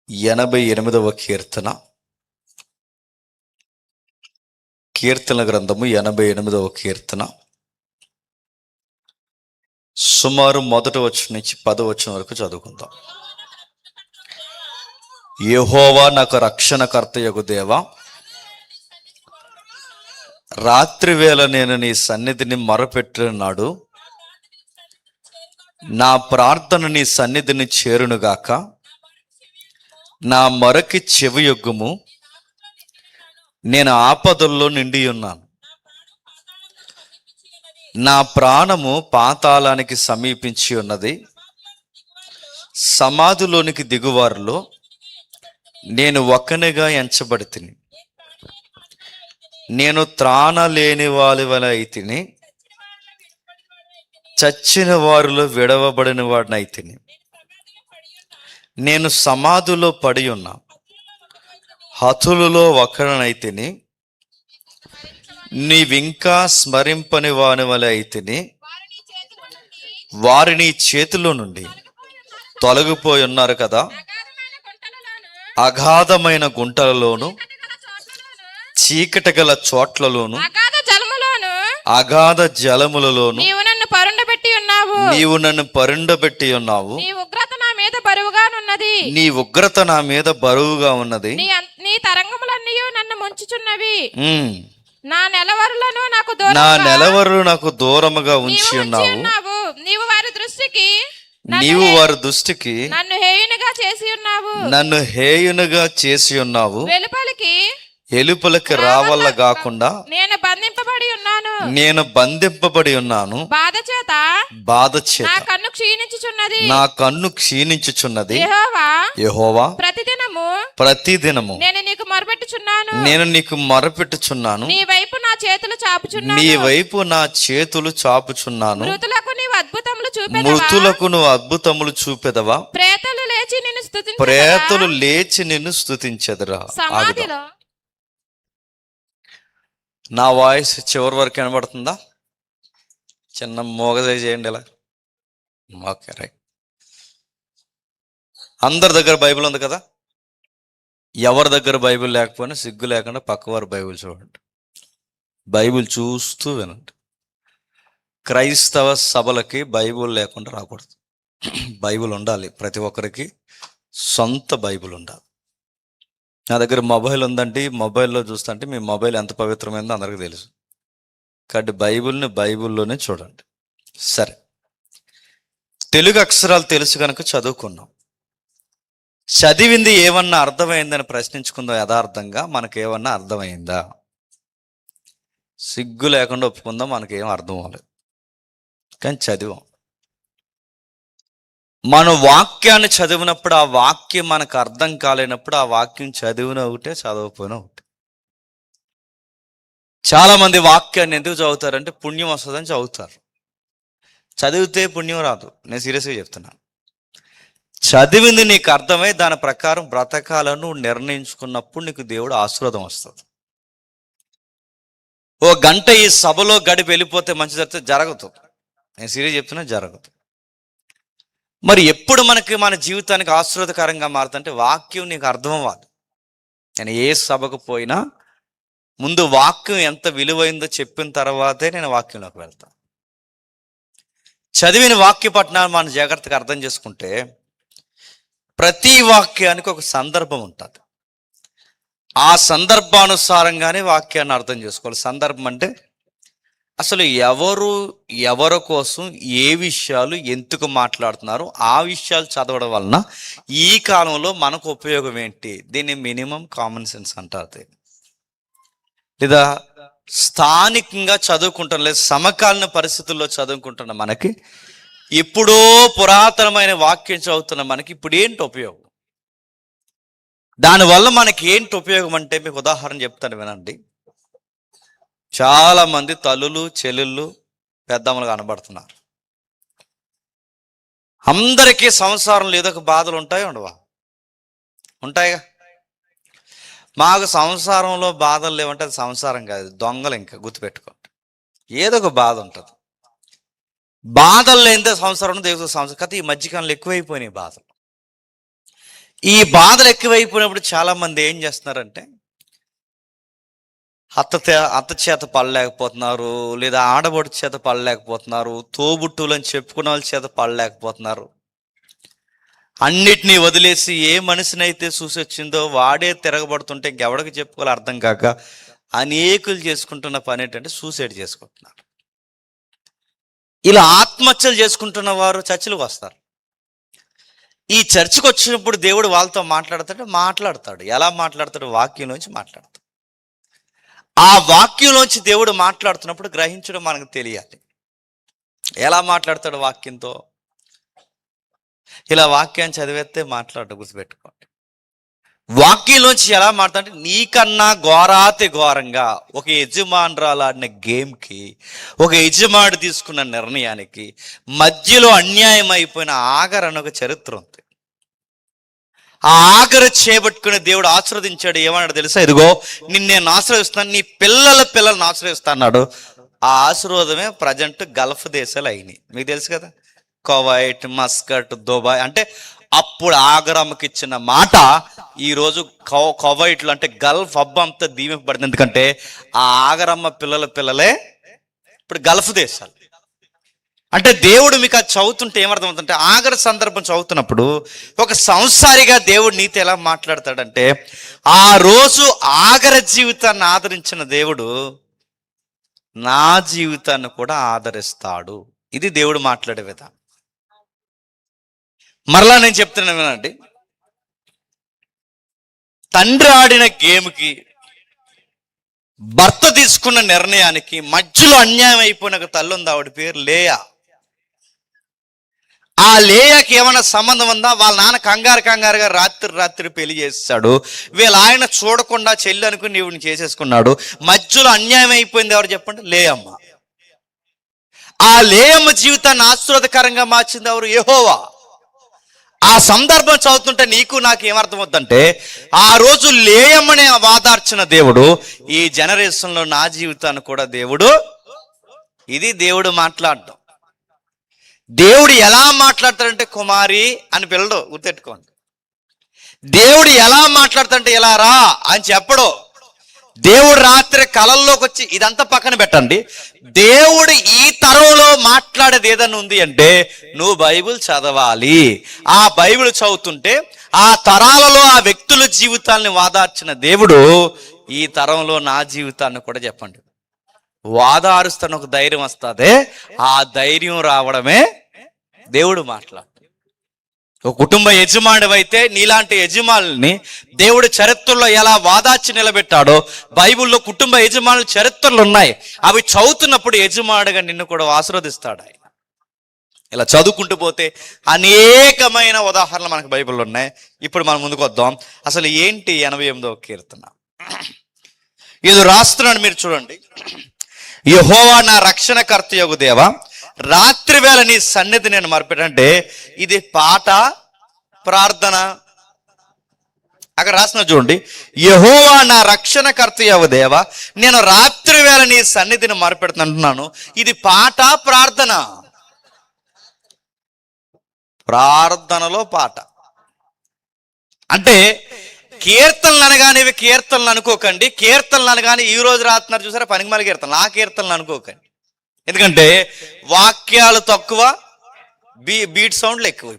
88వ కీర్తన గ్రంథము 88వ కీర్తన సుమారు 1వ వచనం నుంచి 10వ వచనం వరకు చదువుకుందాం. యెహోవా నాకు రక్షణకర్తయగు దేవా, రాత్రి వేళ నేను నీ సన్నిధిని మొరపెట్టినాడు. నా ప్రార్థన నీ సన్నిధిని చేరునుగాక. నా మొరకి చెవియొగ్గుము. నేను ఆపదల్లో నిండి ఉన్నాను. నా ప్రాణము పాతాళానికి సమీపించి ఉన్నది. సమాధిలోనికి దిగువారిలో నేను ఒక్కనిగా ఎంచబడితిని. నేను త్రాణ లేని వారి వలె అయితిని. చచ్చిన వారిలో విడవబడిన వాడిని అయితిని. నేను సమాధిలో పడి ఉన్నా. హతులలో ఒకరినైతిని. నీవింకా స్మరింపని వాని వలె అయితిని. వారి నీ చేతిలో నుండి తొలగిపోయి ఉన్నారు కదా. అగాధమైన గుంటలలోను, చీకటి గల చోట్లలోను, అగాధ జలములలోను నీవు నన్ను పరుండబెట్టి ఉన్నావు. నీ ఉగ్రత నా మీద బరువుగా ఉన్నది. నీ తరంగములన్నీ నన్ను ముంచుచున్నవి. నా నెలవరులు నాకు దూరముగా ఉంచి ఉన్నావు. నీవు వారి దృష్టికి నన్ను హేయునిగా చేసి ఉన్నావు. వెలుపలికి రావల్ల కాకుండా నేను బంధింపబడి ఉన్నాను. బాధ చేత నా కన్ను క్షీణించుచున్నది. యెహోవా ప్రతిదినము నేను నీకు మొరపెట్టుచున్నాను. నీ వైపు నా చేతులు చాపుచున్నాను. మృతులకు నువ్వు అద్భుతములు చూపెదవా. ప్రేతలు లేచి నిన్ను స్తుతించెదరా. నా వాయిస్ చివరి వరకు వినబడుతుందా? చిన్న మోగదయ చేయండి ఇలా. Okay, right. అందరి దగ్గర బైబిల్ ఉంది కదా. ఎవరి దగ్గర బైబిల్ లేకపోయినా సిగ్గు లేకుండా పక్కవారు బైబిల్ చూడండి. బైబిల్ చూస్తూ వినండి. క్రైస్తవ సభలకి బైబిల్ లేకుండా రాకూడదు. బైబిల్ ఉండాలి. ప్రతి ఒక్కరికి సొంత బైబిల్ ఉండాలి. నా దగ్గర మొబైల్ ఉందండి. మొబైల్లో చూస్తుంటే మీ మొబైల్ ఎంత పవిత్రమైందో అందరికీ తెలుసు. కాబట్టి బైబిల్ని బైబిల్లోనే చూడండి. సరే, తెలుగు అక్షరాలు తెలుసు కనుక చదువుకున్నాం. చదివింది ఏమన్నా అర్థమైందని ప్రశ్నించుకుందాం. యథార్థంగా మనకేమన్నా అర్థమైందా? సిగ్గు లేకుండా ఒప్పుకుందాం, మనకేం అర్థం అవ్వలేదు కానీ చదివాం. మన వాక్యాన్ని చదివినప్పుడు ఆ వాక్యం మనకు అర్థం కాలేనప్పుడు ఆ వాక్యం చదివిన ఒకటే, చదవకపోయినా ఒకటే. చాలా మంది వాక్యాన్ని ఎందుకు చదువుతారంటే పుణ్యం వస్తుందని చదువుతారు. చదివితే పుణ్యం రాదు. నేను సీరియస్గా చెప్తున్నాను. చదివింది నీకు అర్థమై దాని ప్రకారం బ్రతకాలను నిర్ణయించుకున్నప్పుడు నీకు దేవుడు ఆశీర్వాదం వస్తుంది. ఓ గంట ఈ సభలో గడిపి వెళ్ళిపోతే మంచి జరగదు. నేను సీరియస్ చెప్తున్నా, జరగదు. మరి ఎప్పుడు మన జీవితానికి ఆశీర్వాదకరంగా మారుతుంటే వాక్యం నీకు అర్థం అవ్వాలి. నేను ఏ సభకు పోయినా ముందు వాక్యం ఎంత విలువైందో చెప్పిన తర్వాతే నేను వాక్యంలోకి వెళ్తాను. చదివిన వాక్య పఠనాన్ని మనం జాగ్రత్తగా అర్థం చేసుకుంటే ప్రతి వాక్యానికి ఒక సందర్భం ఉంటుంది. ఆ సందర్భానుసారంగానే వాక్యాన్ని అర్థం చేసుకోవాలి. సందర్భం అంటే అసలు ఎవరి కోసం ఏ విషయాలు ఎందుకు మాట్లాడుతున్నారు, ఆ విషయాలు చదవడం వలన ఈ కాలంలో మనకు ఉపయోగం ఏంటి, దీన్ని మినిమం కామన్ సెన్స్ అంటారు. లేదా స్థానికంగా చదువుకుంటాం, లేదా సమకాలీన పరిస్థితుల్లో చదువుకుంటున్న మనకి, ఎప్పుడో పురాతనమైన వాక్యం చదువుతున్న మనకి ఇప్పుడు ఏంటి ఉపయోగం, దానివల్ల మనకి ఏంటి ఉపయోగం అంటే మీకు ఉదాహరణ చెప్తాను వినండి. చాలా మంది తల్లులు, చెల్లెళ్ళు, పెద్దమ్మలు కనబడుతున్నారు. అందరికీ సంసారంలో ఏదో ఒక బాధలు ఉంటాయి, ఉండవా? ఉంటాయిగా. మాకు సంసారంలో బాధలు లేవంటే అది సంసారం కాదు, దొంగలు. ఇంకా గుర్తుపెట్టుకోండి, ఏదో ఒక బాధ ఉంటుంది. బాధలు లేనిదే సంసారం దేవుడు సంసారం కదా. ఈ మధ్యకాలంలో ఎక్కువైపోయినాయి బాధలు. ఈ బాధలు ఎక్కువైపోయినప్పుడు చాలా మంది ఏం చేస్తున్నారంటే అత్త చేత పడలేకపోతున్నారు, లేదా ఆడబడి చేత పడలేకపోతున్నారు, తోబుట్టులని చెప్పుకున్న వాళ్ళ చేత పడలేకపోతున్నారు. అన్నిటినీ వదిలేసి ఏ మనిషినైతే చూసి వచ్చిందో వాడే తిరగబడుతుంటే ఇంకెవడికి చెప్పుకోవాలి అర్థం కాక అనేకులు చేసుకుంటున్న పని ఏంటంటే సూసైడ్ చేసుకుంటున్నారు. ఇలా ఆత్మహత్యలు చేసుకుంటున్న వారు చర్చిలకు వస్తారు. ఈ చర్చికి వచ్చినప్పుడు దేవుడు వాళ్ళతో మాట్లాడతాడు. ఎలా మాట్లాడతాడు? వాక్యంలోంచి మాట్లాడతాడు. ఆ వాక్యంలోంచి దేవుడు మాట్లాడుతున్నప్పుడు గ్రహించడం మనకు తెలియాలి. ఎలా మాట్లాడతాడు వాక్యంతో? ఇలా వాక్యాన్ని చదివేస్తే మాట్లాడటం గుర్తుపెట్టుకోండి. వాక్యంలోంచి ఎలా మాట్లాడంటే, నీకన్నా ఘోరాతి ఘోరంగా ఒక యజమానురాలు ఆడిన గేమ్కి, ఒక యజమానుడు తీసుకున్న నిర్ణయానికి మధ్యలో అన్యాయం అయిపోయిన ఆగర్ అనే ఒక చరిత్ర ఉంది. ఆ ఆగరు చేపట్టుకుని దేవుడు ఆశీర్వదించాడు. ఏమన్నాడు తెలుసా? ఇదిగో నిన్ను నేను ఆశ్రయిస్తాను, నీ పిల్లలను ఆశ్రయిస్తాడు. ఆ ఆశీర్వాదమే ప్రజెంట్ గల్ఫ్ దేశాలు అయినాయి. మీకు తెలుసు కదా, కువైట్, మస్కట్, దుబాయ్. అంటే అప్పుడు ఆగరమ్మకి ఇచ్చిన మాట ఈరోజు కువైట్లో అంటే గల్ఫ్ హబ్ అంతా దీవింపబడింది. ఎందుకంటే ఆ ఆగరమ్మ పిల్లలే ఇప్పుడు గల్ఫ్ దేశాలు. అంటే దేవుడు మీకు అది చదువుతుంటే ఏమర్థమవుతుంటే, ఆగర సందర్భం చదువుతున్నప్పుడు ఒక సంసారిగా దేవుడు నీతో ఎలా మాట్లాడతాడంటే, ఆ రోజు ఆగర జీవితాన్ని ఆదరించిన దేవుడు నా జీవితాన్ని కూడా ఆదరిస్తాడు. ఇది దేవుడు మాట్లాడే విధానం. మరలా నేను చెప్తున్నాను వినండి. తండ్రి ఆడిన గేమ్కి, భర్త తీసుకున్న నిర్ణయానికి మధ్యలో అన్యాయం అయిపోయిన ఒక తల్లి ఉంది. ఆవిడ పేరు లేయా. ఆ లేయాకి ఏమైనా సంబంధం ఉందా? వాళ్ళ నాన్న కంగారుగా రాత్రి పెళ్లి చేస్తాడు. వీళ్ళ ఆయన చూడకుండా చెల్లి అనుకుని నీవుని చేసేసుకున్నాడు. మధ్యలో అన్యాయం అయిపోయింది ఎవరు చెప్పండి? లేయమ్మ. ఆ లేయమ్మ జీవితాన్ని ఆశీర్వాదకరంగా మార్చింది ఎవరు? యెహోవా. ఆ సందర్భం చదువుతుంటే నీకు నాకు ఏమర్థమవుతుందంటే, ఆ రోజు లేయమ్మని వాదార్చిన దేవుడు ఈ జనరేషన్లో నా జీవితాన్ని కూడా దేవుడు, ఇది దేవుడు మాట్లాడడం. దేవుడు ఎలా మాట్లాడతాడంటే కుమారి అని పిల్లడు, గుర్తెట్టుకోండి. దేవుడు ఎలా మాట్లాడతాడంటే ఇలా రా అని చెప్పడు. దేవుడు రాత్రి కలల్లోకి వచ్చి, ఇదంతా పక్కన పెట్టండి, దేవుడు ఈ తరంలో మాట్లాడేది ఏదైనా ఉంది అంటే నువ్వు బైబిల్ చదవాలి. ఆ బైబిల్ చదువుతుంటే ఆ తరాలలో ఆ వ్యక్తుల జీవితాన్ని వాదార్చిన దేవుడు ఈ తరంలో నా జీవితాన్ని కూడా చెప్పండి వాదారుస్తాను. ఒక ధైర్యం వస్తుంది. ఆ ధైర్యం రావడమే దేవుడు మాట్లాడు. ఒక కుటుంబ యజమానుడు అయితే నీలాంటి యజమానుల్ని దేవుడు చరిత్రలో ఎలా వాదార్చి నిలబెట్టాడో బైబిల్లో కుటుంబ యజమానుల చరిత్రలు ఉన్నాయి. అవి చదువుతున్నప్పుడు యజమానుడిగా నిన్ను కూడా ఆశీర్వదిస్తాడు ఆయన. ఇలా చదువుకుంటూ పోతే అనేకమైన ఉదాహరణలు మనకు బైబిల్లో ఉన్నాయి. ఇప్పుడు మనం ముందుకు వద్దాం. అసలు ఏంటి 88వ కీర్తన? ఇది రాస్తున్నాడు, మీరు చూడండి. యెహోవా నా రక్షణకర్తయగు దేవా, రాత్రి వేళ నీ సన్నిధి నేను మర్పెట్టంటే ఇది పాట, ప్రార్థన. అక్కడ రాసిన చూడండి, యెహోవా నా రక్షణకర్తయగు దేవా, నేను రాత్రి వేళ నీ సన్నిధిని మర్పెడుతుంటున్నాను. ఇది పాట, ప్రార్థన. ప్రార్థనలో పాట అంటే కీర్తనలు అనగానే ఇవి కీర్తనలు అనుకోకండి. కీర్తనలు అనగానే ఈ రోజు రాస్తున్నారు చూసారా పనికిమాల కీర్తనలు, ఆ కీర్తనలు అనుకోకండి. ఎందుకంటే వాక్యాలు తక్కువ, బీట్ సౌండ్లు ఎక్కువ.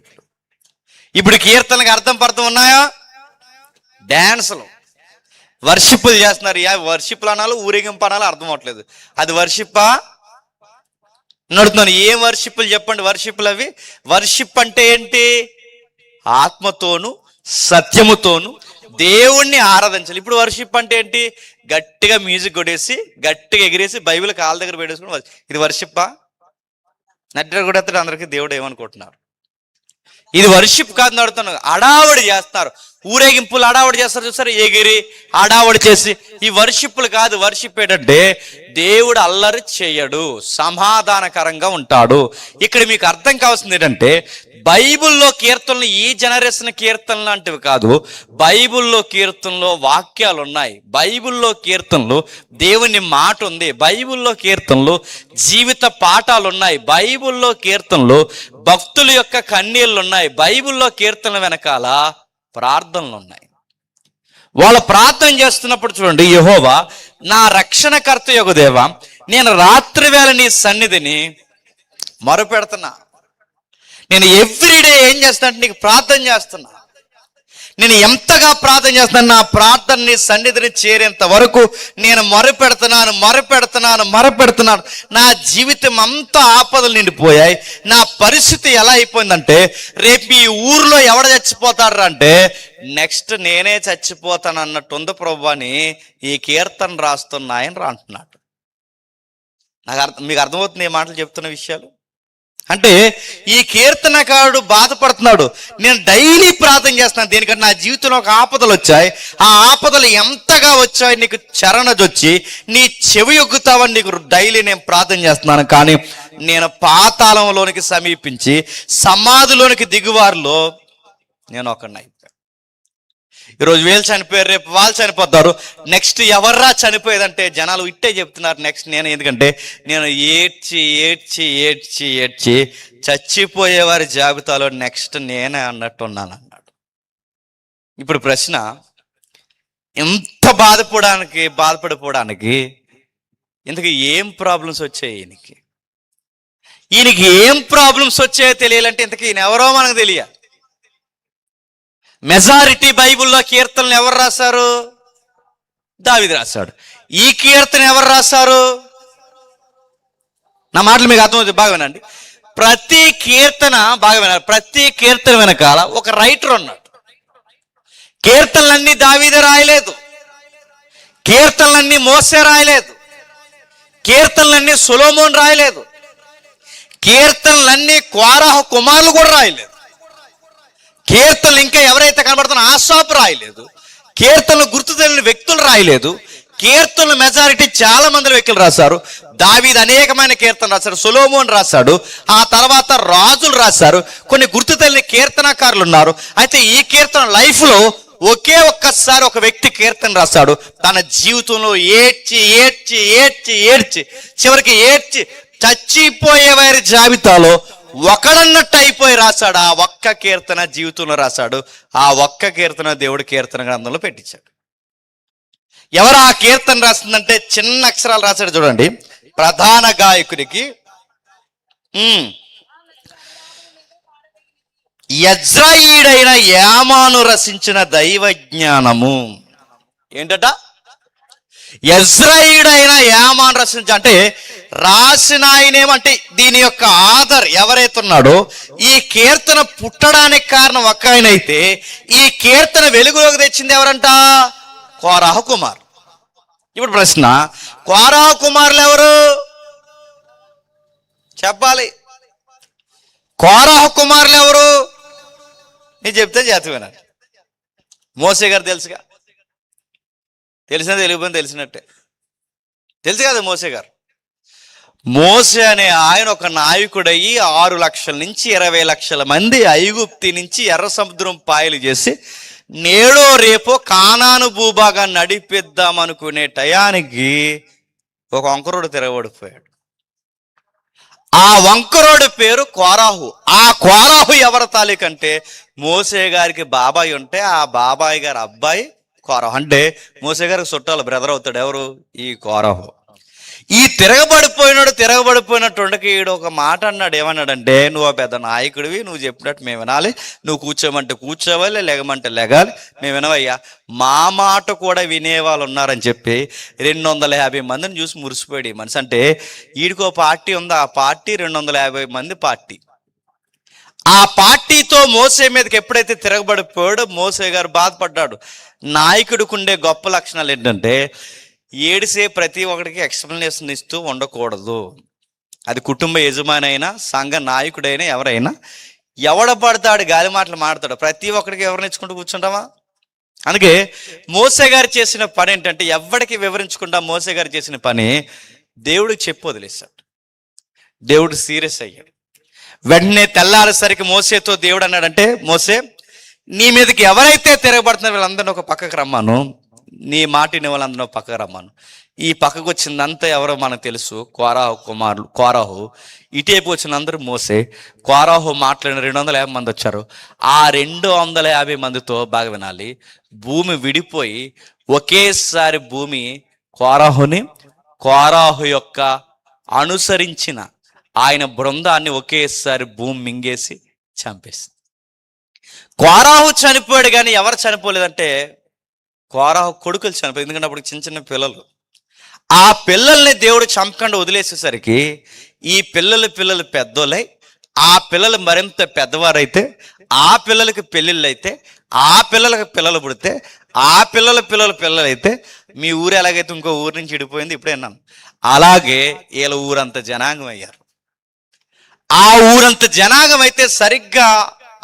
ఇప్పుడు కీర్తనలకు అర్థం పర్థం ఉన్నాయా? డ్యాన్సులు, వర్షిప్పులు చేస్తున్నారు. వర్షిప్పులు అనాలో ఊరేగింపు అనాలో అర్థం అవట్లేదు. అది వర్షిప్పా నడుతున్నాను. ఏం వర్షిప్పులు చెప్పండి? వర్షిప్పులు అవి. వర్షిప్ అంటే ఏంటి? ఆత్మతోను సత్యముతోను దేవుణ్ణి ఆరాధించాలి. ఇప్పుడు వర్షిప్ అంటే ఏంటి? గట్టిగా మ్యూజిక్ కొట్టేసి గట్టిగా ఎగిరేసి బైబిల్ కాళ్ళ దగ్గర పెట్టేసుకుని, ఇది వర్షిప్పా? నడ్డ కూడా అందరికీ దేవుడు ఏమనుకుంటున్నారు? ఇది వర్షిప్ కాదు. నడుతున్నారు, అడావడి చేస్తారు. ఊరేగింపులు అడావడి చేస్తారు చూసారు, ఎగిరి అడావడి చేసి. ఈ వర్షిప్పులు కాదు. వర్షిప్ ఏంటంటే దేవుడు అల్లరి చేయడు, సమాధానకరంగా ఉంటాడు. ఇక్కడ మీకు అర్థం కావాల్సింది ఏంటంటే బైబిల్లో కీర్తనలు ఈ జనరేషన్ కీర్తనలు లాంటివి కాదు. బైబిల్లో కీర్తనలో వాక్యాలు ఉన్నాయి. బైబిల్లో కీర్తనలు దేవుని మాట ఉంది. బైబిల్లో కీర్తనలు జీవిత పాఠాలు ఉన్నాయి. బైబిల్లో కీర్తనలు భక్తుల యొక్క కన్నీళ్ళు ఉన్నాయి. బైబిల్లో కీర్తనల వెనకాల ప్రార్థనలు ఉన్నాయి. వాళ్ళు ప్రార్థన చేస్తున్నప్పుడు చూడండి, యెహోవా నా రక్షణకర్త యొగు దేవా, నేను రాత్రి వేళ నీ సన్నిధిని మొరపెడుతున్నా. నేను ఎవ్రీడే ఏం చేస్తున్నా అంటే నీకు ప్రార్థన చేస్తున్నా. నేను ఎంతగా ప్రార్థన చేస్తున్నాను, నా ప్రార్థన నీ సన్నిధిని చేరేంత వరకు నేను మొరపెడుతున్నాను. నా జీవితం అంతా ఆపదలు నిండిపోయాయి. నా పరిస్థితి ఎలా అయిపోయిందంటే, రేపు ఈ ఊర్లో ఎవడ చచ్చిపోతాడు అంటే నెక్స్ట్ నేనే చచ్చిపోతాను అన్నట్టుంది ప్రభు అని ఈ కీర్తన రాస్తున్నాయని అంటున్నాడు. మీకు అర్థమవుతుంది ఈ మాటలు చెప్తున్న విషయాలు అంటే? ఈ కీర్తనకారుడు బాధపడుతున్నాడు. నేను డైలీ ప్రార్థన చేస్తున్నాను, దీనికంటే నా జీవితంలో ఒక ఆపదలు వచ్చాయి. ఆ ఆపదలు ఎంతగా వచ్చాయి, నీకు చరణజొచ్చి నీ చెవి యొగ్గుతావని నీకు డైలీ నేను ప్రార్థన చేస్తున్నాను. కానీ నేను పాతాళంలోనికి సమీపించి సమాధిలోనికి దిగువారిలో నేను ఒకడిని అయిపోయాను. ఈరోజు వీళ్ళు చనిపోయారు, రేపు వాళ్ళు చనిపోతారు. నెక్స్ట్ ఎవర్రా చనిపోయేదంటే జనాలు ఇట్టే చెప్తున్నారు నెక్స్ట్ నేను. ఎందుకంటే నేను ఏడ్చి చచ్చిపోయేవారి జాబితాలో నెక్స్ట్ నేనే అన్నట్టున్నాను అన్నాడు. ఇప్పుడు ప్రశ్న, ఎంత బాధపడిపోవడానికి ఇంతకీ ఏం ప్రాబ్లమ్స్ వచ్చాయి ఈయనకి ఏం ప్రాబ్లమ్స్ వచ్చాయో తెలియాలంటే ఇంతకీ ఈయన ఎవరో మనకు తెలియాలి. మెజారిటీ బైబిల్లో కీర్తనలు ఎవరు రాశారు? దావీదు రాశాడు. ఈ కీర్తన ఎవరు రాశారు? నా మాటలు మీకు అర్థమవుతుంది, బాగా వినండి. ప్రతి కీర్తన వెనకాల ఒక రైటర్ ఉన్నాడు. కీర్తనలన్నీ దావీదే రాయలేదు, కీర్తనలన్నీ మోసే రాయలేదు, కీర్తనలన్నీ సొలొమోన్ రాయలేదు, కీర్తనలన్నీ కోరాహు కుమారులు కూడా రాయలేదు, కీర్తనలు ఇంకా ఎవరైతే కనబడుతున్నా ఆసాపు రాయలేదు, కీర్తనలు గుర్తు తెలియని వ్యక్తులు రాయలేదు. కీర్తనలు మెజారిటీ చాలా మంది వ్యక్తులు రాశారు. దావీదు అనేకమైన కీర్తనలు రాశాడు, సొలొమోన్ రాశాడు, ఆ తర్వాత రాజులు రాశారు, కొన్ని గుర్తు తెలియని కీర్తనకారులు ఉన్నారు. అయితే ఈ కీర్తన లైఫ్ లో ఒకే ఒక్కసారి ఒక వ్యక్తి కీర్తన రాశాడు. తన జీవితంలో ఏడ్చి చివరికి చచ్చిపోయే వారి జాబితాలో ఒకడన్నట్టు అయిపోయి రాశాడు. ఆ ఒక్క కీర్తన జీవితంలో రాశాడు. ఆ ఒక్క కీర్తన దేవుడి కీర్తన గ్రంథంలో పెట్టించాడు. ఎవరు ఆ కీర్తన రాసిందంటే చిన్న అక్షరాలు రాశాడు చూడండి. ప్రధాన గాయకునికి యజ్రాయీడైన యామాను రచించిన దైవ జ్ఞానము. ఏంటట? యజ్రాయీడైన యామాను రచించ అంటే రాసిన ఆయనేమంటే దీని యొక్క ఆధార్ ఎవరైతే ఉన్నాడో, ఈ కీర్తన పుట్టడానికి కారణం ఒక్క ఆయన అయితే ఈ కీర్తన వెలుగులోకి తెచ్చింది ఎవరంట? కోరాహు కుమార్. ఇప్పుడు ప్రశ్న, కోరాహు కుమారులు ఎవరు చెప్పాలి? కోరాహు కుమారులు ఎవరు? నేను చెప్తే చేతమేనండి. మోసే గారు తెలుసుగా, తెలిసినా తెలియకపోయినా తెలిసినట్టే, తెలుసు కదా మోసే గారు. మోసే అనే ఆయన ఒక నాయకుడయ్యి 6 లక్షల నుంచి 20 లక్షల మంది ఐగుప్తి నుంచి ఎర్ర సముద్రం పాయలు చేసి నేడో రేపో కానాను భూభాగాన్ని నడిపిద్దాం అనుకునే టయానికి ఒక వంకరోడు తిరగబడిపోయాడు. ఆ వంకరోడి పేరు కోరాహు. ఆ కోరాహు ఎవరి తాలూకంటే మోసే గారికి బాబాయ్ ఉంటే ఆ బాబాయ్ గారి అబ్బాయి కోరాహు. అంటే మోసే గారికి చుట్టాలు బ్రదర్ అవుతాడు. ఎవరు? ఈ కోరాహు. ఈ తిరగబడిపోయినట్టు ఉండకి ఈడు ఒక మాట అన్నాడు. ఏమన్నాడంటే, నువ్వు పెద్ద నాయకుడివి, నువ్వు చెప్పినట్టు మేము వినాలి, నువ్వు కూర్చోమంటే కూర్చోవాలి, లెగమంటే లెగాలి, మేము వినవయ్యా, మా మాట కూడా వినేవాళ్ళు ఉన్నారని చెప్పి 250 మందిని చూసి మురిసిపోయాడు ఈ మనిషి. అంటే ఈడికో పార్టీ ఉంది, ఆ పార్టీ 250 మంది పార్టీ. ఆ పార్టీతో మోసే మీదకి ఎప్పుడైతే తిరగబడిపోయాడో మోసే గారు బాధపడ్డాడు. నాయకుడికి ఉండే గొప్ప లక్షణాలు ఏంటంటే ఏడిసే ప్రతి ఒక్కడికి ఎక్స్ప్లెనేషన్ ఇస్తూ ఉండకూడదు. అది కుటుంబ యజమాని అయినా సంఘ నాయకుడైనా ఎవరైనా ఎవడ పడతాడు గాలి మాటలు మాడతాడు. ప్రతి ఒక్కడికి ఎవరిని ఇచ్చుకుంటూ కూర్చుంటామా? అందుకే మోసే గారు చేసిన పని ఏంటంటే ఎవరికి వివరించకుండా మోసే గారు చేసిన పని దేవుడికి చెప్పి వదిలేశాడు. దేవుడు సీరియస్ అయ్యాడు. వెంటనే తెల్లారేసరికి మోసేతో దేవుడు అన్నాడంటే, మోసే నీ మీదకి ఎవరైతే తిరగబడుతున్నారో వీళ్ళందరినీ ఒక పక్కకు రమ్మాను, నీ మాట వినే వాళ్ళందరూ పక్కకు రమ్మను. ఈ పక్కకు వచ్చిందంతా ఎవరో మనకు తెలుసు, కోరాహు. ఇటేపు వచ్చినందరూ మోసే. కోరాహు మాట్లాడిన 250 మంది వచ్చారు. ఆ 250 మందితో బాగా వినాలి, భూమి విడిపోయి ఒకేసారి భూమి కోరాహు యొక్క అనుసరించిన ఆయన బృందాన్ని ఒకేసారి భూమి మింగేసి చంపేసింది. కోరాహు చనిపోయాడు, కానీ ఎవరు చనిపోలేదంటే కోరాహు కొడుకులు చనిపోయారు. ఎందుకంటే అప్పుడు చిన్న చిన్న పిల్లలు. ఆ పిల్లల్ని దేవుడు చంపకుండా వదిలేసేసరికి ఈ పిల్లలు పెద్దోళ్ళై, ఆ పిల్లలు మరింత పెద్దవారైతే, ఆ పిల్లలకి పెళ్ళిళ్ళు అయితే, ఆ పిల్లలకి పిల్లలు పుడితే, ఆ పిల్లలైతే, మీ ఊరు ఎలాగైతే ఇంకో ఊరు నుంచి విడిపోయింది ఇప్పుడే అన్నాను, అలాగే వీళ్ళ ఊరంత జనాంగం అయ్యారు. ఆ ఊరంత జనాంగం అయితే సరిగ్గా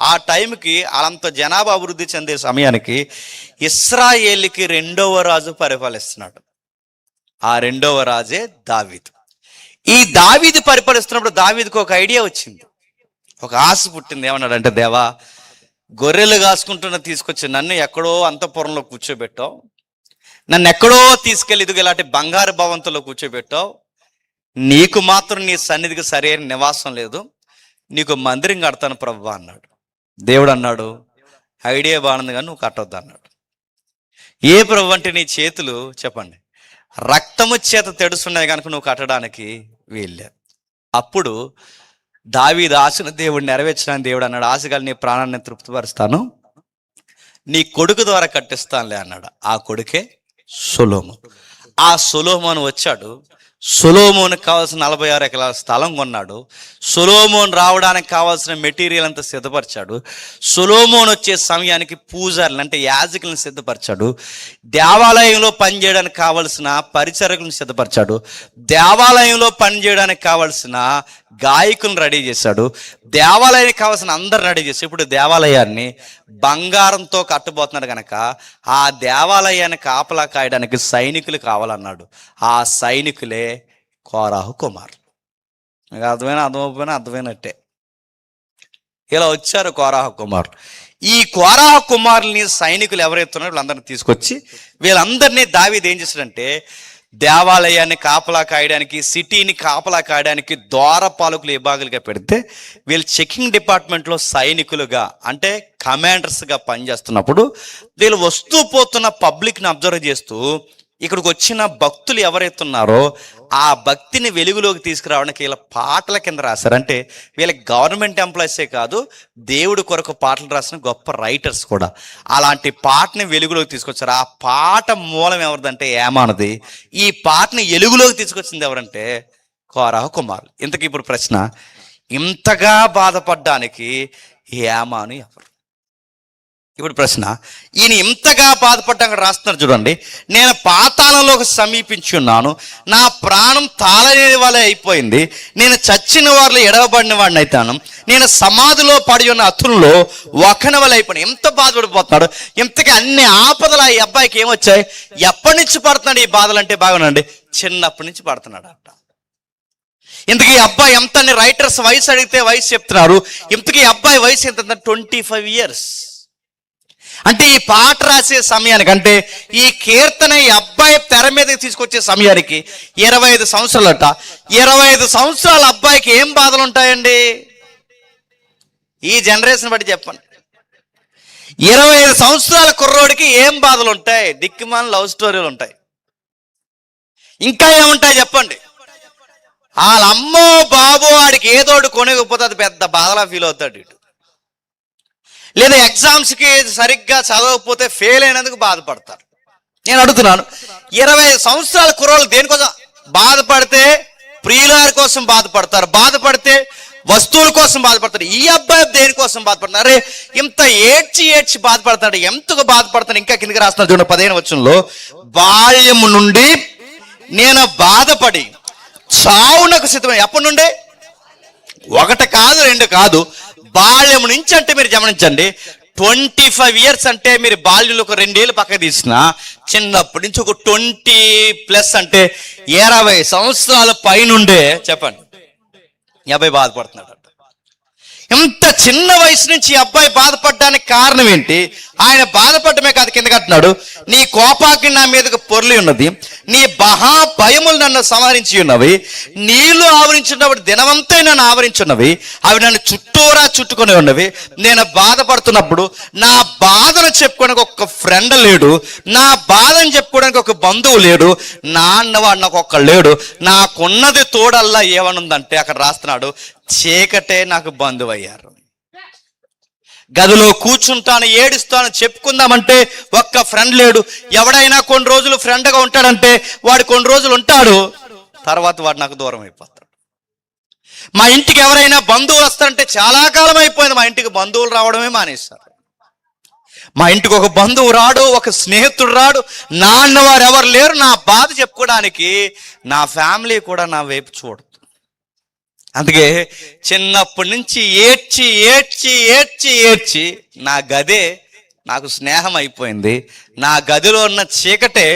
ఆ టైంకి వాళ్ళంత జనాభా అభివృద్ధి చెందే సమయానికి ఇశ్రాయేలుకి 2వ రాజు పరిపాలిస్తున్నాడు. ఆ 2వ రాజే దావీదు. ఈ దావీదు పరిపాలిస్తున్నప్పుడు దావీదుకు ఒక ఐడియా వచ్చింది, ఒక ఆశ పుట్టింది. ఏమన్నాడంటే, దేవా, గొర్రెలు కాసుకుంటున్న తీసుకొచ్చి నన్ను ఎక్కడో అంతఃపురంలో కూర్చోబెట్టావు, నన్ను ఎక్కడో తీసుకెళ్ళి ఇదిగో ఇలాంటి బంగారు భవంతుల్లో కూర్చోబెట్టావు, నీకు మాత్రం నీ సన్నిధికి సరైన నివాసం లేదు, నీకు మందిరం కడతాను ప్రభువా అన్నాడు. దేవుడు అన్నాడు, ఐడియా బాగుంది కానీ నువ్వు కట్టొద్దు అన్నాడు. ఏ ప్రభు అంటే, నీ చేతులు చెప్పండి రక్తము చేత తెడుస్తున్నాయి కనుక నువ్వు కట్టడానికి వీల్లేదు. అప్పుడు దావీదు ఆశను దేవుడు నెరవేర్చడానికి దేవుడు అన్నాడు, ఆశగాలి నీ ప్రాణాన్ని తృప్తిపరుస్తాను, నీ కొడుకు ద్వారా కట్టిస్తానులే అన్నాడు. ఆ కొడుకే సొలొమోను. ఆ సొలొమోను వచ్చాడు. సొలొమోనుకి కావాల్సిన 46 ఎకరాల స్థలం కొన్నాడు. సొలొమోను రావడానికి కావాల్సిన మెటీరియల్ అంతా సిద్ధపరిచాడు. సొలొమోను వచ్చే సమయానికి పూజారులు అంటే యాజకులను సిద్ధపరిచాడు. దేవాలయంలో పనిచేయడానికి కావలసిన పరిచారకులను సిద్ధపరిచాడు. దేవాలయంలో పనిచేయడానికి కావలసిన గాయకులను రెడీ చేశాడు. దేవాలయానికి కావాల్సిన అందరు రెడీ చేశాడు. ఇప్పుడు దేవాలయాన్ని బంగారంతో కట్టబోతున్నాడు కనుక ఆ దేవాలయాన్ని కాపలా కాయడానికి సైనికులు కావాలన్నాడు. ఆ సైనికులే కోరాహు కుమారులు. మీకు అర్థమైనట్టే. ఇలా వచ్చారు కోరాహు కుమారులు. ఈ కోరాహు కుమారుల్ని సైనికులు ఎవరైతే ఉన్నారో వీళ్ళందరినీ తీసుకొచ్చి వీళ్ళందరినీ దావీదు ఏం చేశాడంటే, దేవాలయాన్ని కాపలా కాయడానికి, సిటీని కాపలా కాయడానికి ద్వారపాలకులు విభాగాలుగా పెడితే, వీళ్ళు చెకింగ్ డిపార్ట్మెంట్లో సైనికులుగా అంటే కమాండర్స్గా పనిచేస్తున్నప్పుడు వీళ్ళు వస్తూ పోతున్న పబ్లిక్ని అబ్జర్వ్ చేస్తూ ఇక్కడికి వచ్చిన భక్తులు ఎవరైతే ఉన్నారో ఆ భక్తిని వెలుగులోకి తీసుకురావడానికి వీళ్ళ పాటల కింద రాశారు. అంటే వీళ్ళకి గవర్నమెంట్ ఎంప్లాయీసే కాదు, దేవుడి కొరకు పాటలు రాసిన గొప్ప రైటర్స్ కూడా. అలాంటి పాటని వెలుగులోకి తీసుకొచ్చారు. ఆ పాట మూలం ఎవరిదంటే ఏమానది. ఈ పాటని వెలుగులోకి తీసుకొచ్చింది ఎవరంటే కోరాహు కుమారులు. ఇంతకీ ఇప్పుడు ప్రశ్న, ఇంతగా బాధపడ్డానికి ఏమాను ఎవరు? ఇప్పుడు ప్రశ్న, ఈయన ఇంతగా బాధపడ్డాక రాస్తున్నారు చూడండి, నేను పాతాళంలోకి సమీపించి ఉన్నాను, నా ప్రాణం తాళలేని వాళ్ళే అయిపోయింది, నేను చచ్చిన వారిలో ఎడవబడిన వాడిని అవుతాను, నేను సమాధిలో పడి ఉన్న అతుల్లో ఒకని వల్ల అయిపోయాను. ఎంత బాధపడిపోతున్నాడు. ఇంతకీ అన్ని ఆపదలు ఈ అబ్బాయికి ఏమొచ్చాయి? ఎప్పటి నుంచి పడుతున్నాడు ఈ బాధలు అంటే బాగునండి, చిన్నప్పటి నుంచి పడుతున్నాడు అంట. ఇంతకీ అబ్బాయి ఎంత? రైటర్స్ వయసు అడిగితే వయసు చెప్తున్నారు. ఇంతకీ అబ్బాయి వయసు ఎంత? 25 years. అంటే ఈ పాట రాసే సమయానికి, అంటే ఈ కీర్తన ఈ అబ్బాయి తెర మీదకి తీసుకొచ్చే సమయానికి 25 సంవత్సరాలట. 25 సంవత్సరాల అబ్బాయికి ఏం బాధలు ఉంటాయండి? ఈ జనరేషన్ బట్టి చెప్పండి. 25 సంవత్సరాల కుర్రోడికి ఏం బాధలు ఉంటాయి? దిక్కుమాల లవ్ స్టోరీలు ఉంటాయి. ఇంకా ఏముంటాయి చెప్పండి? వాళ్ళ అమ్మో బాబు వాడికి ఏదోడు కొనకపోతే అది పెద్ద బాధలా ఫీల్ అవుతాడు ఇటు. లేదా ఎగ్జామ్స్కి సరిగ్గా చదవకపోతే ఫెయిల్ అయినందుకు బాధపడతారు. నేను అడుగుతున్నాను, 25 సంవత్సరాల కుర్రోళ్ళు దేనికోసం బాధపడితే? ప్రియులారి కోసం బాధపడతారు, బాధపడితే వస్తువుల కోసం బాధపడతారు. ఈ అబ్బాయి దేనికోసం బాధపడతారు? అరే ఇంత ఏడ్చి బాధపడతాడు. ఎంతగా బాధపడతాడు? ఇంకా కిందకి రాస్తున్నాడు చూడండి 15వ వచనంలో, బాల్యము నుండి నేను బాధపడి చావునకు సిద్ధమై. ఎప్పటి నుండి? 1 కాదు 2 కాదు, బాల్యం నుంచి. అంటే మీరు గమనించండి, 25 years అంటే మీరు బాల్యంలో ఒక 2 ఏళ్ళు పక్క తీసిన, చిన్నప్పటి నుంచి ఒక 20+ అంటే 20 సంవత్సరాల పైనుండే చెప్పండి ఈ అబ్బాయి బాధపడుతున్నాడు. ఇంత చిన్న వయసు నుంచి ఈ అబ్బాయి బాధపడడానికి కారణం ఏంటి? ఆయన బాధపడమే కాదు, కిందకి అంటున్నాడు, నీ కోపాగ్ని నా మీదకు పొర్లి ఉన్నది, నీ మహా భయములు నన్ను సంహరించి ఉన్నవి, నీళ్లు ఆవరించున్నప్పుడు దినవంతా నన్ను ఆవరించున్నవి, అవి నన్ను చుట్టూరా చుట్టుకొని ఉన్నవి. నేను బాధపడుతున్నప్పుడు నా బాధను చెప్పుకోవడానికి ఒక ఫ్రెండ్ లేడు, నా బాధను చెప్పుకోవడానికి ఒక బంధువు లేడు, నా అన్నవాడు నాకు ఒక్క లేడు. నాకున్నది తోడల్లా ఏమనుందంటే అక్కడ రాస్తున్నాడు, చీకటే నాకు బంధువు అయ్యారు. గదిలో కూర్చుంటాను, ఏడుస్తాను, చెప్పుకుందామంటే ఒక్క ఫ్రెండ్ లేడు. ఎవడైనా కొన్ని రోజులు ఫ్రెండ్గా ఉంటాడంటే వాడు కొన్ని రోజులు ఉంటాడు, తర్వాత వాడు నాకు దూరం అయిపోతాడు. మా ఇంటికి ఎవరైనా బంధువులు వస్తారంటే చాలా కాలం అయిపోయింది, మా ఇంటికి బంధువులు రావడమే మానేస్తారు. మా ఇంటికి ఒక బంధువు రాడు, ఒక స్నేహితుడు రాడు, నా అన్నవారు ఎవరు లేరు. నా బాధ చెప్పుకోవడానికి నా ఫ్యామిలీ కూడా నా వైపు చూడదు. అందుకే చిన్నప్పటి నుంచి ఏడ్చి ఏడ్చి ఏడ్చి ఏడ్చి నా గదే నాకు స్నేహం అయిపోయింది, నా గదిలో ఉన్న చీకటే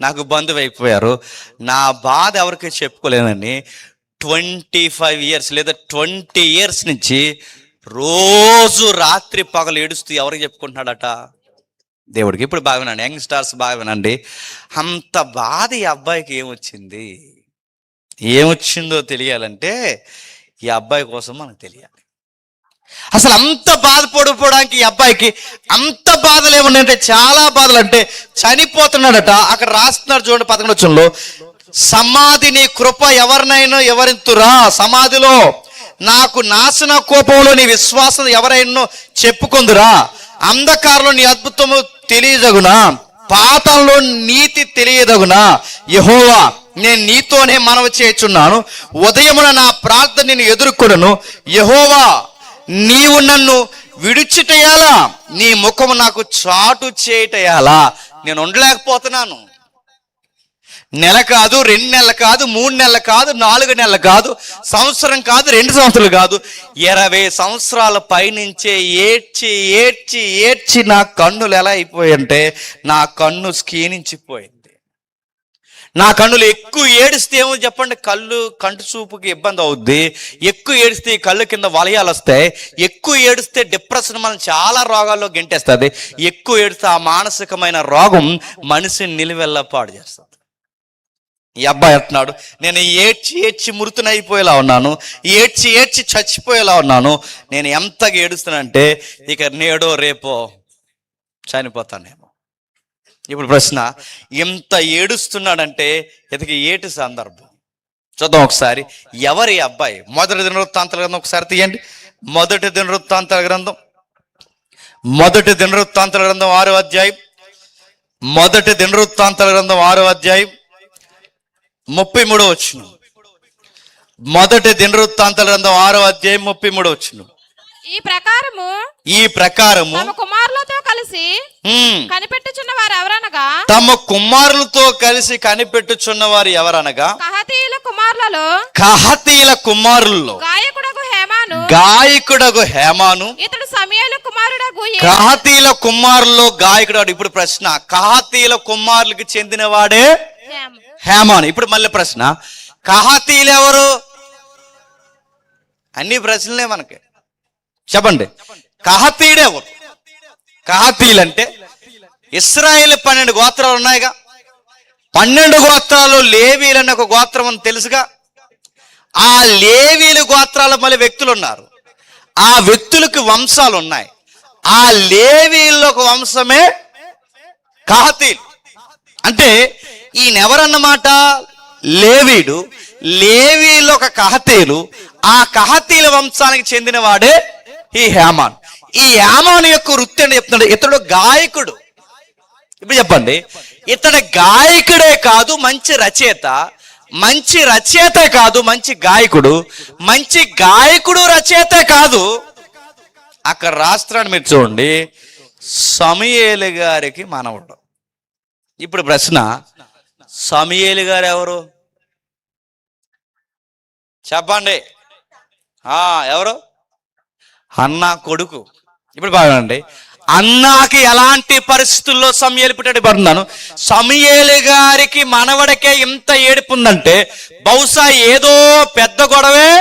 నాకు బంధువు అయిపోయారు. నా బాధ ఎవరికి చెప్పుకోలేదని 25 years లేదా 20 years నుంచి రోజు రాత్రి పగలు ఏడుస్తూ ఎవరికి చెప్పుకుంటున్నాడట? దేవుడికి. ఇప్పుడు బాగా వినండి, యంగ్ స్టార్స్ బాగా వినండి. అంత బాధ ఈ అబ్బాయికి ఏమొచ్చిందో తెలియాలంటే ఈ అబ్బాయి కోసం మనకు తెలియాలి. అసలు అంత బాధపడిపోవడానికి ఈ అబ్బాయికి అంత బాధలు ఏమున్నాయంటే, చాలా బాధలు. అంటే చనిపోతున్నాడట. అక్కడ రాస్తున్నారు చూడండి 11వ వచనంలో, సమాధి నీ కృప ఎవరినైనా ఎవరింతురా, సమాధిలో నాకు నాశన కోపంలో నీ విశ్వాసం ఎవరైనా చెప్పుకుందురా, అంధకారంలో నీ అద్భుతము తెలియదగునా, పాతాళంలో నీతి తెలియదగునా, యెహోవా నేను నీతోనే మనవి చేయుచున్నాను, ఉదయమున నా ప్రార్థన నేను ఎదుర్కొనను, యెహోవా నీవు నన్ను విడిచిటయాలా, నీ ముఖము నాకు చాటు చేయటయాలా. నేను ఉండలేకపోతున్నాను. నెల కాదు, 2 నెలలు కాదు, 3 నెలలు కాదు, 4 నెలలు కాదు, సంవత్సరం కాదు, 2 సంవత్సరాలు కాదు, 20 సంవత్సరాల పైనుంచే ఏడ్చి ఏడ్చి ఏడ్చి నా కన్నులు ఎలా అయిపోయంటే, నా కన్ను క్షీణించిపోయింది. నా కన్నులు ఎక్కువ ఏడిస్తే ఏమో చెప్పండి, కంటి చూపుకి ఇబ్బంది అవుద్ది. ఎక్కువ ఏడిస్తే కళ్ళు కింద వలయాలు వస్తాయి. ఎక్కువ ఏడిస్తే డిప్రెషన్ మనం చాలా రోగాల్లో గెంటేస్తుంది. ఎక్కువ ఏడిస్తే ఆ మానసికమైన రోగం మనిషిని నిలువెల్లా పాడు చేస్తుంది. ఈ అబ్బాయి అంటున్నాడు, నేను ఏడ్చి ఏడ్చి మృతునైపోయేలా ఉన్నాను, ఏడ్చి ఏడ్చి చచ్చిపోయేలా ఉన్నాను. నేను ఎంతగా ఏడుస్తున్నానంటే ఇక నేడో రేపో చనిపోతానేమో. ఇప్పుడు ప్రశ్న, ఎంత ఏడుస్తున్నాడంటే ఇతనికి ఏటి సందర్భం? చూద్దాం ఒకసారి. ఎవరి అబ్బాయి? మొదటి దినవృత్తాంతాల గ్రంథం ఒకసారి తీయండి. మొదటి దినవృత్తాంతాల గ్రంథం 6వ అధ్యాయం. మొదటి దినవృత్తాంతాల గ్రంథం 6వ అధ్యాయం 33వ వచనం. మొదటి దినవృత్తాంతాల గ్రంథం 6వ అధ్యాయం 33వ వచనం. ఈ ప్రకారము తమ కుమారులతో కలిసి కనిపెట్టుచున్న వారు ఎవరనగా, తమ కుమారులతో కలిసి కనిపెట్టుచున్న వారు ఎవరనగా, కహతీల కుమారుల్లో గాయకుడగు హేమాను ఇతడు సమూయేలు కుమారుడగు కహతీల కుమారుల్లో గాయకుడు. ఇప్పుడు ప్రశ్న, కహతీల కుమారులకు చెందిన వాడే హేమాను. ఇప్పుడు మళ్ళీ ప్రశ్న, కహతీలు ఎవరు? అన్ని ప్రశ్నలే మనకి. చెప్పండి, కహతీయుడు ఎవరు? కహతీలు అంటే ఇశ్రాయేలు 12 గోత్రాలు ఉన్నాయిగా. 12 గోత్రాలు లేవీలు అనే ఒక గోత్రం అని తెలుసుగా. ఆ లేవీలు గోత్రాల మళ్ళీ వ్యక్తులు ఉన్నారు. ఆ వ్యక్తులకు వంశాలు ఉన్నాయి. ఆ లేవీల్లో ఒక వంశమే కహతీలు. అంటే ఈయనెవరన్నమాట? లేవీడు. లేవీలో ఒక కహతీలు. ఆ కహతీల వంశానికి చెందిన వాడే ఈ హేమాన్. ఈ హేమాను యొక్క వృత్తి అని చెప్తున్నాడు. ఇతడు గాయకుడు. ఇప్పుడు చెప్పండి, ఇతడు గాయకుడే కాదు, మంచి రచయిత. మంచి రచయితే కాదు, మంచి గాయకుడు. మంచి గాయకుడు రచయితే కాదు, అక్కడ రాష్ట్రాన్ని మీరు చూడండి, సమూయేలు గారికి మనవడు. ఇప్పుడు ప్రశ్న, సమూయేలు గారు ఎవరు? చెప్పండి. ఎవరు? అన్నా కొడుకు. ఇప్పుడు బాగుండండి, అన్నాకి ఎలాంటి పరిస్థితుల్లో సమూయేలు పుట్టాడు పడుతున్నాను. సమూయేలు గారికి మనవడికే ఇంత ఏడుపు ఉందంటే బహుశా ఏదో పెద్ద గొడవే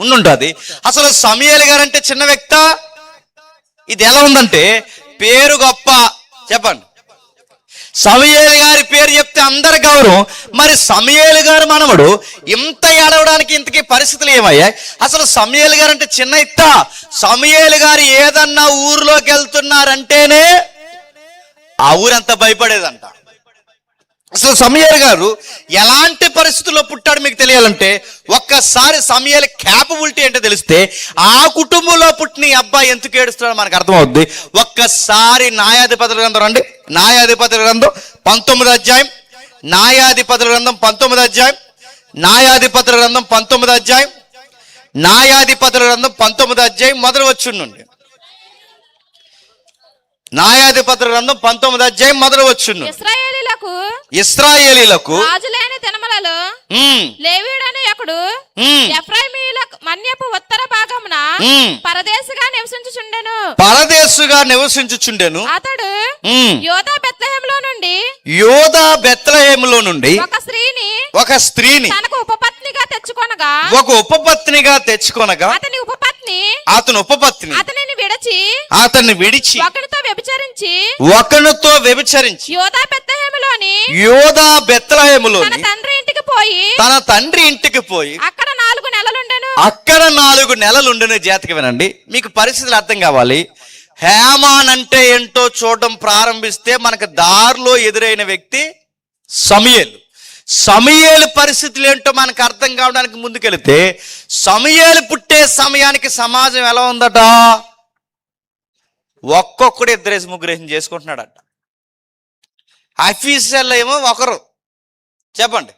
ఉండుంటుంది. అసలు సమూయేలు గారు అంటే చిన్న వ్యక్త? ఇది ఎలా ఉందంటే పేరు గొప్ప. చెప్పండి, సమూయేలు గారి పేరు చెప్తే అందరి గౌరవం. మరి సమూయేలు గారు మనవడు ఇంత ఏడవడానికి ఇంతకీ పరిస్థితులు ఏమయ్యాయి? అసలు సమూయేలు గారు అంటే చిన్న ఇత్త. సమూయేలు గారు ఏదన్నా ఊరిలోకి వెళ్తున్నారంటేనే ఆ ఊరంతా భయపడేదంట. అసలు సమూయేలు గారు ఎలాంటి పరిస్థితుల్లో పుట్టాడు మీకు తెలియాలంటే ఒక్కసారి సమూయేలు క్యాపబిలిటీ ఏంటో తెలిస్తే ఆ కుటుంబంలో పుట్టిన ఈ అబ్బాయి ఎందుకు ఏడుస్తున్నాడో మనకు అర్థమవుద్ది. ఒక్కసారి న్యాయాధిపతుల గ్రంథం రండి. న్యాయాధిపతుల గ్రంథం 19వ అధ్యాయం. న్యాయాధిపతుల గ్రంథం 19వ అధ్యాయం. న్యాయాధిపతుల గ్రంథం 19వ అధ్యాయం. న్యాయాధిపతుల గ్రంథం 19వ అధ్యాయం మొదలు వచ్చి నుండి. న్యాయాధిపతుల గ్రంథం 19వ అధ్యాయం మొదలు వచ్చును. ఇశ్రాయేలీలకు రాజులైన దినములలో లేవీయుడనే ఒకడు ఎఫ్రాయిమీయుల మన్యపు ఉత్తర భాగమున పరదేశిగా నివసించుచుండెను. అతడు యోధా బెత్లెహేములో నుండి ఒక స్త్రీని తనకు ఉపపత్నిగా తెచ్చుకొనగా అతని ఉపపత్ని అతన్ని విడిచి ఒకనితో వ్యభిచరించి యోధా బెత్లెహేములోని తన తండ్రి ఇంటికి పోయి అక్కడ 4 నెలలుండెను. జాతికి వినండి, మీకు పరిస్థితులు అర్థం కావాలి. హేమాన్ అంటే ఏంటో చూడడం ప్రారంభిస్తే మనకు దారిలో ఎదురైన వ్యక్తి సమూయేలు. సమూయేలు పరిస్థితులు ఏంటో మనకు అర్థం కావడానికి ముందుకెళితే సమూయేలు పుట్టే సమయానికి సమాజం ఎలా ఉందట? ఒక్కొక్కడు 2-3 చేసుకుంటున్నాడట. ఆఫీసర్లు ఏమో ఒకరు, చెప్పండి,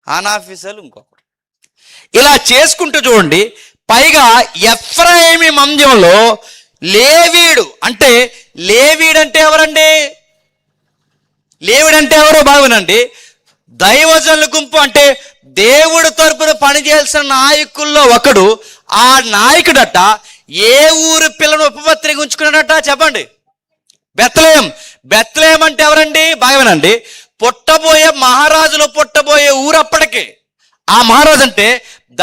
అనాఫీసర్లు ఇంకొకరు, ఇలా చేసుకుంటూ చూడండి. పైగా ఎఫ్రాయిమీ మంద్యంలో లేవీడు అంటే ఎవరండి? లేవీడంటే ఎవరో బాగునండి, దైవజనుల గుంపు. అంటే దేవుడు తరపున పనిచేయాల్సిన నాయకుల్లో ఒకడు. ఆ నాయకుడట ఏ ఊరు పిల్లను ఉపపత్రిక ఉంచుకున్నాడట? చెప్పండి, బెత్లెహేం. బెత్లెహేం అంటే ఎవరండి? బాగా వినండి, మహారాజులు పుట్టబోయే ఊరు అప్పటికి. ఆ మహారాజు అంటే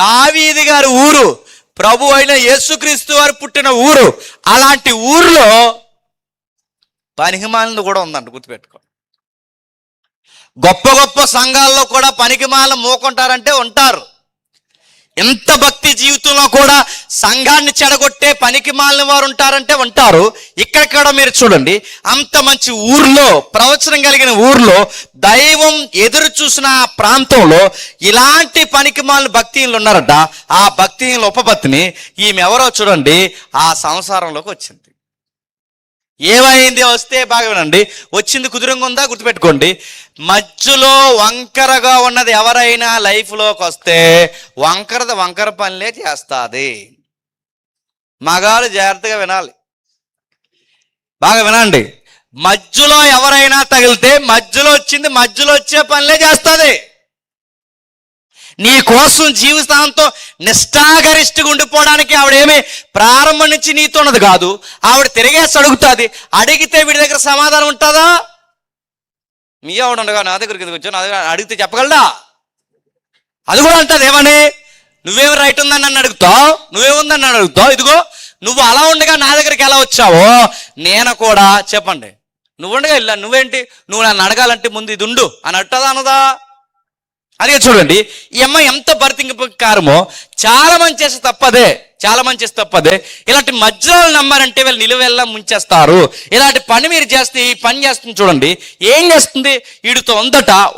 దావీదు గారి ఊరు, ప్రభు అయిన యేసుక్రీస్తు వారు పుట్టిన ఊరు. అలాంటి ఊరిలో పనికిమాలినది కూడా ఉందంట, గుర్తుపెట్టుకో. గొప్ప గొప్ప సంఘాల్లో కూడా పనికిమాలిన మోకుంటారంటే ఉంటారు. ఎంత భక్తి జీవితంలో కూడా సంఘాన్ని చెడగొట్టే పనికిమాలిన వారు ఉంటారంటే ఉంటారు. ఇక్కడ మీరు చూడండి, అంత మంచి ఊర్లో, ప్రవచనం కలిగిన ఊర్లో, దైవం ఎదురు చూసిన ఆ ప్రాంతంలో ఇలాంటి పనికిమాలిన భక్తిహీనులు ఉన్నారట. ఆ భక్తిహీనుల ఉపపత్ని ఈమె ఎవరో చూడండి ఆ సంసారంలోకి వచ్చింది. ఏమైంది? వస్తే బాగా వినండి, వచ్చింది కుదురంగా ఉందా? గుర్తుపెట్టుకోండి, మధ్యలో వంకరగా ఉన్నది ఎవరైనా లైఫ్లోకి వస్తే వంకర పనులే చేస్తుంది. మగాళ్ళు జాగ్రత్తగా వినాలి, బాగా వినండి. మధ్యలో ఎవరైనా తగిలితే మధ్యలో వచ్చే పనులే చేస్తుంది. నీ కోసం జీవితాంతో నిష్ఠాగరిష్ఠగా ఉండిపోవడానికి ఆవిడేమి ప్రారంభం నుంచి నీతో ఉన్నది కాదు. ఆవిడ తిరిగేసి అడుగుతుంది. అడిగితే వీడి దగ్గర సమాధానం ఉంటుందా? మీ ఆవిడ ఉండగా నా దగ్గరికి వచ్చా, నా దగ్గర అడిగితే చెప్పగలడా? అది కూడా అంటుంది. ఏమని? నువ్వేమి రైట్ ఉందని నన్ను అడుగుతావు, నువ్వేముందని నన్ను అడుగుతావు. ఇదిగో నువ్వు అలా ఉండగా నా దగ్గరికి ఎలా వచ్చావో నేను కూడా, చెప్పండి, నువ్వు ఉండగా వెళ్ళా, నువ్వేంటి, నువ్వు నన్ను అడగాలంటే ముందు ఇది ఉండు అని అంటదా అనదా? అదే చూడండి, ఈ అమ్మాయి ఎంత బరితింగకారమో. చాలా మంది చేస్తే తప్పదే. ఇలాంటి మధ్యలో నమ్మారంటే వీళ్ళు నిలువెల్లా ముంచేస్తారు. ఇలాంటి పని మీరు చేస్తే ఈ పని చేస్తుంది చూడండి, ఏం చేస్తుంది? వీడితో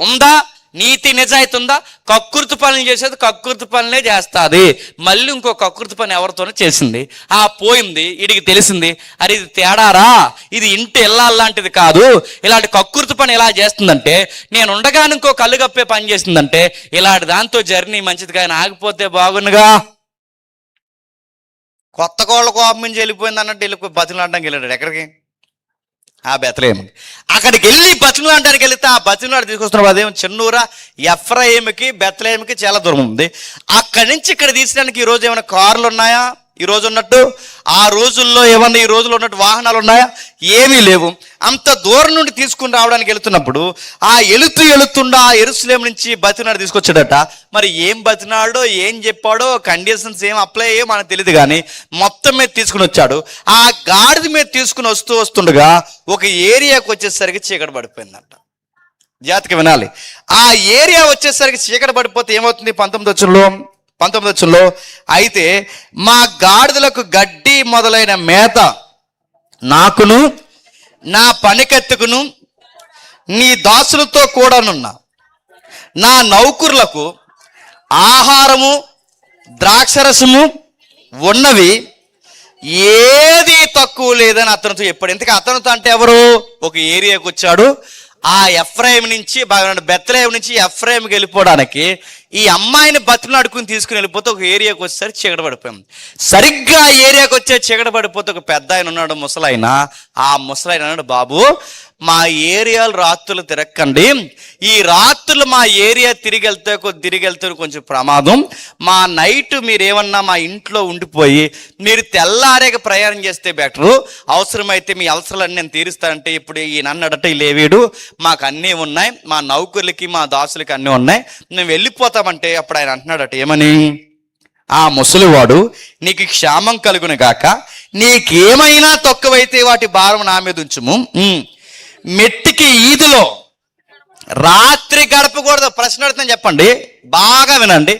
ఉందా నీతి నిజాయితీ ఉందా? కక్కుర్తి పనులు చేసేది కక్కుర్తి పనులే చేస్తుంది. మళ్ళీ ఇంకో కక్కుర్తి పని ఎవరితోనో చేసింది, పోయింది. వీడికి తెలిసింది, అరే ఇది తేడారా, ఇది ఇంటి ఇల్లాంటిది కాదు. ఇలాంటి కక్కుర్తి పని ఎలా చేస్తుందంటే, నేను ఉండగానే ఇంకో కళ్ళు కప్పే పని చేసిందంటే, ఇలాంటి దాంతో జర్నీ మంచిది కానీ ఆగిపోతే బాగుండుగా. కొత్త కోళ్ళ కోపం నుంచి వెళ్ళిపోయింది అన్నట్టు వెళ్ళి బతిలాడడానికి వెళ్ళాడు. ఎక్కడికి? ఆ బెత్లెహేం. అక్కడికి వెళ్ళి బతిలాడడానికి వెళితే ఆ బతిలాడు తీసుకొస్తున్నారు. అదేమో చిన్నూరా, ఎఫ్రాయిముకి బెత్లెహేంకి చాలా దూరం ఉంది. అక్కడి నుంచి ఇక్కడ తీసడానికి ఈరోజు ఏమైనా కార్లు ఉన్నాయా? ఈ రోజు ఉన్నట్టు. ఆ రోజుల్లో ఏమన్నా ఈ రోజుల్లో ఉన్నట్టు వాహనాలు ఉన్నాయా? ఏమీ లేవు. అంత దూరం నుండి తీసుకుని రావడానికి వెళుతున్నప్పుడు ఆ వెళుతుండా ఆ యెరూషలేము నుంచి బతినాడు తీసుకొచ్చాడట. మరి ఏం బతినాడో ఏం చెప్పాడో కండిషన్స్ ఏం అప్లై అయ్యో మనకు తెలియదు, కానీ మొత్తం మీద తీసుకుని వచ్చాడు. ఆ గాడిద మీద తీసుకుని వస్తుండగా ఒక ఏరియాకి వచ్చేసరికి చీకటి పడిపోయిందంట. జాతికి వినాలి. ఆ ఏరియా వచ్చేసరికి చీకటి పడిపోతే ఏమవుతుంది? 19 వచ్చంలో అయితే మా గాడిదలకు గడ్డి మొదలైన మేత నాకును నా పనికెత్తుకును నీ దాసులతో కూడానున్న నా నౌకరులకు ఆహారము ద్రాక్షరసము ఉన్నవి, ఏది తక్కువ లేదని అతనితో చెప్పాడు. ఎందుకంటే అతనితో అంటే ఎవరు? ఒక ఏరియాకి వచ్చాడు. ఆ ఎఫ్రాయిం నుంచి బెత్లెహేము నుంచి ఎఫ్రాయింకి వెళ్ళిపోవడానికి ఈ అమ్మాయిని బతులు అడుకుని తీసుకుని వెళ్ళిపోతే ఒక ఏరియాకి వచ్చేసరికి చీకటి పడిపోయాం. సరిగ్గా ఆ ఏరియాకి వచ్చే చీకటి పడిపోతే ఒక పెద్ద ఆయన ఉన్నాడు, ముసలాయన. ఆ ముసలాయన అన్నాడు, బాబు మా ఏరియాలు రాత్రులు తిరక్కండి, ఈ రాత్రులు మా ఏరియా తిరిగి వెళ్తే కొంచెం ప్రమాదం. మా నైట్ మీరేమన్నా మా ఇంట్లో ఉండిపోయి మీరు తెల్లారేక ప్రయాణం చేస్తే బెటరు. అవసరమైతే మీ అవసరాలన్నీ నేను తీరుస్తానంటే ఇప్పుడు ఈ నన్నడట ఈ లేవీడు మాకు అన్నీ ఉన్నాయి, మా నౌకర్లకి మా దాసులకి అన్నీ ఉన్నాయి, మేము వెళ్ళిపోతామంటే అప్పుడు ఆయన అంటున్నాడట ఏమని? ఆ ముసలివాడు నీకు క్షేమం కలుగును గాక, నీకేమైనా తక్కువైతే వాటి భారం నా మీద ఉంచుము. మెట్టికి ఈదులో రాత్రి గడపకూడదు. ప్రశ్న అడుగుతాను, చెప్పండి, బాగా వినండి.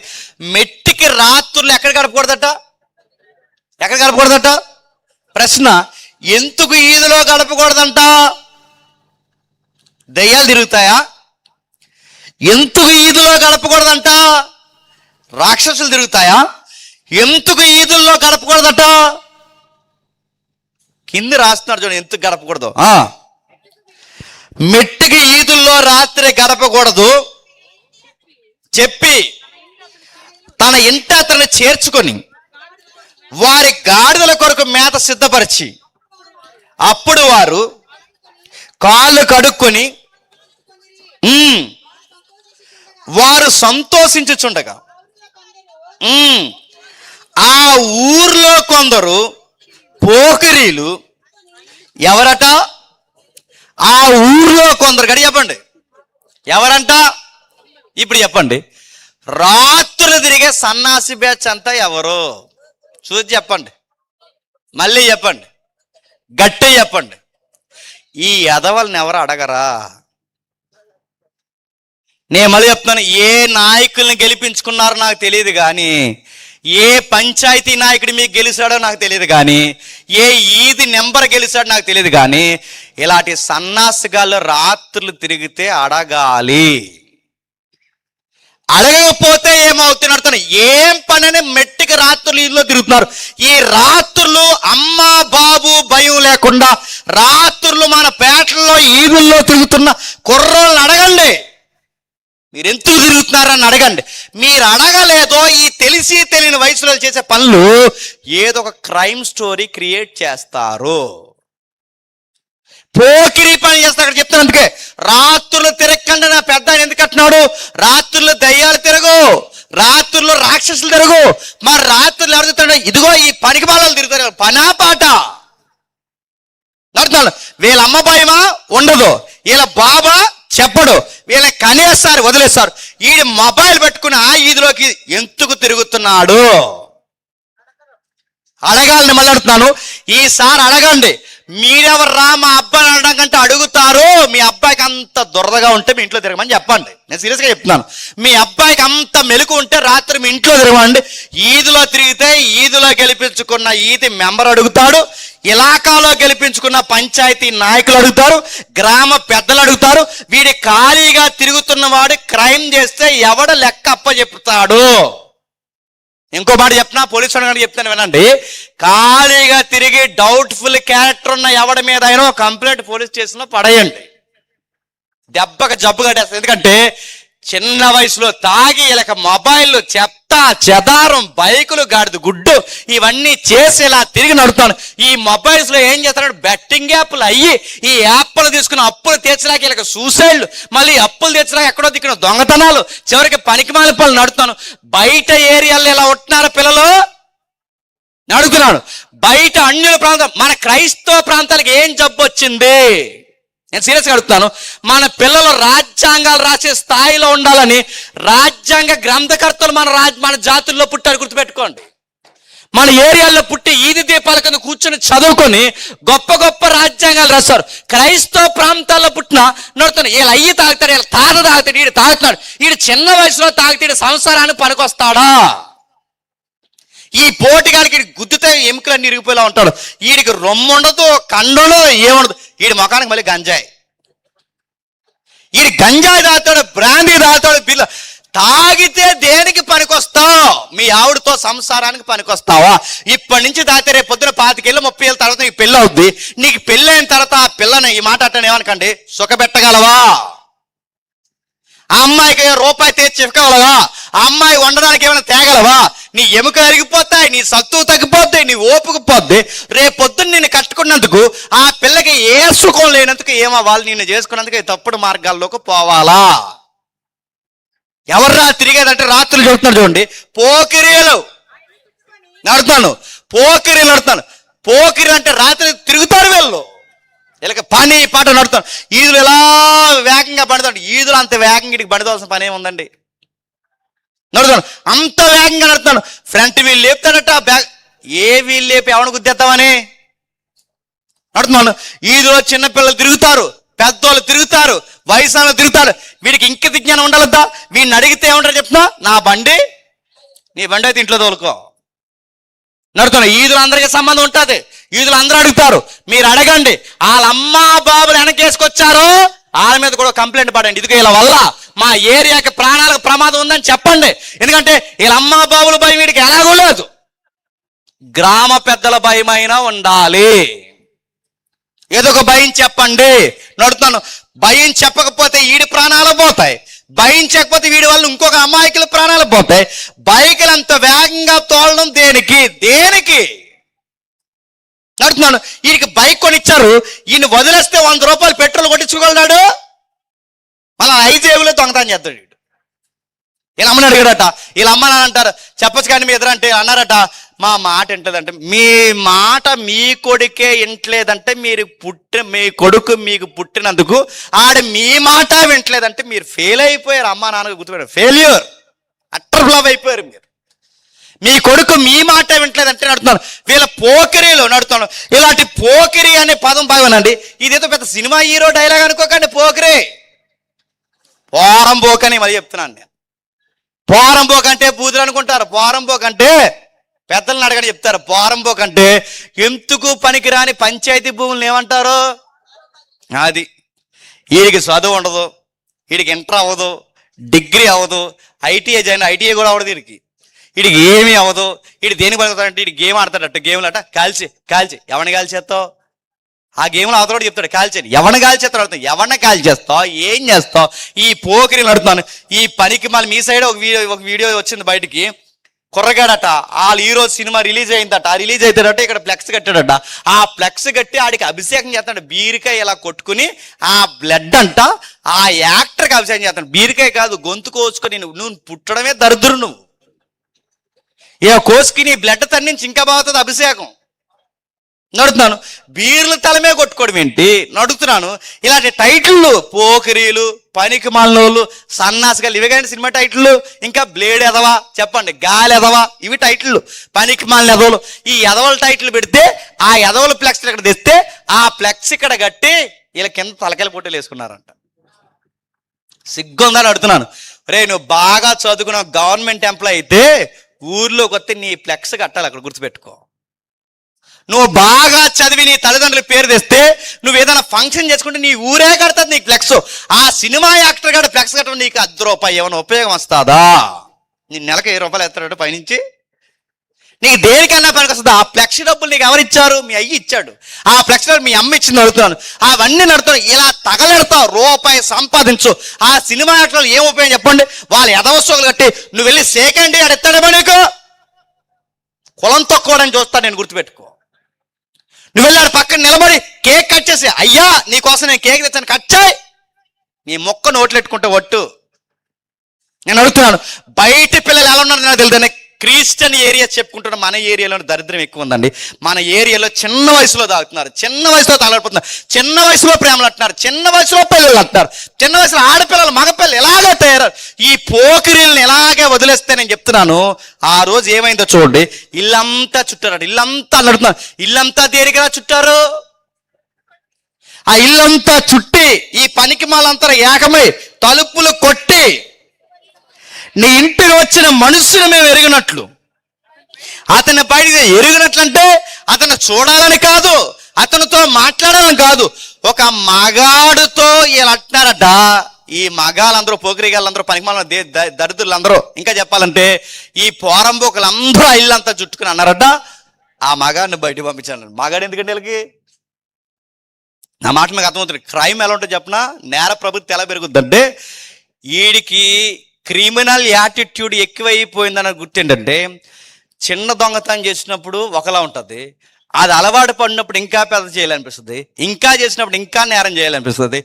మెట్టికి రాత్రులు ఎక్కడ గడపకూడదట? ఎక్కడ గడపకూడదట? ప్రశ్న. ఎందుకు ఈదులో గడపకూడదంట? దయ్యాలు తిరుగుతాయా? ఎందుకు ఈదులో గడపకూడదంట? రాక్షసులు తిరుగుతాయా? ఎందుకు ఈదుల్లో గడపకూడదట? కింద రాస్తున్నాడు చూడండి, ఎందుకు గడపకూడదు. మెట్టికి ఈదుల్లో రాత్రి గడపకూడదు చెప్పి తన ఇంట అతన్ని చేర్చుకొని వారి గాడిదల కొరకు మేత సిద్ధపరిచి అప్పుడు వారు కాళ్ళు కడుక్కొని వారు సంతోషించుచుండగా ఆ ఊర్లో కొందరు పోకిరీలు ఎవరట? ఆ ఊర్లో కొందరు గడి చెప్పండి ఎవరంట? ఇప్పుడు చెప్పండి. రాత్రులు తిరిగే సన్నాసి బ్యాచ్ అంతా ఎవరు? చూసి చెప్పండి, మళ్ళీ చెప్పండి, గట్టి చెప్పండి. ఈ ఎదవల్ని ఎవరు అడగరా? నేను మళ్ళీ చెప్తాను, ఏ నాయకుల్ని గెలిపించుకున్నారో నాకు తెలియదు, కానీ ఏ పంచాయతీ నాయకుడు మీకు గెలిచాడో నాకు తెలియదు, కానీ ఏ ఈది నెంబర్ గెలిచాడో నాకు తెలియదు, కానీ ఇలాంటి సన్నాసిగాళ్ళు రాత్రులు తిరిగితే అడగాలి. అడగకపోతే ఏమవుతున్నారు? ఏం పనని మెట్టికి రాత్రులు ఇల్లు తిరుగుతున్నారు. ఈ రాత్రులు అమ్మ బాబు భయం లేకుండా రాత్రులు మన పేటల్లో ఈదుల్లో తిరుగుతున్న కుర్రోళ్ళని అడగండి, మీరు ఎందుకు తిరుగుతున్నారని అడగండి. మీరు అడగలేదో ఈ తెలిసి తెలియని వయసులో చేసే పనులు ఏదో ఒక క్రైమ్ స్టోరీ క్రియేట్ చేస్తారు. పోకిరి పని చేస్తారు. అక్కడ చెప్తాను, అందుకే రాత్రులు తిరగకండి నా పెద్ద ఆయన ఎందుకు అంటున్నాడు? రాత్రులు దయ్యాలు తిరగు, రాత్రులు రాక్షసులు తిరగు. మరి రాత్రులు ఎవరు తిరుగుతాడు? ఇదిగో ఈ పనికి బాలలు తిరుగుతారు. పనా పాట నడుతున్నాడు. వీళ్ళ అమ్మ భయమా ఉండదు, వీళ్ళ బాబా చెప్పడు, వీళ్ళ కనేస్తారు వదిలేస్తారు. ఈ మొబైల్ పెట్టుకుని ఆ ఈదిలోకి ఎందుకు తిరుగుతున్నాడు అడగాలని మళ్ళీ అడుగుతున్నాను. ఈసారి అడగండి. మీరెవర్రా మా అబ్బాయిని అనడం కంటే అడుగుతారు. మీ అబ్బాయికి అంత దురదగా ఉంటే మీ ఇంట్లో తిరగమని చెప్పండి. నేను సీరియస్గా చెప్తున్నాను. మీ అబ్బాయికి అంత మెలకు ఉంటే రాత్రి మీ ఇంట్లో తిరగమండి. ఈదులో తిరిగితే ఈదులో గెలిపించుకున్న ఈది మెంబర్ అడుగుతాడు, ఇలాకాలో గెలిపించుకున్న పంచాయతీ నాయకులు అడుగుతారు, గ్రామ పెద్దలు అడుగుతారు. వీడి ఖాళీగా తిరుగుతున్న వాడు క్రైమ్ చేస్తే ఎవడ లెక్క అప్పచెప్తాడు? ఇంకో మాట చెప్పినా పోలీసు వాడు చెప్తాను వినండి. ఖాళీగా తిరిగి డౌట్ఫుల్ క్యారెక్టర్ ఉన్న ఎవడి మీద అయినా కంప్లైంట్ పోలీస్ స్టేషన్లో పడేయండి, దెబ్బకి జబ్బు కట్టేస్తుంది. ఎందుకంటే చిన్న వయసులో తాగి ఇలా మొబైల్ చెత్త చెదారం బైకులు గాడిద గుడ్డు ఇవన్నీ చేసి ఇలా తిరిగి నడుపుతాను. ఈ మొబైల్స్ లో ఏం చేస్తాడు? బెట్టింగ్ యాప్లు అయ్యి ఈ యాప్లు తీసుకుని అప్పులు తీర్చలేక ఇలా సూసైడ్లు, మళ్ళీ అప్పులు తీర్చలేక ఎక్కడో దిక్కిన దొంగతనాలు, చివరికి పనికిమాల పనులు నడుపుతాను. బయట ఏరియాలో ఇలా ఉంటున్నారు పిల్లలు. నేను అడుగుతున్నాను, బయట అన్యుల ప్రాంతం, మన క్రైస్తవ ప్రాంతాలకు ఏం జబ్బు వచ్చింది? నేను సీరియస్గా అడుగుతున్నాను. మన పిల్లలు రాజ్యాంగాలు రాసే స్థాయిలో ఉండాలని రాజ్యాంగ గ్రంథకర్తలు మన జాతుల్లో పుట్టారు, గుర్తుపెట్టుకోండి. మన ఏరియాల్లో పుట్టి ఈది దీపాల కింద కూర్చొని చదువుకొని గొప్ప గొప్ప రాజ్యాంగాలు రాస్తారు. క్రైస్తవ ప్రాంతాల్లో పుట్టిన నడుతున్నాడు, వీళ్ళు అయ్యి తాగుతాడు, వీళ్ళ తాత తాగుతాడు, వీడు తాగుతున్నాడు, వీడు చిన్న వయసులో తాగుతాడు, సంసారానికి పనికొస్తాడా? ఈ పోటీగాడికి గుద్దుతే ఎముకలన్నీ ఇరిగిపోయేలా ఉంటాడు. వీడికి రొమ్ము ఉండదు, కండలో ఏముండదు, వీడి ముఖానికి మళ్ళీ గంజాయి. వీడి గంజాయి తాగుతాడు, బ్రాందీ తాగుతాడు, బిల్ల తాగితే దేనికి పనికొస్తావు? మీ ఆవిడతో సంసారానికి పనికొస్తావా? ఇప్పటి నుంచి తాగితే రేపు పొద్దున 25 ఏళ్ళు 30 ఏళ్ళ తర్వాత నీకు పెళ్ళి అవుద్ది. నీకు పెళ్ళి అయిన తర్వాత ఆ పిల్లని, ఈ మాట అంటే ఏమనకండి, సుఖపెట్టగలవా? ఆ అమ్మాయికి రూపాయి తెచ్చి ఇవ్వగలవా? ఆ అమ్మాయి వండడానికి ఏమైనా తేగలవా? నీ ఎముక అరిగిపోతాయి, నీ సత్తువు తగ్గిపోతాయి, నీ ఓపిక పోద్ది. రేపు పొద్దున్న నిన్ను కట్టుకున్నందుకు ఆ పిల్లకి ఏ సుఖం లేనందుకు ఏమవ్వాలి? నిన్ను చేసుకున్నందుకు తప్పుడు మార్గాల్లోకి పోవాలా? ఎవర్రా తిరిగేదంటే రాత్రులు చెబుతున్నాడు చూడండి, పోకిరీలు నడుతాను, పోకిరీలు నడుతాను. పోకిరి అంటే రాత్రి తిరుగుతారు వీళ్ళు, వీళ్ళకి పని పాట నడుతాను. ఈదులు ఎలా వేగంగా పడతాడు, ఈదులు అంత వేగంగా ఇడికి పడదవలసిన పని ఏముందండి? నడుతాను, అంత వేగంగా నడుతాను. ఫ్రంట్ వీళ్ళు లేపుతాడట, బ్యాగ్ ఏ వీళ్ళు లేపి ఎవరిని గుద్దేద్దామని నడుతున్నాను. ఈదులో చిన్నపిల్లలు తిరుగుతారు, పెద్దోళ్ళు తిరుగుతారు, వయసు తిరుగుతారు. వీడికి ఇంక విజ్ఞానం ఉండాలద్దా? వీడిని అడిగితే ఏమంటారు చెప్తున్నా, నా బండి నీ బండి అయితే ఇంట్లో తోలుకో నడుతున్నా. ఈదులు అందరికీ సంబంధం ఉంటుంది, ఈదులు అందరూ అడుగుతారు. మీరు అడగండి, వాళ్ళ అమ్మా బాబులు వెనకేసుకొచ్చారో వాళ్ళ మీద కూడా కంప్లైంట్ పడండి. ఇదిగో వీళ్ళ వల్ల మా ఏరియాకి ప్రాణాలకు ప్రమాదం ఉందని చెప్పండి. ఎందుకంటే వీళ్ళ అమ్మా బాబుల భయం వీడికి ఎలాగో లేదు. గ్రామ పెద్దల భయమైనా ఉండాలి. ఏదో ఒక భయం చెప్పండి. నడుతున్నాను, భయం చెప్పకపోతే వీడి ప్రాణాలు పోతాయి, భయం చెప్పకపోతే వీడి వల్ల ఇంకొక అమాయకుల ప్రాణాలు పోతాయి. బైకులు అంత వేగంగా తోలడం దేనికి? నడుతున్నాను. వీడికి బైక్ కొనిచ్చారు, ఈయన వదిలేస్తే 100 రూపాయలు పెట్రోల్ కొట్టించుకోగలడు, మళ్ళీ 5 ఏవులో దొంగతనం చేస్తాడు. వీళ్ళ అమ్మని అడిగాడట, వీళ్ళ అమ్మ నాన్న అంటారు చెప్పచ్చు కానీ మీ ఎదురంటే అన్నారట, మా మాట వింటలేదంటే, మీ మాట మీ కొడుకే వింటలేదంటే మీ కొడుకు మీకు పుట్టినందుకు ఆడ మీ మాట వింటలేదంటే మీరు ఫెయిల్ అయిపోయారు. అమ్మా నాన్నగా గుర్తుపెట్టారు, ఫెయిల్యూర్, అట్టర్ ఫ్లాప్ అయిపోయారు మీరు. మీ కొడుకు మీ మాట వింటలేదంటే నడుతున్నాను. వీళ్ళ పోకిరీలో నడుతున్నాను. ఇలాంటి పోకిరి అనే పదం బాగానండి, ఇదేదో పెద్ద సినిమా హీరో డైలాగ్ అనుకోకండి. పోకిరి, పోరంబోకని మరి చెప్తున్నాను నేను. పోరంబోకంటే బూదులు అనుకుంటారు, పోరంబోకంటే పెద్దలను అడగని చెప్తారు. పోరంబోకంటే ఎందుకు పనికిరాని పంచాయతీ భూములను ఏమంటారు? అది. వీడికి చదువు ఉండదు, వీడికి ఇంటర్ అవ్వదు, డిగ్రీ అవ్వదు, ఐటీఐ జాయిన్ ఐటీఐ కూడా అవ్వదు వీడికి ఏమీ అవ్వదు. వీడు దేనికి పనికొస్తాడంటే వీడి గేమ్ ఆడతాడట. గేమ్లు అట కాల్చి ఎవరిని కాల్చేస్తావు? ఆ గేమ్లో అవతల చెప్తాడు కాల్చేది, ఎవరిని కాల్చేస్తాడు అడుగుతావు, ఎవరిని కాల్చేస్తావు, ఏం చేస్తావు? ఈ పోకిరీలు అడుగుతాను. ఈ పనికి మళ్ళీ మీ సైడ్ ఒక వీడియో వచ్చింది బయటికి, కుర్రగాడట, వాళ్ళు ఈరోజు సినిమా రిలీజ్ అయిందట. ఆ రిలీజ్ అవుతాడట, ఇక్కడ ఫ్లెక్స్ కట్టాడట. ఆ ఫ్లెక్స్ కట్టి ఆడికి అభిషేకం చేస్తాడు. బీరకాయ ఇలా కొట్టుకుని ఆ బ్లడ్ అంట ఆ యాక్టర్కి అభిషేకం చేస్తాడు. బీరకాయ కాదు, గొంతు కోసుకొని నువ్వు పుట్టడమే దరిద్రుడు. నువ్వు ఏ కోసుకి నీ బ్లడ్ తన్నించి ఇంకా బాగుతుంది అభిషేకం. నడుతున్నాను, బీర్లు తలమే కొట్టుకోవడం ఏంటి? నడుతున్నాను. ఇలాంటి టైటిళ్ళు, పోకిరీలు, పనికి మాలినోళ్ళు, సన్నాసిగాలు, ఇవే కానీ సినిమా టైటిళ్ళు. ఇంకా బ్లేడ్ ఎదవా చెప్పండి, గాలి ఎదవా, ఇవి టైటిళ్ళు. పనికి మాలిన ఎదవలు. ఈ ఎదవల టైటిల్ పెడితే ఆ ఎదవల ఫ్లెక్స్ ఇక్కడ తెస్తే ఆ ఫ్లెక్స్ ఇక్కడ కట్టి వీళ్ళ కింద తలకాయల పోటీలు వేసుకున్నారంట. సిగ్గుందని అడుగుతున్నాను. రే, నువ్వు బాగా చదువుకున్న గవర్నమెంట్ ఎంప్లాయ్ అయితే ఊర్లోకి వస్తే నీ ఫ్లెక్స్ కట్టాలి, అక్కడ గుర్తుపెట్టుకో. నువ్వు బాగా చదివి నీ తల్లిదండ్రుల పేరు తెస్తే నువ్వు ఏదైనా ఫంక్షన్ చేసుకుంటే నీ ఊరే కడతాది నీకు ఫ్లెక్స్. ఆ సినిమా యాక్టర్ గారు ఫ్లెక్స్ కట్టడం నీకు 10 రూపాయలు ఏమైనా ఉపయోగం వస్తుందా? నీ నెలకు 10 రూపాయలు ఎత్తాడు పైనుంచి, నీకు దేనికన్నా పనికి వస్తుందా? ఆ ఫ్లెక్స్ డబ్బులు నీకు ఎవరిచ్చారు? మీ అయ్యి ఇచ్చాడు. ఆ ఫ్లెక్స్ డబ్బులు మీ అమ్మ ఇచ్చింది అడుగుతున్నాను. అవన్నీ నడుతున్నాను. ఇలా తగలెడతావు, రూపాయి సంపాదించు. ఆ సినిమా యాక్టర్లు ఏం ఉపయోగం చెప్పండి? వాళ్ళు ఎదవసోగులు కట్టి నువ్వు వెళ్ళి సేకండి ఆడ ఎత్తాడేమో నీకు కులం తక్కువడని చూస్తాను నేను, గుర్తుపెట్టుకో. నువ్వు వెళ్ళాడు పక్కన నిలబడి కేక్ కట్ చేసి, అయ్యా నీకోసం నేను కేక్ తెచ్చాను, కట్ చేయి, నీ మొక్క నోట్లు పెట్టుకుంటే ఒట్టు. నేను అడుగుతున్నాను, బయట పిల్లలు ఎలా ఉన్నారు నాకు తెలుసు. క్రిస్టియన్ ఏరియా చెప్పుకుంటున్న మన ఏరియాలో దరిద్రం ఎక్కువ ఉందండి. మన ఏరియాలో చిన్న వయసులో తాగుతున్నారు, చిన్న వయసులో తగలడిపోతున్నారు, చిన్న వయసులో ప్రేమలు అంటున్నారు, చిన్న వయసులో పిల్లలు అంటున్నారు, చిన్న వయసులో ఆడపిల్లలు మగపిల్లలు ఎలాగే తయారు. ఈ పోకిరీలను ఎలాగే వదిలేస్తే నేను చెప్తున్నాను, ఆ రోజు ఏమైందో చూడండి. ఇల్లంతా చుట్టారట, ఇల్లంతా నడుతున్నారు. ఇల్లంతా దేనికిలా చుట్టారు? ఆ ఇల్లంతా చుట్టి ఈ పనికి మాలంతా ఏకమై తలుపులు కొట్టి నీ ఇంటికి వచ్చిన మనుషులు మేము ఎరిగినట్లు, అతని బయట ఎరిగినట్లంటే అతను చూడాలని కాదు, అతనితో మాట్లాడాలని కాదు, ఒక మగాడుతో వీళ్ళు అంటున్నారట. ఈ మగాళ్ళందరూ, పోకిరిగాళ్ళందరూ, పనికిమాల దరిద్రులందరూ, ఇంకా చెప్పాలంటే ఈ పోరంబోకులందరూ ఆ ఇల్లంతా చుట్టుకుని అన్నారట, ఆ మగాడిని బయటకు పంపించాను. మగాడు ఎందుకంటే వీళ్ళకి, నా మాట మీకు అర్థమవుతుంది. క్రైమ్ ఎలా ఉంటుందో చెప్పిన, నేర ప్రభుత్వం ఎలా పెరుగుద్దంటే వీడికి క్రిమినల్ యాటిట్యూడ్ ఎక్కువైపోయిందన్న గుర్తు ఏంటంటే, చిన్న దొంగతనం చేసినప్పుడు ఒకలా ఉంటుంది, అది అలవాటు పడినప్పుడు ఇంకా పెద్ద చేయాలనిపిస్తుంది, ఇంకా చేసినప్పుడు ఇంకా నేరం చేయాలనిపిస్తుంది.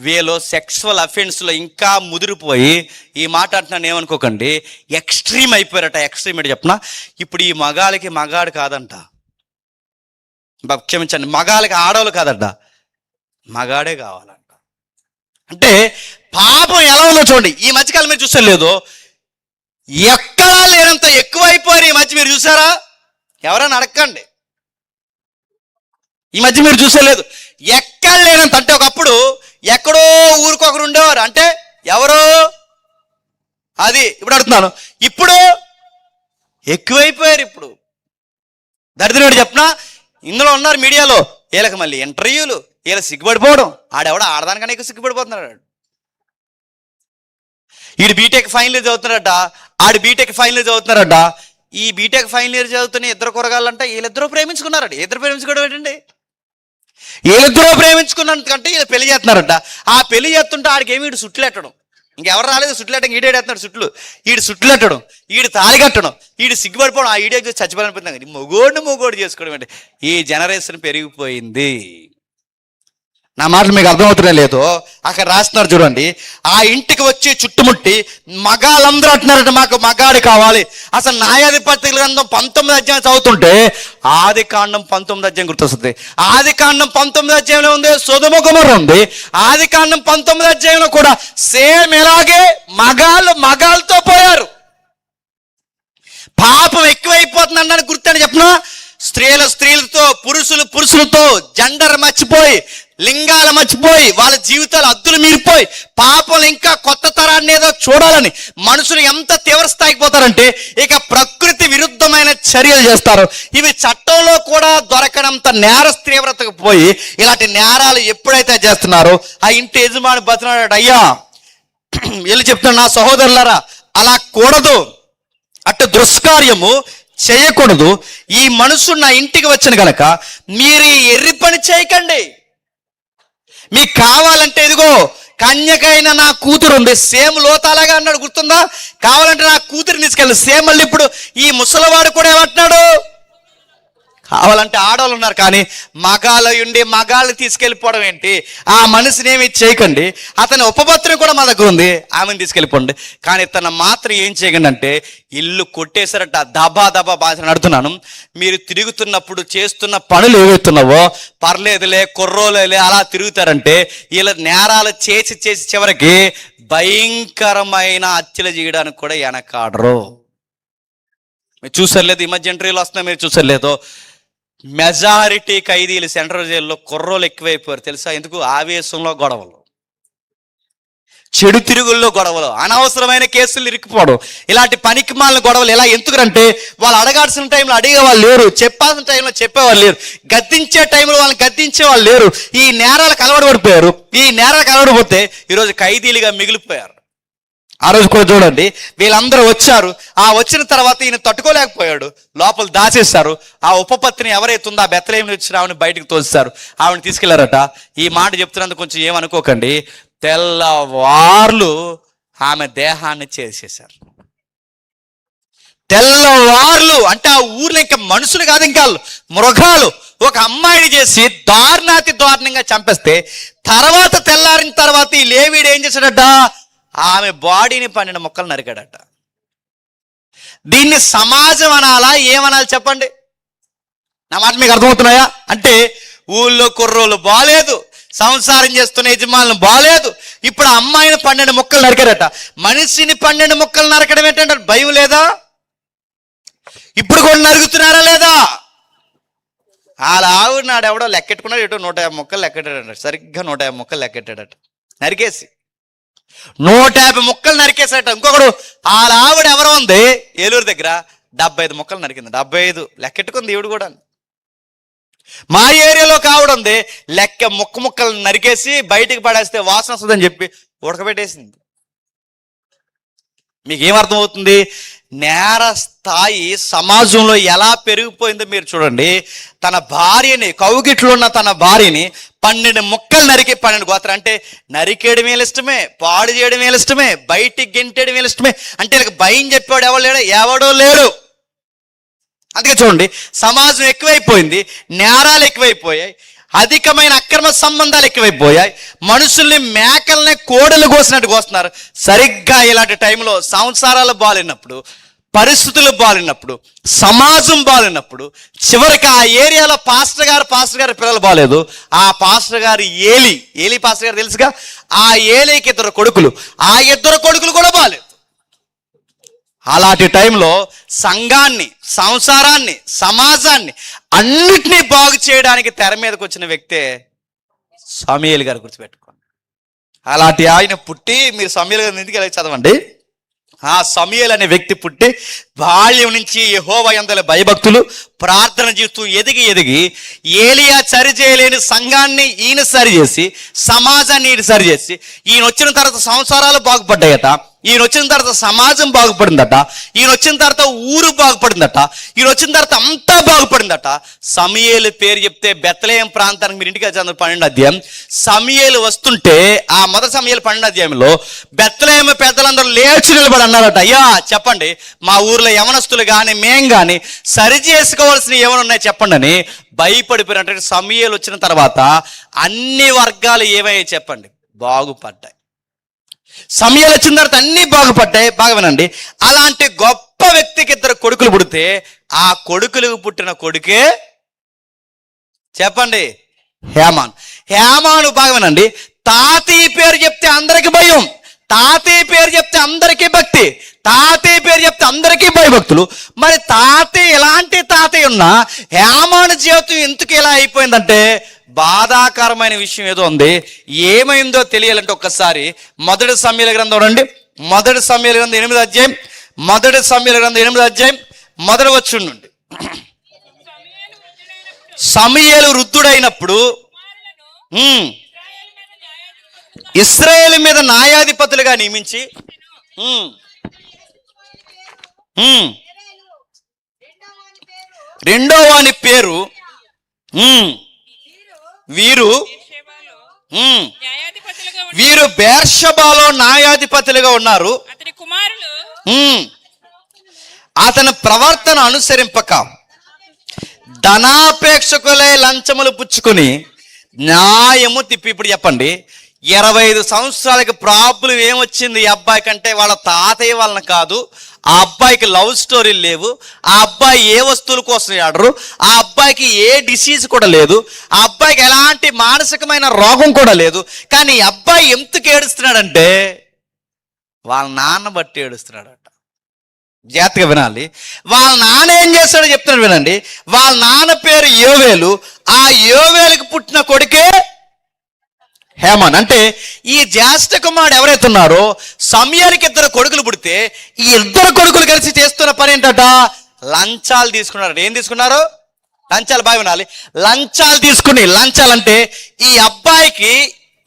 వీళ్ళు సెక్సువల్ అఫెన్స్లో ఇంకా ముదిరిపోయి, ఈ మాట అంటున్నాను ఏమనుకోకండి, ఎక్స్ట్రీమ్ అయిపోయారట. ఎక్స్ట్రీమ్ ఏంటి చెప్పిన, ఇప్పుడు ఈ మగాళ్ళకి మగాడు కాదంట, క్షమించండి, మగాళ్ళకి ఆడవాళ్ళు కాదంట, మగాడే కావాలంట. అంటే పాపం ఎలా ఉందో చూడండి. ఈ మధ్యకాలం మీరు చూసారు లేదు, ఎక్కడా లేనంత ఎక్కువైపోయారు ఈ మధ్య. మీరు చూసారా? ఎవరైనా అడగండి, ఈ మధ్య మీరు చూసలేదు. ఎక్కడ లేనంత, అంటే ఒకప్పుడు ఎక్కడో ఊరికొకరు ఉండేవారు, అంటే ఎవరో అది. ఇప్పుడు అడుగుతున్నాను, ఇప్పుడు ఎక్కువైపోయారు. ఇప్పుడు దరిద్రుడు చెప్పిన, ఇందులో ఉన్నారు మీడియాలో, వీళ్ళకి మళ్ళీ ఇంటర్వ్యూలు, వీళ్ళకి సిగ్గుపడిపోవడం. ఆడెవడ ఆడదానికన్నా ఎక్కువ సిగ్గుపడిపోతున్నాడు. వీడు బీటెక్ ఫైనల్ ఇయర్ చదువుతున్నారట, ఆడు బీటెక్ ఫైనల్ ఇయర్ చదువుతున్నారట. ఈ బీటెక్ ఫైనల్ ఇయర్ చదువుతున్న ఇద్దరు కూరగాళ్ళంట, వీళ్ళిద్దరూ ప్రేమించుకున్నారట. ఇద్దరు ప్రేమించుకోవడం ఏంటండి? వీళ్ళిద్దరూ ప్రేమించుకున్నందుకంటే వీళ్ళు పెళ్లి చేస్తున్నారట. ఆ పెళ్లి చేస్తుంటే ఆడికి ఏమి, వీడు సుట్లెట్టడం, ఇంకెవరు రాలేదు సుట్లెట్టడం, ఈడేస్తున్నాడు సుట్లు, ఈడు సుట్లెట్టడం, ఈడు తాళి కట్టడం, ఈడు సిగ్గుపడిపోవడం, ఆ ఈడే చచ్చిపోవాలనిపోతుంది. మొగోడు చేసుకోవడం అంటే ఈ జనరేషన్ పెరిగిపోయింది. నా మాటలు మీకు అర్థమవుతున్నా లేదో, అక్కడ రాస్తున్నారు చూడండి. ఆ ఇంటికి వచ్చి చుట్టుముట్టి మగాళ్ళందరూ అంటున్నారట, మాకు మగాడు కావాలి. అసలు న్యాయాధిపతి గ్రంథం 19 అధ్యాయం చదువుతుంటే ఆదికాండం 19 అధ్యాయం గుర్తొస్తుంది. ఆదికాండం 19 అధ్యాయంలో ఉంది సొదొమ గొమొర్రా ఉంది. ఆదికాండం 19 అధ్యాయంలో కూడా సేమ్ ఇలాగే మగాళ్ళతో పోయారు. పాపం ఎక్కువైపోతుంది అన్నాను గుర్తని చెప్పిన, స్త్రీలతో, పురుషులతో జెండర్ మర్చిపోయి, లింగాలు మర్చిపోయి, వాళ్ళ జీవితాలు అద్దులు మీరిపోయి, పాపలు ఇంకా కొత్త తరాన్ని ఏదో చూడాలని మనుషులు ఎంత తీవ్ర స్థాయికి పోతారంటే ఇక ప్రకృతి విరుద్ధమైన చర్యలు చేస్తారు. ఇవి చట్టంలో కూడా దొరకనంత నేర తీవ్రతకు పోయి ఇలాంటి నేరాలు ఎప్పుడైతే చేస్తున్నారో ఆ ఇంటి యజమాని బతినాడు, అయ్యా వెళ్ళి చెప్తున్నాడు, నా సహోదరులారా అలా కూడదు, అటు దుష్కార్యము చేయకూడదు. ఈ మనుషుడు నా ఇంటికి వచ్చిన కనుక మీరు ఈ ఎర్రి పని చేయకండి. మీకు కావాలంటే ఇదిగో కన్యకైన నా కూతురు ఉంది, సేమ్ లోతాలాగా అన్నాడు గుర్తుందా? కావాలంటే నా కూతురు తీసుకెళ్ళి, సేమ్ మళ్ళీ ఇప్పుడు ఈ ముసలివాడు కూడా ఏమంటున్నాడు, కావాలంటే ఆడవాళ్ళు ఉన్నారు కానీ మగాళ్ళు తీసుకెళ్ళిపోవడం ఏంటి? ఆ మనిషిని ఏమి చేయకండి. అతని ఉపపత్రం కూడా మా దగ్గర ఉంది, ఆమెను తీసుకెళ్ళిపోండి. కానీ తన మాత్రం ఏం చేయకండి అంటే ఇల్లు కొట్టేశారట, దబా బాధ నడుతున్నాను. మీరు తిరుగుతున్నప్పుడు చేస్తున్న పనులు ఏవైతున్నావో పర్లేదులే, కుర్రోలేలే అలా తిరుగుతారంటే వీళ్ళ నేరాలు చేసి చివరికి భయంకరమైన హత్యలు చేయడానికి కూడా వెనకాడరు. మీరు చూసర్లేదు, ఈ మధ్య ఇంటర్వ్యూలు వస్తున్నాయి, మీరు చూసర్లేదు, మెజారిటీ ఖైదీలు సెంట్రల్ జైల్లో కుర్రోలు ఎక్కువైపోయారు తెలుసా? ఎందుకు? ఆవేశంలో గొడవలు, చెడు తిరుగుల్లో గొడవలు, అనవసరమైన కేసులు ఇరుక్కుపోవడం, ఇలాంటి పనికిమాలిన గొడవలు. ఎలా ఎందుకంటే వాళ్ళు అడగాల్సిన టైంలో అడిగే వాళ్ళు లేరు, చెప్పాల్సిన టైంలో చెప్పేవాళ్ళు లేరు, గద్దించే టైంలో వాళ్ళని గద్దించే వాళ్ళు లేరు. ఈ నేరాలకు అలవాటు పడిపోయారు. ఈ నేరాలకు అలవాటు పడితే ఈరోజు ఖైదీలుగా మిగిలిపోయారు. ఆ రోజు కూడా చూడండి, వీళ్ళందరూ వచ్చారు. ఆ వచ్చిన తర్వాత ఈయన తట్టుకోలేకపోయాడు, లోపల దాచేశారు. ఆ ఉపపత్ని ఎవరైతే ఉందో ఆ బెత్లెహేములో వచ్చిన ఆవిడని బయటకు తోస్తారు, ఆవిడని తీసుకెళ్లారట. ఈ మాట చెప్తున్నందుకు కొంచెం ఏమనుకోకండి, తెల్లవార్లు ఆమె దేహాన్ని చేసేశారు. తెల్లవార్లు అంటే ఆ ఊర్లో ఇంకా మనుషులు కాదు, ఇంకా మృగాలు ఒక అమ్మాయిని చేసి దారుణాతి దారుణంగా చంపేస్తే తర్వాత తెల్లారిన తర్వాత ఈ లేవీడు ఏం చేశాడట, ఆమె బాడీని 12 ముక్కలు నరికాడట. దీన్ని సమాజం అనాలా, ఏమనాలి చెప్పండి? నా మాట మీకు అర్థమవుతున్నాయా? అంటే ఊళ్ళో కుర్రోళ్ళు బాలేదు, సంసారం చేస్తున్న యజమానులు బాలేదు. ఇప్పుడు ఆ అమ్మాయిని 12 ముక్కలు నరికారట. మనిషిని 12 ముక్కలు నరకడం ఏంటంటే భయం లేదా? ఇప్పుడు కూడా నరుగుతున్నారా లేదా? వాళ్ళ ఆవిడ నాడు ఎవడో లెక్కెట్టుకున్నాడు, ఎటో 150 ముక్కలు లెక్కెట్టాడట. సరిగ్గా 150 ముక్కలు లెక్కెట్టాడట. నరికేసి 150 ముక్కలు నరికేసాడట. ఇంకొకడు వాళ్ళ ఆవిడ ఎవరో ఉంది ఏలూరు దగ్గర 75 ముక్కలు నరికింది. 75 లెక్కెట్టుకుంది ఈవిడ కూడా. మా ఏరియాలో కావడం ఉంది, ముక్కలు నరికేసి బయటికి పడేస్తే వాసన వస్తుందని చెప్పి ఉడకబెట్టేసింది. మీకేమర్థమవుతుంది? నేర స్థాయి సమాజంలో ఎలా పెరిగిపోయిందో మీరు చూడండి. తన భార్యని, కౌగిట్లో ఉన్న తన భార్యని 12 ముక్కలు నరికి 12 గోత్రం. అంటే నరికేయడం వీళ్ళ ఇష్టమే, పాడు చేయడం వీళ్ళ ఇష్టమే, బయటికి గెంటేయడం వీళ్ళ ఇష్టమే. అంటే వీళ్ళకి భయం చెప్పాడు ఎవడో లేడు. అందుకే చూడండి, సమాజం ఎక్కువైపోయింది, నేరాలు ఎక్కువైపోయాయి, అధికమైన అక్రమ సంబంధాలు ఎక్కువైపోయాయి, మనుషుల్ని మేకల్ని కోడలు కోసినట్టు కోస్తున్నారు. సరిగ్గా ఇలాంటి టైంలో సంసారాలు బాలినప్పుడు, పరిస్థితులు బాలినప్పుడు, సమాజం బాలినప్పుడు, చివరికి ఆ ఏరియాలో పాస్టర్ గారి పిల్లలు బాలేదు. ఆ పాస్టర్ గారు ఏలి పాస్టర్ గారు తెలుసుగా, ఆ ఏలికి 2 కొడుకులు, ఆ 2 కొడుకులు కూడా బాలేదు. అలాంటి టైంలో సంఘాన్ని, సంసారాన్ని, సమాజాన్ని అన్నిటినీ బాగు చేయడానికి తెర మీదకి వచ్చిన వ్యక్తే సమూయేలు గారు, గుర్తుపెట్టుకోండి. అలాంటి ఆయన పుట్టి, మీరు సమూయేలు గారి ఇంటికి వెళ్ళి చదవండి. ఆ సమూయేలు అనే వ్యక్తి పుట్టి బాల్యం నుంచి యెహోవా యందు భయభక్తులు, ప్రార్థన చేస్తూ ఎదిగి ఏలియా సరి చేయలేని సంఘాన్ని ఈయన సరిచేసి, సమాజాన్ని ఈయన సరిచేసి, ఈయన వచ్చిన తర్వాత సంసారాలు బాగుపడ్డాయట, ఈయన వచ్చిన తర్వాత సమాజం బాగుపడిందట, ఈయన వచ్చిన తర్వాత ఊరు బాగుపడిందట, ఈయన వచ్చిన తర్వాత అంతా బాగుపడిందట. సమూయేలు పేరు చెప్తే బెత్లెహేం ప్రాంతానికి మీరు ఇంటికి వచ్చి 12వ అధ్యాయం సమూయేలు వస్తుంటే, ఆ మొదటి సమూయేలు 12వ అధ్యాయంలో బెత్లెహేం పెద్దలందరూ లేచి నిలబడి అన్నారట, అయ్యా చెప్పండి, మా ఊర్లో యవనస్తులు కానీ మేం కానీ సరి చేసుకోవాల్సిన ఏమైనా ఉన్నాయి చెప్పండి అని భయపడిపోయినట్టు. సమూయేలు వచ్చిన తర్వాత అన్ని వర్గాలు ఏమయ్యాయి చెప్పండి? బాగుపడ్డాయి. సమూయేలు వచ్చిన తర్వాత అన్ని బాగుపడ్డాయి. బాగా వినండి, అలాంటి గొప్ప వ్యక్తికి 2 కొడుకులు పుడితే ఆ కొడుకులకు పుట్టిన కొడుకే చెప్పండి హేమాను. బాగా వినండి, తాతయ్య పేరు చెప్తే అందరికి భయం, తాతయ్య పేరు చెప్తే అందరికీ భక్తి, తాతయ్య పేరు చెప్తే అందరికీ భయభక్తులు. మరి తాతయ్య ఎలాంటి తాతయ్య ఉన్నా హేమాను జీవితం ఎందుకు ఇలా అయిపోయిందంటే బాధాకరమైన విషయం ఏదో ఉంది. ఏమైందో తెలియాలంటే ఒక్కసారి మొదటి సమూయేలు గ్రంథం రండి. మొదటి సమూయేలు గ్రంథం 8వ అధ్యాయం, మొదటి సమూయేలు గ్రంథం 8వ అధ్యాయం మొదటి వచనం నుండి. సమూయేలు వృద్ధుడైనప్పుడు ఇశ్రాయేలు మీద న్యాయాధిపతులుగా నియమించి, రెండో వాని పేరు వీరు బెర్షెబాలో న్యాయాధిపతులుగా ఉన్నారు. అతని ప్రవర్తన అనుసరింపక ధనాపేక్షకులే లంచములు పుచ్చుకొని న్యాయము తిప్పి. ఇప్పుడు చెప్పండి, 25 సంవత్సరాలకి ప్రాబ్లం ఏమొచ్చింది ఈ అబ్బాయి కంటే? వాళ్ళ తాతయ్య వలన కాదు. ఆ అబ్బాయికి లవ్ స్టోరీలు లేవు, ఆ అబ్బాయి ఏ వస్తువుల కోసం ఆడరు, ఆ అబ్బాయికి ఏ డిసీజ్ కూడా లేదు, ఆ అబ్బాయికి ఎలాంటి మానసికమైన రోగం కూడా లేదు. కానీ ఈ అబ్బాయి ఎందుకు ఏడుస్తున్నాడంటే వాళ్ళ నాన్న బట్టి ఏడుస్తున్నాడట. జాగ్రత్తగా వినాలి. వాళ్ళ నాన్న ఏం చేస్తాడో చెప్తున్నాడు వినండి. వాళ్ళ నాన్న పేరు యోవేలు, ఆ యోవేలుకి పుట్టిన కొడుకే హేమాన్. అంటే ఈ జ్యేష్ఠ కుమారుడు ఎవరైతే ఉన్నారో సమూయేలుకి 2 కొడుకులు పుడితే ఈ 2 కొడుకులు కలిసి చేస్తున్న పని ఏంటట? లంచాలు తీసుకున్నారు. ఏం తీసుకున్నారు? లంచాలు. బాగా వినాలి, లంచాలు తీసుకుని. లంచాలంటే ఈ అబ్బాయికి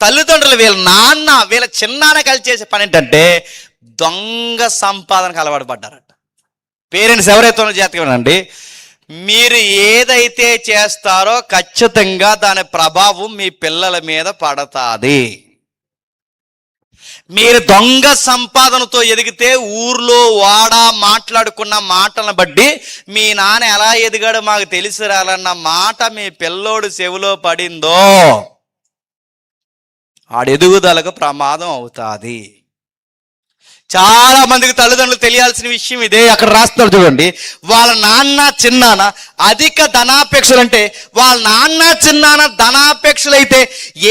తల్లిదండ్రులు, వీళ్ళ నాన్న, వీళ్ళ చిన్నాన్న కలిసి చేసే పని ఏంటంటే దొంగ సంపాదనకు అలవాటు పడ్డారట. పేరెంట్స్ ఎవరైతే ఉన్నారో జాగ్రత్తగా వినండి. మీరు ఏదైతే చేస్తారో ఖచ్చితంగా దాని ప్రభావం మీ పిల్లల మీద పడతాది. మీరు దొంగ సంపాదనతో ఎదిగితే ఊర్లో వాడా మాట్లాడుకున్న మాటలను బట్టి మీ నాన్న ఎలా ఎదిగాడో మాకు తెలిసి రాలన్న మాట మీ పిల్లోడు చెవిలో పడిందో ఆడు ఎదుగుదలకు ప్రమాదం అవుతుంది. చాలా మందికి తల్లిదండ్రులు తెలియాల్సిన విషయం ఇదే. అక్కడ రాస్తున్నారు చూడండి, వాళ్ళ నాన్న చిన్నాన్న అధిక ధనాపేక్షలు. అంటే వాళ్ళ నాన్న చిన్నాన్న ధనాపేక్షలు అయితే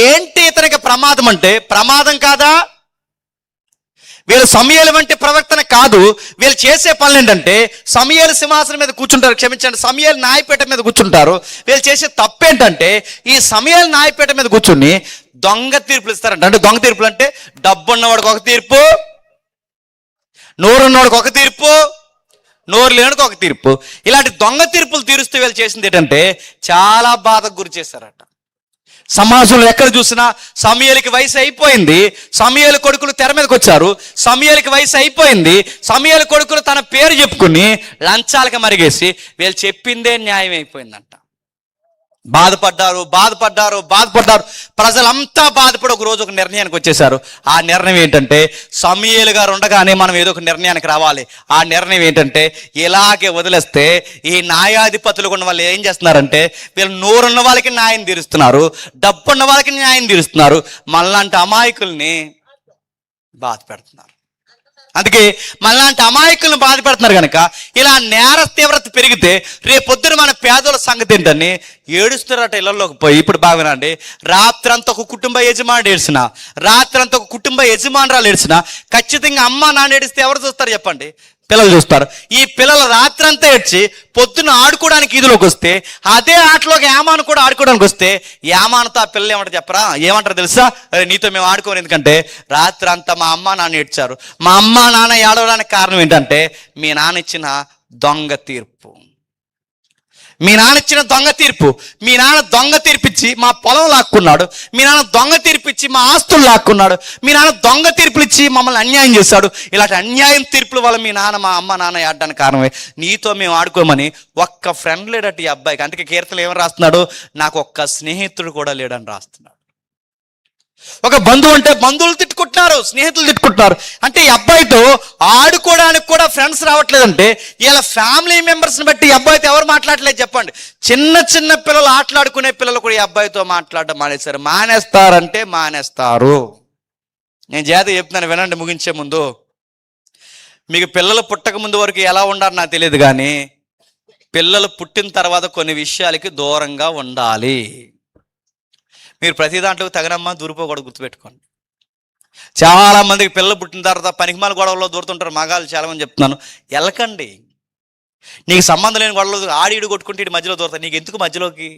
ఏంటి ఇతనికి ప్రమాదం అంటే ప్రమాదం కాదా? వీళ్ళు సమూయేలు వంటి ప్రవర్తన కాదు. వీళ్ళు చేసే పనులు ఏంటంటే సమూయేలు సింహాసనం మీద కూర్చుంటారు, క్షమించండి, సమూయేలు న్యాయపీఠం మీద కూర్చుంటారు. వీళ్ళు చేసే తప్పేంటంటే ఈ సమూయేలు న్యాయపీఠం మీద కూర్చుని దొంగ తీర్పులు ఇస్తారంట. అంటే దొంగ తీర్పులు అంటే డబ్బు ఉన్నవాడికి ఒక తీర్పు, నోరున్నవాడికి ఒక తీర్పు, నోరు లేనివాడికి ఒక తీర్పు. ఇలాంటి దొంగ తీర్పులు తీరుస్తూ వీళ్ళు చేసింది ఏంటంటే చాలా బాధకు గురి చేశారట. సమాజంలో ఎక్కడ చూసినా సమూయేలుకి వయసు అయిపోయింది, సమూయేలు కొడుకులు తెర మీదకి వచ్చారు, సమూయేలుకి వయసు అయిపోయింది, సమూయేలు కొడుకులు తన పేరు చెప్పుకుని లంచాలకి మరిగేసి వీళ్ళు చెప్పిందే న్యాయం అయిపోయిందంట. బాధపడ్డారు. ప్రజలంతా బాధపడి ఒక రోజు ఒక నిర్ణయానికి వచ్చేసారు. ఆ నిర్ణయం ఏంటంటే సమూయేలు గారు ఉండగానే మనం ఏదో ఒక నిర్ణయానికి రావాలి. ఆ నిర్ణయం ఏంటంటే ఇలాగే వదిలేస్తే ఈ న్యాయాధిపతులు ఉన్న వాళ్ళు ఏం చేస్తున్నారంటే వీళ్ళు నోరున్న వాళ్ళకి న్యాయం తీరుస్తున్నారు, డబ్బున్న వాళ్ళకి న్యాయం తీరుస్తున్నారు, మనలాంటి అమాయకుల్ని బాధ పెడుతున్నారు. అందుకే మనలాంటి అమాయకులను బాధ పెడుతున్నారు కనుక ఇలా నేర తీవ్రత పెరిగితే రేపొద్దున మన పేదల సంగతి ఏంటని ఏడుస్తున్నారట ఇళ్లలోకి పోయి. ఇప్పుడు బాగానండి, రాత్రంతా ఒక కుటుంబ యజమానుడు ఏడ్చిన, రాత్రంతా ఒక కుటుంబ యజమానురాలు ఏడ్చిన ఖచ్చితంగా అమ్మ నాన్న ఏడిస్తే ఎవరు చూస్తారు చెప్పండి? పిల్లలు చూస్తారు. ఈ పిల్లలు రాత్రంతా ఏడ్చి పొద్దున్న ఆడుకోవడానికి ఈదులోకి వస్తే అదే ఆటలోకి ఏమాను కూడా ఆడుకోవడానికి వస్తే ఏమానతో ఆ పిల్లలు ఏమంటారు చెప్పరా? ఏమంటారు తెలుసా? అరే నీతో మేము ఆడుకోను, ఎందుకంటే రాత్రంతా మా అమ్మ నాన్న ఏడ్చారు. మా అమ్మ నాన్న ఏడవడానికి కారణం ఏంటంటే మీ నాన్న ఇచ్చిన దొంగ తీర్పు. మీ నాన్న ఇచ్చిన దొంగ తీర్పు. మీ నాన్న దొంగ తీర్పిచ్చి మా పొలం లాక్కున్నాడు, మీ నాన్న దొంగ తీర్పిచ్చి మా ఆస్తులు లాక్కున్నాడు, మీ నాన్న దొంగ తీర్పులు ఇచ్చి మమ్మల్ని అన్యాయం చేశాడు. ఇలాంటి అన్యాయం తీర్పుల వల్ల మీ నాన్న మా అమ్మ నాన్న ఆడడానికి కారణమే. నీతో మేము ఆడుకోమని ఒక్క ఫ్రెండ్ లేడట ఈ అబ్బాయికి. అందుకే కీర్తనలు ఏమని రాస్తున్నాడు? నాకు ఒక్క స్నేహితుడు కూడా లేడని రాస్తున్నాడు. ఒక బంధువు అంటే బంధువులు తిట్టుకుంటున్నారు, స్నేహితులు తిట్టుకుంటున్నారు. అంటే ఈ అబ్బాయితో ఆడుకోవడానికి కూడా ఫ్రెండ్స్ రావట్లేదంటే ఇలా ఫ్యామిలీ మెంబర్స్ని బట్టి ఈ అబ్బాయితో ఎవరు మాట్లాడలేదు చెప్పండి? చిన్న చిన్న పిల్లలు ఆటలాడుకునే పిల్లలు కూడా ఈ అబ్బాయితో మాట్లాడడం మానేశారు. మానేస్తారంటే మానేస్తారు. నేను జాగ్రత్తగా చెప్తున్నాను, వినండి ముగించే ముందు. మీకు పిల్లలు పుట్టక ముందు వరకు ఎలా ఉండాలో నాకు తెలియదు, కానీ పిల్లలు పుట్టిన తర్వాత కొన్ని విషయాలకి దూరంగా ఉండాలి. మీరు ప్రతి దాంట్లో తగనమ్మా దూరిపోకూడదు, గుర్తుపెట్టుకోండి. చాలా మందికి పిల్లలు పుట్టిన తర్వాత పనికిమాల గొడవల్లో దూరుతుంటారు మగాళ్ళు చాలామంది. చెప్తున్నాను, వెళ్ళకండి. నీకు సంబంధం లేని గొడవలు ఆడిడు కొట్టుకుంటే ఇటు మధ్యలో దూరుతావు. నీకు ఎందుకు మధ్యలోకి?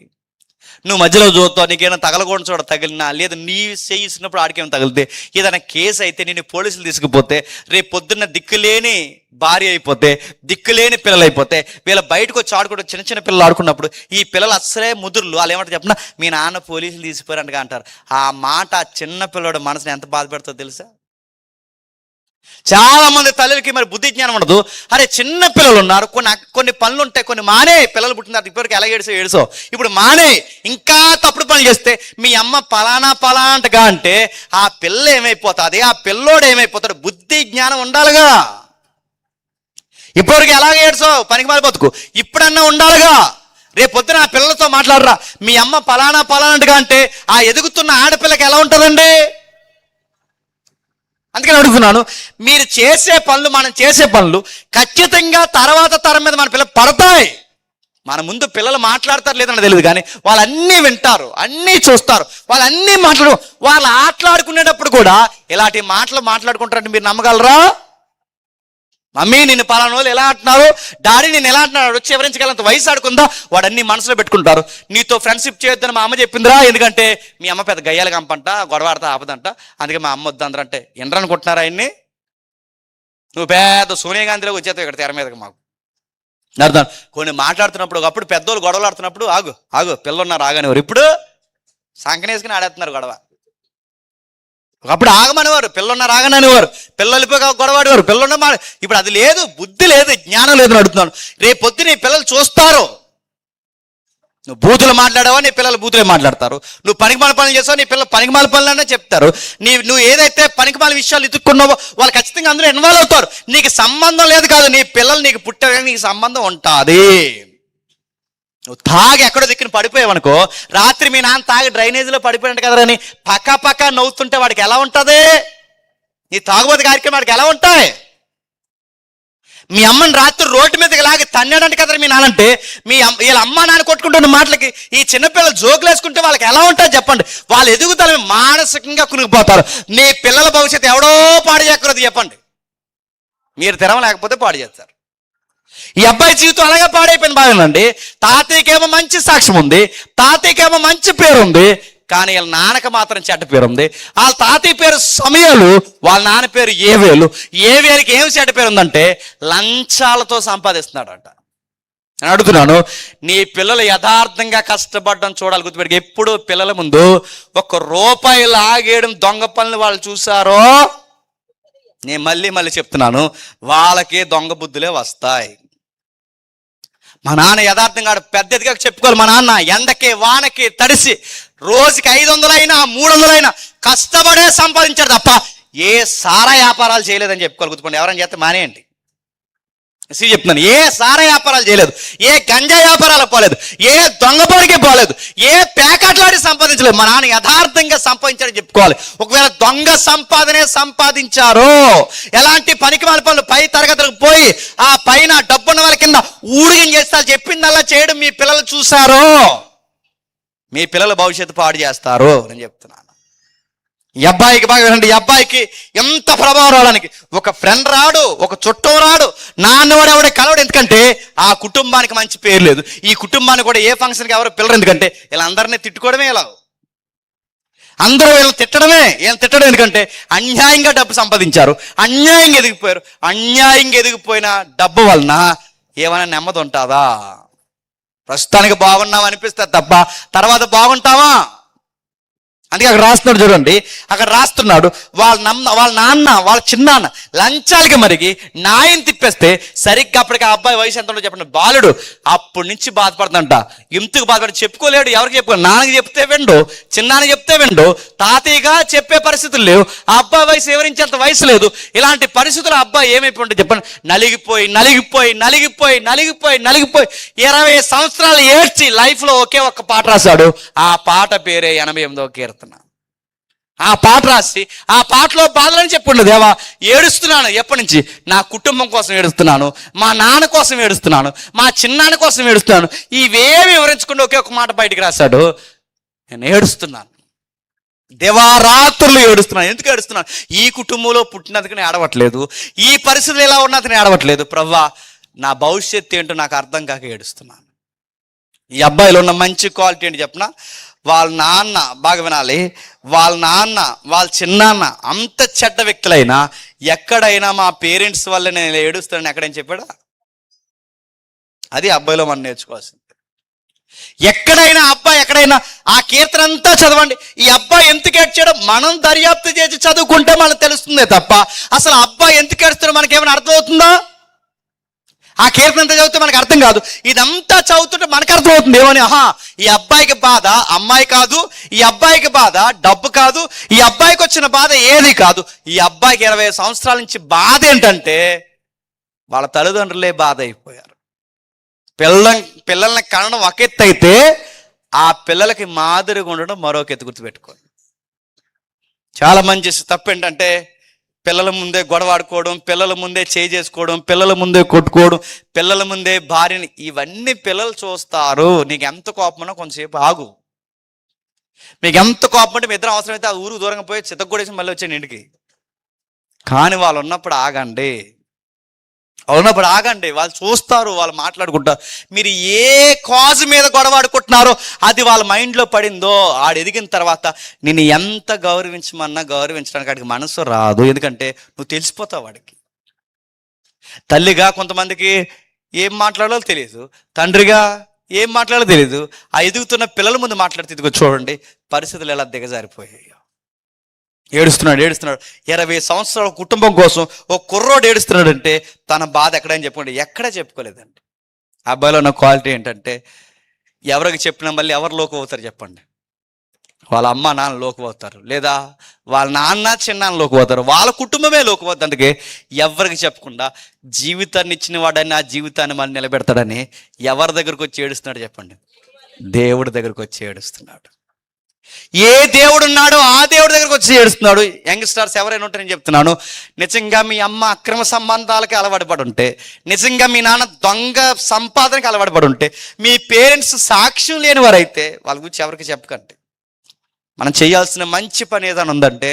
నువ్వు మధ్యలో చూస్తావు, నీకేమైనా తగలకూడని చోట తగిలినా, లేదా నీ చేసినప్పుడు ఆడికేమైనా తగిలితే, ఏదైనా కేసు అయితే నేను పోలీసులు తీసుకుపోతే, రేపు పొద్దున్న దిక్కులేని భార్య అయిపోతే, దిక్కులేని పిల్లలు అయిపోతే, వీళ్ళ బయటకు వచ్చి ఆడుకుంటూ చిన్న చిన్న పిల్లలు ఆడుకున్నప్పుడు ఈ పిల్లలు అసలే ముదురులు వాళ్ళు ఏమంటారు చెప్పిన, మీ నాన్న పోలీసులు తీసిపోయారంటగా అంటారు. ఆ మాట చిన్న పిల్లడు మనసుని ఎంత బాధ పెడుతుందో తెలుసా? చాలా మంది తల్లికి మరి బుద్ధి జ్ఞానం ఉండదు. అరే చిన్న పిల్లలు ఉన్నారు, కొన్ని పనులు ఉంటాయి, కొన్ని మానే. పిల్లలు పుట్టిన తర్వాత ఇప్పటివరకు ఎలా ఏడుసో ఇప్పుడు మానే. ఇంకా తప్పుడు పనులు చేస్తే మీ అమ్మ పలాంటగా అంటే ఆ పిల్ల ఏమైపోతుంది, ఆ పిల్లోడు ఏమైపోతాడు? బుద్ధి జ్ఞానం ఉండాలిగా. ఇప్పటివరకు ఎలాగ ఏడుసో పనికి మాలి బతుకు, ఇప్పుడన్నా ఉండాలిగా. రేపు పొద్దున ఆ పిల్లలతో మాట్లాడరా, మీ అమ్మ పలాంటగా అంటే ఆ ఎదుగుతున్న ఆడపిల్లకి ఎలా ఉంటుందండి? అందుకని అడుగుతున్నాను, మీరు చేసే పనులు, మనం చేసే పనులు ఖచ్చితంగా తర్వాత తరం మీద మన పిల్లలు పడతాయి. మన ముందు పిల్లలు మాట్లాడతారు లేదని తెలియదు, కానీ వాళ్ళు అన్నీ వింటారు, అన్నీ చూస్తారు, వాళ్ళు అన్నీ వాళ్ళు ఆటలాడుకునేటప్పుడు కూడా ఇలాంటి మాటలు మాట్లాడుకుంటారంటే మీరు నమ్మగలరా? మమ్మీ నిన్ను పలానా వాళ్ళు ఎలా అంటున్నారు, డాడీ నేను ఎలా అంటున్నాడు, వచ్చి వివరించగలంత వయసు ఆడుకుందా, వాడు అన్ని మనసులో పెట్టుకుంటారు. నీతో ఫ్రెండ్షిప్ చేయొద్దని మా అమ్మ చెప్పిందిరా, ఎందుకంటే మీ అమ్మ పెద్ద గయ్యాలు కంపంట, గొడవాడతా ఆపదంట, అందుకే మా అమ్మ వద్దు అందరంటే ఎండ్రనుకుంటున్నారా ఆయన్ని? నువ్వు పెద్ద సోనియా గాంధీలోకి వచ్చేస్తావు ఇక్కడ తెర మీదకి. మాకు అర్థం. కొన్ని మాట్లాడుతున్నప్పుడు ఒకప్పుడు పెద్దోళ్ళు గొడవలు ఆడుతున్నప్పుడు ఆగు పిల్లలున్నారు ఆగనివారు, ఇప్పుడు సంకనేసుకుని ఆడేస్తున్నారు గొడవ. ఒకప్పుడు ఆగమనేవారు, పిల్లలున్నారు ఆగననేవారు, పిల్లలు గొడవాడేవారు, పిల్లలున్న ఇప్పుడు అది లేదు, బుద్ధి లేదు, జ్ఞానం లేదు అని అడుగుతున్నాను. రేపు పొద్దు నీ పిల్లలు చూస్తారు. నువ్వు బూతులు మాట్లాడావో నీ పిల్లలు బూతులే మాట్లాడతారు, నువ్వు పనికిమాల పనులు చేసావు నీ పిల్లలు పనికిమాల పనులనే చెప్తారు. నువ్వు ఏదైతే పనికిమాల విషయాలు ఎత్తుక్కున్నావో వాళ్ళు ఖచ్చితంగా అందులో ఇన్వాల్వ్ అవుతారు. నీకు సంబంధం లేదు కాదు, నీ పిల్లలు నీకు పుట్టారని నీకు సంబంధం ఉంటుంది. నువ్వు తాగి ఎక్కడో దిక్కుని పడిపోయావనుకో, రాత్రి మీ నాన్న తాగి డ్రైనేజీలో పడిపోయినట్టు కదరని పక్క నవ్వుతుంటే వాడికి ఎలా ఉంటుంది? నీ తాగుబోతు కార్యక్రమానికి ఎలా ఉంటాయి? మీ అమ్మని రాత్రి రోడ్డు మీదకి లాగి తన్నాడంటే కదా మీ నాన్నంటే, వీళ్ళ అమ్మ నాన్న కొట్టుకుంటున్న మాటలకి ఈ చిన్నపిల్లలు జోకులు వేసుకుంటే వాళ్ళకి ఎలా ఉంటుంది చెప్పండి? వాళ్ళ ఎదుగుదల మానసికంగా కునిగిపోతారు. మీ పిల్లల భవిష్యత్తు ఎవడో పాడు చేయకూడదు చెప్పండి. మీరు తెరవలేకపోతే పాడు చేస్తారు. ఈ అబ్బాయి జీవితం అలాగే పాడైపోయింది. బాగానండి, తాతయ్యకేమో మంచి సాక్ష్యం ఉంది, తాతయ్యకేమో మంచి పేరు ఉంది, కానీ వీళ్ళ నాన్నకి మాత్రం చెడ్డ పేరు ఉంది. వాళ్ళ తాతయ్య పేరు సమయాలు, వాళ్ళ నాన్న పేరు ఏవేలుకి ఏమి చెడ్డ పేరు ఉందంటే లంచాలతో సంపాదిస్తున్నాడంట. నేను అడుగుతున్నాను, నీ పిల్లలు యథార్థంగా కష్టపడడం చూడాలి. గుర్తుపెట్టుకు, ఎప్పుడు పిల్లల ముందు ₹1 లాగేయడం దొంగ పనులు వాళ్ళు చూసారో, నేను మళ్ళీ చెప్తున్నాను, వాళ్ళకే దొంగ బుద్ధులే వస్తాయి. మా నాన్న యథార్థంగా పెద్దదిగా చెప్పుకోవాలి. మా నాన్న ఎండకి వానకి తడిసి రోజుకి 500 అయినా 300 అయినా కష్టపడే సంపాదించాడు తప్ప ఏ సారా వ్యాపారాలు చేయలేదని చెప్పుకోవాలి. గుర్తుకోండి, ఎవరైనా చేస్తే మానేయండి. చెప్తున్నాను, ఏ సారా వ్యాపారాలు చేయలేదు, ఏ గంజా వ్యాపారాలకు పోలేదు, ఏ దొంగపోడికి పోలేదు, ఏ ప్యాకెట్లాడి సంపాదించలేదు. మా నాన్న యథార్థంగా సంపాదించాడని చెప్పుకోవాలి. ఒకవేళ దొంగ సంపాదనే సంపాదించారో, ఎలాంటి పనికి మాల పనులు పై తరగతులకు పోయి ఆ పైన డబ్బున్న వాళ్ళ కింద ఊడిగం చేస్తారు చెప్పిందల్లా చేయడం మీ పిల్లలు చూసారో, మీ పిల్లల భవిష్యత్తు పాడు చేస్తారు అని చెప్తున్నాను. ఈ అబ్బాయికి బాగా వినండి, ఈ అబ్బాయికి ఎంత ప్రభావం రావడానికి ఒక ఫ్రెండ్ రాడు, ఒక చుట్టం రాడు, నాన్నవాడు ఎవడే కలవడు. ఎందుకంటే ఆ కుటుంబానికి మంచి పేరు లేదు. ఈ కుటుంబానికి కూడా ఏ ఫంక్షన్కి ఎవరు పిల్లరు. ఎందుకంటే వీళ్ళందరినీ తిట్టుకోవడమే ఇలా, అందరూ వీళ్ళని తిట్టడమే. ఏం తిట్టడం? ఎందుకంటే అన్యాయంగా డబ్బు సంపాదించారు, అన్యాయంగా ఎదిగిపోయారు. అన్యాయంగా ఎదిగిపోయిన డబ్బు వలన ఏమైనా నెమ్మది ఉంటుందా? ప్రస్తుతానికి బాగున్నావు అనిపిస్తుంది తప్ప తర్వాత బాగుంటావా? అందుకే అక్కడ రాస్తున్నాడు చూడండి, అక్కడ రాస్తున్నాడు, వాళ్ళ నాన్న వాళ్ళ చిన్నాన్న లంచాలకి మరిగి న్యాయం తిప్పేస్తే సరిగ్గా అప్పటికి ఆ అబ్బాయి వయసు ఎంత ఉందో చెప్పండి, బాలుడు. అప్పటి నుంచి బాధపడుతుందంట. ఎందుకు బాధపడి చెప్పుకోలేడు, ఎవరికి చెప్పుకో, నాన్నకి చెప్తే వెండు, చిన్నాన్నకి చెప్తే వెండు, తాతయ్యగా చెప్పే పరిస్థితులు లేవు. ఆ అబ్బాయి వయసు వివరించేంత వయసు లేదు. ఇలాంటి పరిస్థితులు అబ్బాయి ఏమైపోయి ఉంటుంది చెప్పండి, నలిగిపోయి 20 సంవత్సరాలు ఏడ్చి లైఫ్లో ఒకే ఒక్క పాట రాశాడు. ఆ పాట పేరే 88వ కీర్తన. ఆ పాట రాసి ఆ పాటలో బాధలని చెప్పుండు, దేవా ఏడుస్తున్నాను ఎప్పటి నుంచి, నా కుటుంబం కోసం ఏడుస్తున్నాను, మా నాన్న కోసం ఏడుస్తున్నాను, మా చిన్నాన్న కోసం ఏడుస్తున్నాను. ఇవేమి వివరించకుండా ఒకే ఒక మాట బయటికి రాశాడు, నేను ఏడుస్తున్నాను, దివారాత్రులు ఏడుస్తున్నాను. ఎందుకు ఏడుస్తున్నాను? ఈ కుటుంబంలో పుట్టినందుకు నేను ఏడవట్లేదు, ఈ పరిస్థితులు ఎలా ఉన్నది నేను ఏడవట్లేదు, ప్రవ్వా నా భవిష్యత్తు ఏంటో నాకు అర్థం కాక ఏడుస్తున్నాను. ఈ అబ్బాయిలో ఉన్న మంచి క్వాలిటీ ఏంటి చెప్పనా? వాళ్ళ నాన్న, బాగా వినాలి, వాళ్ళ నాన్న వాళ్ళ చిన్నాన్న అంత చెడ్డ వ్యక్తులైనా ఎక్కడైనా మా పేరెంట్స్ వల్ల నేను ఏడుస్తానని ఎక్కడైనా చెప్పాడా? అది అబ్బాయిలో మనం నేర్చుకోవాల్సింది. ఎక్కడైనా అబ్బాయి ఎక్కడైనా ఆ కీర్తన అంతా చదవండి. ఈ అబ్బాయి ఎందుకు ఏడ్చాడో మనం దర్యాప్తు చేసి చదువుకుంటే మనకు తెలుస్తుందే తప్ప అసలు అబ్బాయి ఎందుకు ఏడుస్తాడో మనకేమైనా అర్థమవుతుందా? ఆ కీర్తన అంతా చదివితే మనకు అర్థం కాదు. ఇదంతా చదువుతుంటే మనకు అర్థమవుతుంది ఏమని, ఈ అబ్బాయికి బాధ అమ్మాయి కాదు, ఈ అబ్బాయికి బాధ డబ్బు కాదు, ఈ అబ్బాయికి వచ్చిన బాధ ఏది కాదు. ఈ అబ్బాయికి 20 సంవత్సరాల నుంచి బాధ ఏంటంటే వాళ్ళ తల్లిదండ్రులే బాధ అయిపోయారు. పిల్లల్ని కనడం ఒక ఎత్తు అయితే ఆ పిల్లలకి మాదిరిగా ఉండడం మరొక ఎత్తు. గుర్తుపెట్టుకోండి. చాలా మంది చేసే తప్పు ఏంటంటే పిల్లల ముందే గొడవాడుకోవడం, పిల్లల ముందే చేయి చేసుకోవడం, పిల్లల ముందే కొట్టుకోవడం, పిల్లల ముందే భార్యని, ఇవన్నీ పిల్లలు చూస్తారు. నీకు ఎంత కోపమన్నా కొంతసేపు ఆగు. మీకు ఎంత కోపం అంటే మీ ఇద్దరు అవసరమైతే ఆ ఊరు దూరంగా పోయి చితగ్గొడేసి మళ్ళీ వచ్చాను ఇంటికి. కానీ వాళ్ళు ఉన్నప్పుడు ఆగండి, వాళ్ళు చూస్తారు, వాళ్ళు మాట్లాడుకుంటారు. మీరు ఏ కాజ్ మీద గొడవాడుకుంటున్నారో అది వాళ్ళ మైండ్లో పడిందో, ఆడు ఎదిగిన తర్వాత నేను ఎంత గౌరవించమన్నా గౌరవించడానికి వాడికి మనసు రాదు. ఎందుకంటే నువ్వు తెలిసిపోతావు వాడికి. తల్లిగా కొంతమందికి ఏం మాట్లాడాలో తెలియదు, తండ్రిగా ఏం మాట్లాడాలో తెలియదు. ఆ ఎదుగుతున్న పిల్లల ముందు మాట్లాడితే ఇదిగో చూడండి పరిస్థితులు ఎలా దిగజారిపోయాయో. ఏడుస్తున్నాడు 20 సంవత్సరాల కుటుంబం కోసం ఒక కుర్రోడు ఏడుస్తున్నాడంటే తన బాధ ఎక్కడని చెప్పుకోండి, ఎక్కడ చెప్పుకోలేదండి. అబ్బాయిలో ఉన్న క్వాలిటీ ఏంటంటే ఎవరికి చెప్పినా మళ్ళీ ఎవరు లోకు అవుతారు చెప్పండి? వాళ్ళ అమ్మ నాన్న లోకు అవుతారు, లేదా వాళ్ళ నాన్న చిన్నాన్న లోకు అవుతారు, వాళ్ళ కుటుంబమే లోకు అవుతుంది. అందుకే ఎవరికి చెప్పకుండా జీవితాన్ని ఇచ్చిన వాడని ఆ జీవితాన్ని మళ్ళీ నిలబెడతాడని ఎవరి దగ్గరకు వచ్చి ఏడుస్తున్నాడు చెప్పండి? దేవుడి దగ్గరకు వచ్చి ఏడుస్తున్నాడు. ఏ దేవుడు ఉన్నాడో ఆ దేవుడి దగ్గరకు వచ్చి ఏడుస్తున్నాడు. యంగ్స్టర్స్ ఎవరైనా ఉంటే నేను చెప్తున్నాను, నిజంగా మీ అమ్మ అక్రమ సంబంధాలకి అలవాటు పడి ఉంటే, నిజంగా మీ నాన్న దొంగ సంపాదనకి అలవాటు పడి ఉంటే, మీ పేరెంట్స్ సాక్ష్యం లేని వారైతే వాళ్ళ గురించి ఎవరికి చెప్పకండి. మనం చేయాల్సిన మంచి పని ఏదైనా ఉందంటే,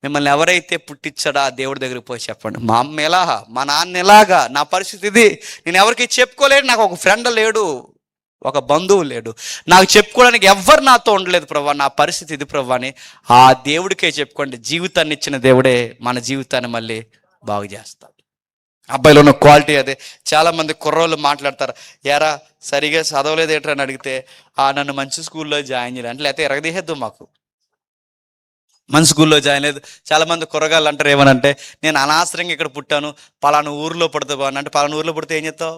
మిమ్మల్ని ఎవరైతే పుట్టించాడో ఆ దేవుడి దగ్గరికి పోయి చెప్పండి. మా అమ్మ ఎలాగా, మా నాన్న ఎలాగా, నా పరిస్థితి ఇది, నేను ఎవరికి చెప్పుకోలేడు, నాకు ఒక ఫ్రెండ్ లేడు, ఒక బంధువు లేడు, నాకు చెప్పుకోవడానికి ఎవ్వరు నాతో ఉండలేదు ప్రభా, నా పరిస్థితి ఇది ప్రభా అని ఆ దేవుడికే చెప్పుకోండి. జీవితాన్ని ఇచ్చిన దేవుడే మన జీవితాన్ని మళ్ళీ బాగు చేస్తాడు. అబ్బాయిలో ఉన్న క్వాలిటీ అదే. చాలామంది కుర్రోళ్ళు మాట్లాడతారు, ఎరా సరిగా చదవలేదు ఏంటని అడిగితే, నన్ను మంచి స్కూల్లో జాయిన్ చేయాలి అంటే, లేకపోతే ఎరగదీసేద్దు మాకు, మంచి స్కూల్లో జాయిన్ లేదు. చాలామంది కుర్రగాళ్ళు అంటారు ఏమనంటే, నేను అనవసరంగా ఇక్కడ పుట్టాను, పలానా ఊరిలో పుడితే బాగున్నా అంటే, పలానా ఊరిలో పుడితే ఏం చేస్తావు?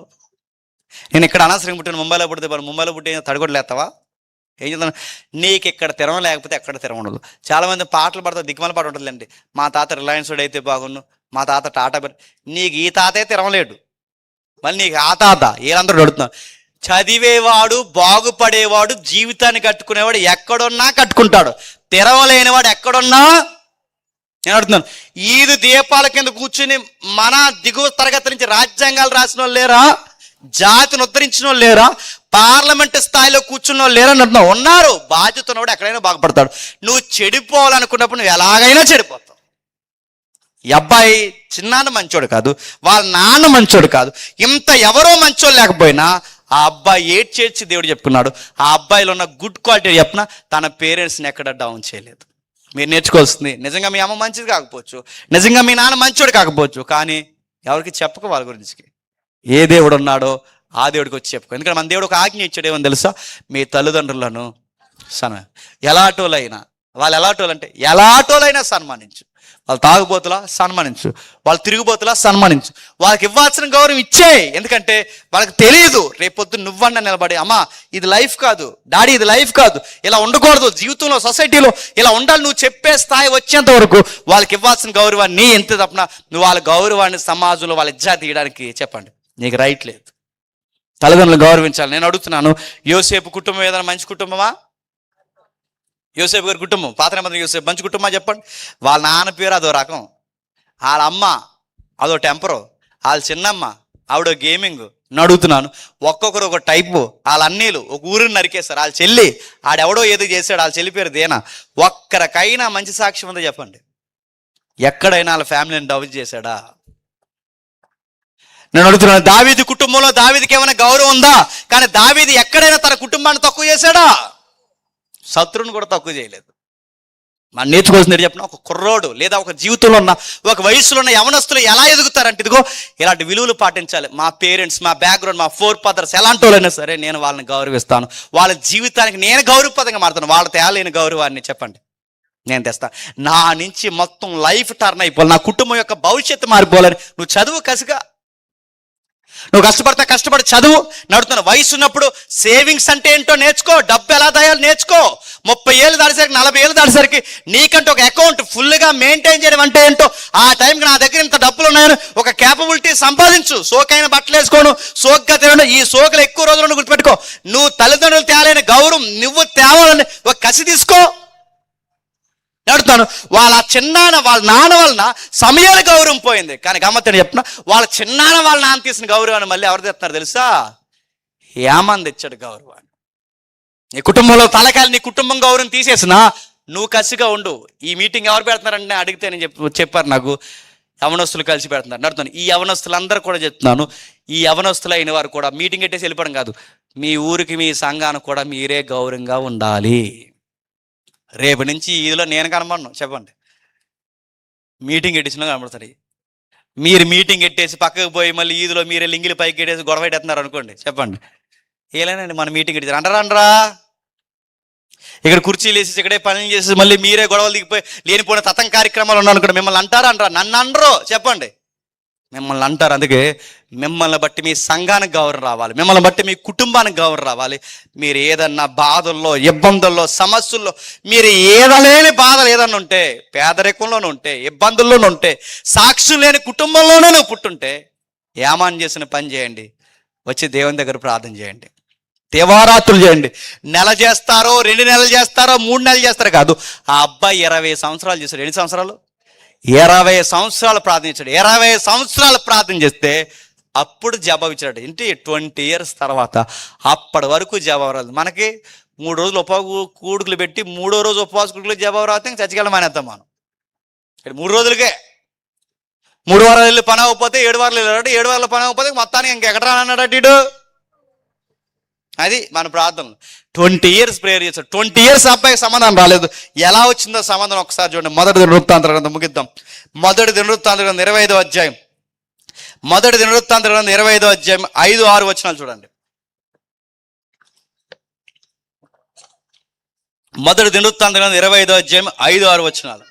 నేను ఇక్కడ అనవసరంగా పుట్టాను, ముంబైలో పుడితే బాగా, ముంబైలో పుట్టి తడగొడలేస్తావా? ఏం చేద్దాం? నీకు ఇక్కడ తిరగ లేకపోతే ఎక్కడ తిరగ ఉండదు. చాలామంది పాటలు పడతారు, దిక్కుమాల పాట ఉంటుందండి, మా తాత రిలయన్స్ వాడు అయితే బాగున్ను, మా తాత టాటా. నీకు ఈ తాతే తిరగలేడు, మళ్ళీ నీకు ఆ తాత వీళ్ళందరూ అడుగుతున్నారు. చదివేవాడు, బాగుపడేవాడు, జీవితాన్ని కట్టుకునేవాడు ఎక్కడున్నా కట్టుకుంటాడు. తెరవలేనివాడు ఎక్కడున్నా, నేను అడుగుతున్నాను, ఈదు దీపాల కింద కూర్చుని మన దిగువ తరగతి నుంచి రాజ్యాంగాలు రాసిన వాళ్ళు లేరా? జాతిని ఉద్ధరించిన వాళ్ళు లేరా? పార్లమెంట్ స్థాయిలో కూర్చున్న వాళ్ళు లేరా? అంటున్నావు. ఉన్నారు. బాధ్యత ఉన్నవాడు ఎక్కడైనా బాగుపడతాడు. నువ్వు చెడిపోవాలనుకున్నప్పుడు నువ్వు ఎలాగైనా చెడిపోతావు. ఈ అబ్బాయి చిన్నాన్న మంచోడు కాదు, వాళ్ళ నాన్న మంచోడు కాదు, ఇంత ఎవరో మంచోడు లేకపోయినా ఆ అబ్బాయి ఏడ్చేడ్చి దేవుడు చెప్పుకున్నాడు. ఆ అబ్బాయిలో ఉన్న గుడ్ క్వాలిటీ చెప్పిన తన పేరెంట్స్ని ఎక్కడ డౌన్ చేయలేదు. మీరు నేర్చుకోవాల్సింది, నిజంగా మీ అమ్మ మంచిది కాకపోవచ్చు, నిజంగా మీ నాన్న మంచోడు కాకపోవచ్చు, కానీ ఎవరికి చెప్పక వాళ్ళ గురించి. ఏ దేవుడు ఉన్నాడో ఆ దేవుడికి వచ్చి చెప్పుకో. ఎందుకంటే మన దేవుడు ఒక ఆజ్ఞ ఇచ్చాడు, ఏమని తెలుసా? మీ తల్లిదండ్రులను ఎలాటోలైనా, వాళ్ళు ఎలాటోలంటే ఎలాటోలైనా సన్మానించు. వాళ్ళు తాగుబోతులా సన్మానించు, వాళ్ళు తిరుగుబోతులా సన్మానించు, వాళ్ళకి ఇవ్వాల్సిన గౌరవం ఇచ్చేయి. ఎందుకంటే వాళ్ళకి తెలియదు రేపొద్దు నువ్వన్న నిలబడి, అమ్మా ఇది లైఫ్ కాదు, డాడీ ఇది లైఫ్ కాదు, ఇలా ఉండకూడదు, జీవితంలో సొసైటీలో ఇలా ఉండాలి, నువ్వు చెప్పే స్థాయి వచ్చేంత వరకు వాళ్ళకి ఇవ్వాల్సిన గౌరవాన్ని ఎంత తప్పన నువ్వు వాళ్ళ గౌరవాన్ని సమాజంలో వాళ్ళ ఇజ్జా తీయడానికి చెప్పండి, నీకు రైట్ లేదు. తల్లిదండ్రులు గౌరవించాలి. నేను అడుగుతున్నాను, యోసేపు కుటుంబం ఏదైనా మంచి కుటుంబమా? యోసేపు గారి కుటుంబం, పాత నిబంధన యోసేపు మంచి కుటుంబం చెప్పండి. వాళ్ళ నాన్న పేరు అదో రకం, వాళ్ళ అమ్మ అదో టెంపరు, వాళ్ళ చిన్నమ్మ ఆవిడ గేమింగ్. నేను అడుగుతున్నాను, ఒక్కొక్కరు ఒక టైపు. వాళ్ళ అన్నీలు ఒక ఊరిని నరికేస్తారు, వాళ్ళ చెల్లి ఆడెవడో ఏదో చేశాడు, వాళ్ళ చెల్లి పేరు దేనా. ఒక్కరికైనా మంచి సాక్ష్యం ఉందో చెప్పండి, ఎక్కడైనా వాళ్ళ ఫ్యామిలీని డౌన్ చేశాడా? నేను అడుగుతున్నాను, దావీదు కుటుంబంలో దావీదుకి ఏమైనా గౌరవం ఉందా? కానీ దావీదు ఎక్కడైనా తన కుటుంబాన్ని తక్కువ చేశాడా? శత్రువుని కూడా తక్కువ చేయలేదు. మనం నేర్చుకోవాల్సింది చెప్పిన, ఒక కుర్రోడు లేదా ఒక జీవితంలో ఉన్న ఒక వయసులో ఉన్న యవనస్తులు ఎలా ఎదుగుతారంటే, ఇదిగో ఇలాంటి విలువలు పాటించాలి. మా పేరెంట్స్, మా బ్యాక్గ్రౌండ్, మా ఫోర్ ఫాదర్స్ ఎలాంటి వాళ్ళైనా సరే నేను వాళ్ళని గౌరవిస్తాను, వాళ్ళ జీవితానికి నేను గౌరవపదంగా మారుతాను. వాళ్ళ తేలేని గౌరవాన్ని చెప్పండి నేను తెస్తాను. నా నుంచి మొత్తం లైఫ్ టర్న్ అయిపోవాలి, నా కుటుంబం యొక్క భవిష్యత్తు మారిపోవాలని నువ్వు చదువు కసిగా, నువ్వు కష్టపడి చదువు. నడుతున్న వయసు ఉన్నప్పుడు సేవింగ్స్ అంటే ఏంటో నేర్చుకో, డబ్బు ఎలా దాయాలి నేర్చుకో. 30 ఏళ్ళు దాటేసరికి 40 ఏళ్ళు దాటేసరికి నీకంటే ఒక అకౌంట్ ఫుల్గా మెయింటైన్ చేయడం అంటే ఏంటో, ఆ టైంకి నా దగ్గర ఇంత డబ్బులు ఉన్నాయని ఒక క్యాపబిలిటీ సంపాదించు. సోకైన బట్టలు వేసుకోను, సోగ్గా తినడం, ఈ సోకులు ఎక్కువ రోజులను గుర్తుపెట్టుకో. నువ్వు తల్లిదండ్రులు తేలైన గౌరవం నువ్వు తేవాలని ఒక కసి తీసుకో. నడుతాను, వాళ్ళ చిన్నాన్న వాళ్ళ నాన్న వలన సమయాల గౌరవం పోయింది. కానీ గమ్మత్తని చెప్తున్నా, వాళ్ళ చిన్నాన్న వాళ్ళ నాన్న తీసిన గౌరవాన్ని మళ్ళీ ఎవరు తెస్తున్నారు తెలుసా? ఏమని తెచ్చాడు గౌరవాన్ని. నీ కుటుంబంలో తలకాయలు నీ కుటుంబం గౌరవం తీసేసినా నువ్వు కసిగా ఉండు. ఈ మీటింగ్ ఎవరు పెడుతున్నారంటే అడిగితే నేను చెప్పారు నాకు, యవనస్తులు కలిసి పెడుతున్నారు. నడుతాను, ఈ యవనస్తులందరూ కూడా చెప్తున్నాను, ఈ యవనస్తులు అయిన వారు కూడా మీటింగ్ పెట్టేసి వెళ్ళిపోవడం కాదు, మీ ఊరికి మీ సంఘానికి కూడా మీరే గౌరవంగా ఉండాలి. రేపు నుంచి ఈదులో నేను కనబడను చెప్పండి, మీటింగ్ ఎట్టించిన కనబడతాడు. మీరు మీటింగ్ ఎట్టేసి పక్కకు పోయి మళ్ళీ ఈదులో మీరే లింగిలి పైకి ఎట్టేసి గొడవ పెట్టేస్తున్నారు అనుకోండి, చెప్పండి ఏలేనండి మన మీటింగ్ ఎట్టి అంటారా? ఇక్కడ కుర్చీలు వేసి ఇక్కడే పనులు చేసి మళ్ళీ మీరే గొడవలు దిగిపోయి లేనిపోయిన తతం కార్యక్రమాలు ఉన్నాను అనుకోండి, మిమ్మల్ని అంటారా? నన్ను అనరు చెప్పండి, మిమ్మల్ని అంటారు. అందుకే మిమ్మల్ని బట్టి మీ సంఘానికి గౌరవం రావాలి, మిమ్మల్ని బట్టి మీ కుటుంబానికి గౌరవం రావాలి. మీరు ఏదన్నా బాధల్లో, ఇబ్బందుల్లో, సమస్యల్లో, మీరు ఏదలేని బాధలు ఏదన్నా ఉంటే, పేదరికంలోనే ఉంటే, ఇబ్బందుల్లోనే ఉంటే, సాక్ష్యం లేని కుటుంబంలోనే నువ్వు పుట్టుంటే, ఏమాన్ చేసిన పని చేయండి, వచ్చి దేవుని దగ్గర ప్రార్థన చేయండి. దివారాత్రులు చేయండి. నెల చేస్తారో, 2 నెలలు చేస్తారో, 3 నెలలు చేస్తారో కాదు. ఆ అబ్బాయి 20 సంవత్సరాలు చేశాడు. ఎన్ని సంవత్సరాలు? 20 సంవత్సరాలు ప్రార్థించాడు. 20 సంవత్సరాలు ప్రార్థన చేస్తే అప్పుడు జవాబు ఇచ్చాడు. ఏంటి 20 years తర్వాత. అప్పటి వరకు జవాబు రాదు. మనకి 3 రోజులు కూడుకులు పెట్టి 3వ రోజు ఉపవాస కూడుకులు జవాబు రాతే చచ్చికెళ్ళ మానేద్దాం మనం. 3 రోజులకే 3 వారాలు వెళ్ళి పని అవ్వకపోతే 7 వారాలు వెళ్ళాడు. 7 వారాలు పని అవ్వకపోతే మొత్తానికి ఇంకెక్కడ రానన్నాడు ఇటు. అది మన ప్రార్థన. 20 years ప్రేయర్ చేశాడు. 20 years అబ్బాయికి సమాధానం రాలేదు. ఎలా వచ్చిందో సమాధానం ఒకసారి చూడండి. మొదటి దినవృత్తాంత గ్రంథం ముగిద్దాం. మొదటి దినవృత్తాంత గ్రంథం 25వ అధ్యాయం. మొదటి దినవృత్తాంత గ్రంథం 25వ అధ్యాయం 5-6 వచనాలు చూడండి. మొదటి దినవృత్తాంత గ్రంథం 25వ అధ్యాయం 5-6 వచనాలు.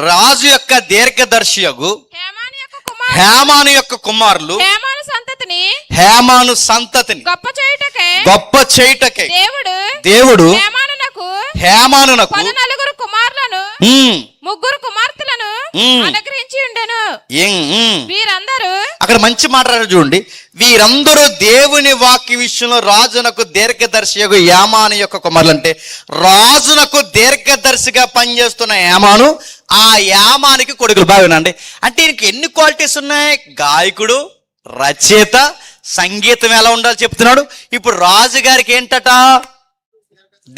రాజు యొక్క దీర్ఘదర్శియగు హేమాను యొక్క కుమారులు హేమాను సంతతిని గొప్ప చేయుటకే దేవుడు హేమానునకు 14 కుమారులను 3 కుమార్తెలను అనుగ్రహించి ఉండెను. వీరందరూ, అక్కడ మంచి మాట్లాడారు చూడండి, వీరందరూ దేవుని వాక్య విషయంలో రాజునకు దీర్ఘదర్శియగు యామాను యొక్క కుమారులు. అంటే రాజునకు దీర్ఘదర్శిగా పనిచేస్తున్న యామాను, ఆ యామానికి కొడుకులు. బాగా వినండి. అంటే ఈయనకి ఎన్ని క్వాలిటీస్ ఉన్నాయి? గాయకుడు, రచయిత, సంగీతం ఎలా ఉండాలో చెప్తున్నాడు. ఇప్పుడు రాజుగారికి ఏంటట?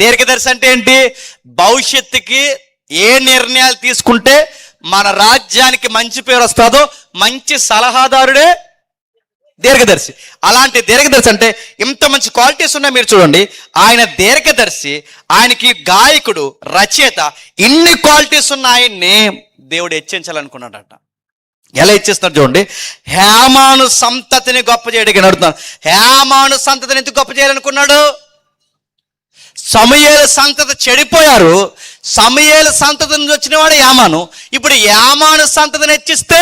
దీర్ఘదర్శి అంటే ఏంటి? భవిష్యత్తుకి ఏ నిర్ణయాలు తీసుకుంటే మన రాజ్యానికి మంచి పేరు వస్తుందో మంచి సలహాదారుడే దీర్ఘదర్శి. అలాంటి దీర్ఘదర్శి అంటే ఇంత మంచి క్వాలిటీస్ ఉన్నాయి. మీరు చూడండి, ఆయన దీర్ఘదర్శి, ఆయనకి గాయకుడు, రచయిత, ఇన్ని క్వాలిటీస్ ఉన్న ఆయన్ని దేవుడు హెచ్చించాలనుకున్నాడట. ఎలా ఇచ్చేస్తున్నారు చూడండి. హేమాను సంతతిని గొప్ప చేయడానికి అడుగుతున్నాను. హేమాను సంతతిని ఎందుకు గొప్ప చేయాలనుకున్నాడు? సమూయేలు సంతతి చెడిపోయారు. సమూయేలు సంతతి నుంచి వచ్చినవాడు యామాను. ఇప్పుడు యామాను సంతతిని హెచ్చిస్తే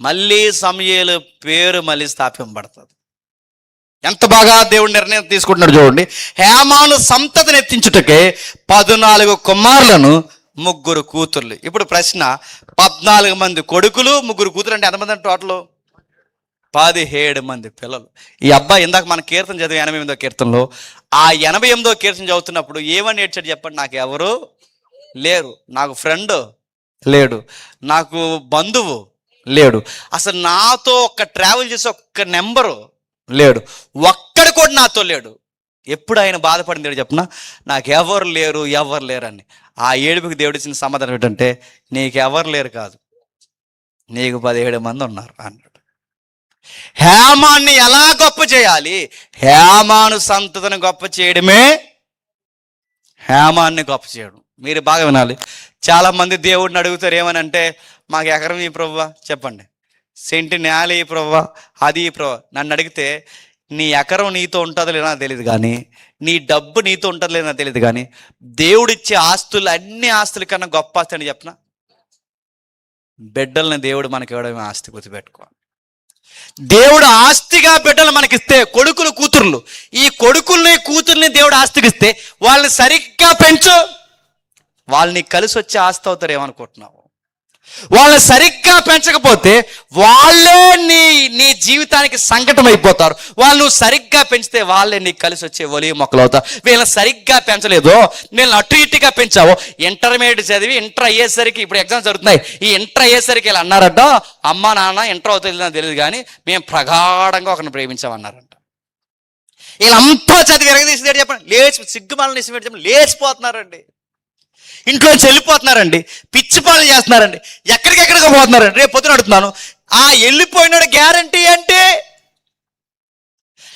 మళ్ళీ సమూయేలు పేరు మళ్ళీ స్థాపింపబడుతుంది. ఎంత బాగా దేవుడు నిర్ణయం తీసుకుంటున్నాడు చూడండి. హేమాను సంతతిని ఎత్తించుటకే 14 కుమారులను 3 కూతుర్లు. ఇప్పుడు ప్రశ్న, 14 మంది కొడుకులు 3 కూతురు అంటే ఎంతమంది అంటే టోటల్? 17 మంది పిల్లలు. ఈ అబ్బాయి ఇందాక మన కీర్తన చదివి 88వ కీర్తనలో, ఆ 88వ కీర్తన చదువుతున్నప్పుడు ఏమని ఏడ్చాడు చెప్పండి? నాకు ఎవరు లేరు, నాకు ఫ్రెండ్ లేడు, నాకు బంధువు లేడు, అసలు నాతో ఒక్క ట్రావెల్ చేసి ఒక్క నెంబరు లేడు, ఒక్కడు కూడా నాతో లేడు. ఎప్పుడు ఆయన బాధపడింది చెప్పిన, నాకు ఎవరు లేరు అని. ఆ ఏడుపుకి దేవుడు ఇచ్చిన సమాధానం ఏంటంటే, నీకెవరు లేరు కాదు, నీకు 17 మంది ఉన్నారు అన్నాడు. హేమాన్ని ఎలా గొప్ప చేయాలి? హేమాను సంతతిని గొప్ప చేయడమే హేమాన్ని గొప్ప చేయడం. మీరు బాగా వినాలి. చాలా మంది దేవుడిని అడుగుతారు ఏమని అంటే, మాకు ఎకరం ఈ ప్రభువా చెప్పండి, సెంటి నేల ఈ ప్రభువా, అది ఈ ప్రభువా. నన్ను అడిగితే నీ ఎకరం నీతో ఉంటుందో లేదో నాకు తెలియదు, కానీ నీ డబ్బు నీతో ఉంటుందో లేదో నాకు తెలియదు, కానీ దేవుడిచ్చే ఆస్తులు అన్ని ఆస్తుల కన్నా గొప్ప ఆస్తి అని చెప్పిన, బిడ్డల్ని దేవుడు మనకి ఇవ్వడమే ఆస్తి. గుర్తుపెట్టుకోవాలి. దేవుడు ఆస్తిగా బిడ్డలు మనకిస్తే, కొడుకులు కూతుర్లు, ఈ కొడుకుల్ని కూతుర్ని దేవుడు ఆస్తికి ఇస్తే వాళ్ళని సరిగ్గా పెంచు, వాళ్ళని కలిసి వచ్చే ఆస్తి అవుతారు. ఏమనుకుంటున్నావు? వాళ్ళని సరిగ్గా పెంచకపోతే వాళ్ళే నీ జీవితానికి సంకటం అయిపోతారు. వాళ్ళు నువ్వు సరిగ్గా పెంచితే వాళ్ళే నీకు కలిసి వచ్చే ఒలివ మొక్కలు అవుతారు. వీళ్ళని సరిగ్గా పెంచలేదు, వీళ్ళని అటు ఇటుగా పెంచావు. ఇంటర్మీడియట్ చదివి ఇంటర్ అయ్యేసరికి, ఇప్పుడు ఎగ్జామ్స్ జరుగుతున్నాయి, ఈ ఇంటర్ అయ్యేసరికి వీళ్ళు అన్నారట, అమ్మ నాన్న ఇంటర్ అవుతుంది నాకు తెలియదు కానీ మేము ప్రగాఢంగా ఒకరిని ప్రేమించామన్నారంట. వీళ్ళంతా చదివి ఎరగదీసి చెప్పండి, లేచి సిగ్గుమాలని చెప్పండి, లేచిపోతున్నారండి, ఇంట్లో వెళ్ళిపోతున్నారండి, పిచ్చి పనులు చేస్తున్నారండి, ఎక్కడికెక్కడికి పోతున్నారండి. రేపు పొద్దున అడుగుతున్నాను, ఆ వెళ్ళిపోయినాడు గ్యారంటీ అంటే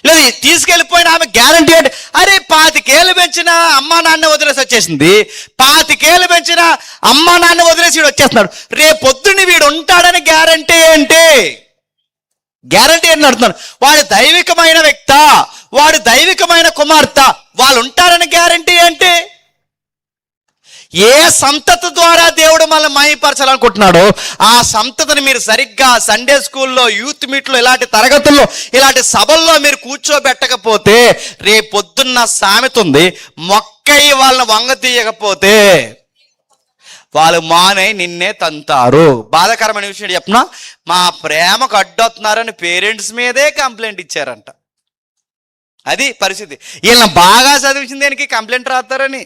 లేదు, తీసుకెళ్ళిపోయిన ఆమె గ్యారంటీ అంటే, అరే 25 ఏళ్ళు పెంచిన అమ్మా నాన్న వదిలేసి వచ్చేసింది, 25 ఏళ్ళు పెంచిన అమ్మా నాన్న వదిలేసి వీడు వచ్చేస్తున్నాడు, రేపు పొద్దున్న వీడు ఉంటాడని గ్యారంటీ ఏంటి? గ్యారంటీ ఏంటి అడుగుతున్నాను. వాడు దైవికమైన వ్యక్త, వాడు దైవికమైన కుమార్తె, వాళ్ళు ఉంటారని గ్యారంటీ ఏంటి? ఏ సంతతి ద్వారా దేవుడు మనల్ని మహిమపరచాలనుకుంటున్నాడో ఆ సంతతిని మీరు సరిగ్గా సండే స్కూల్లో, యూత్ మీట్లో, ఇలాంటి తరగతుల్లో, ఇలాంటి సభల్లో మీరు కూర్చోబెట్టకపోతే రేపు పొద్దున్న సామెత ఉంది, మొక్కయి వాళ్ళని వంగ తీయకపోతే వాళ్ళు మానే నిన్నే తంతారు. బాధాకరమైన విషయం చెప్పిన, మా ప్రేమకు అడ్డొస్తున్నారని పేరెంట్స్ మీదే కంప్లైంట్ ఇచ్చారంట. అది పరిస్థితి. వీళ్ళని బాగా చదివించింది దేనికి? కంప్లైంట్ రాస్తారని.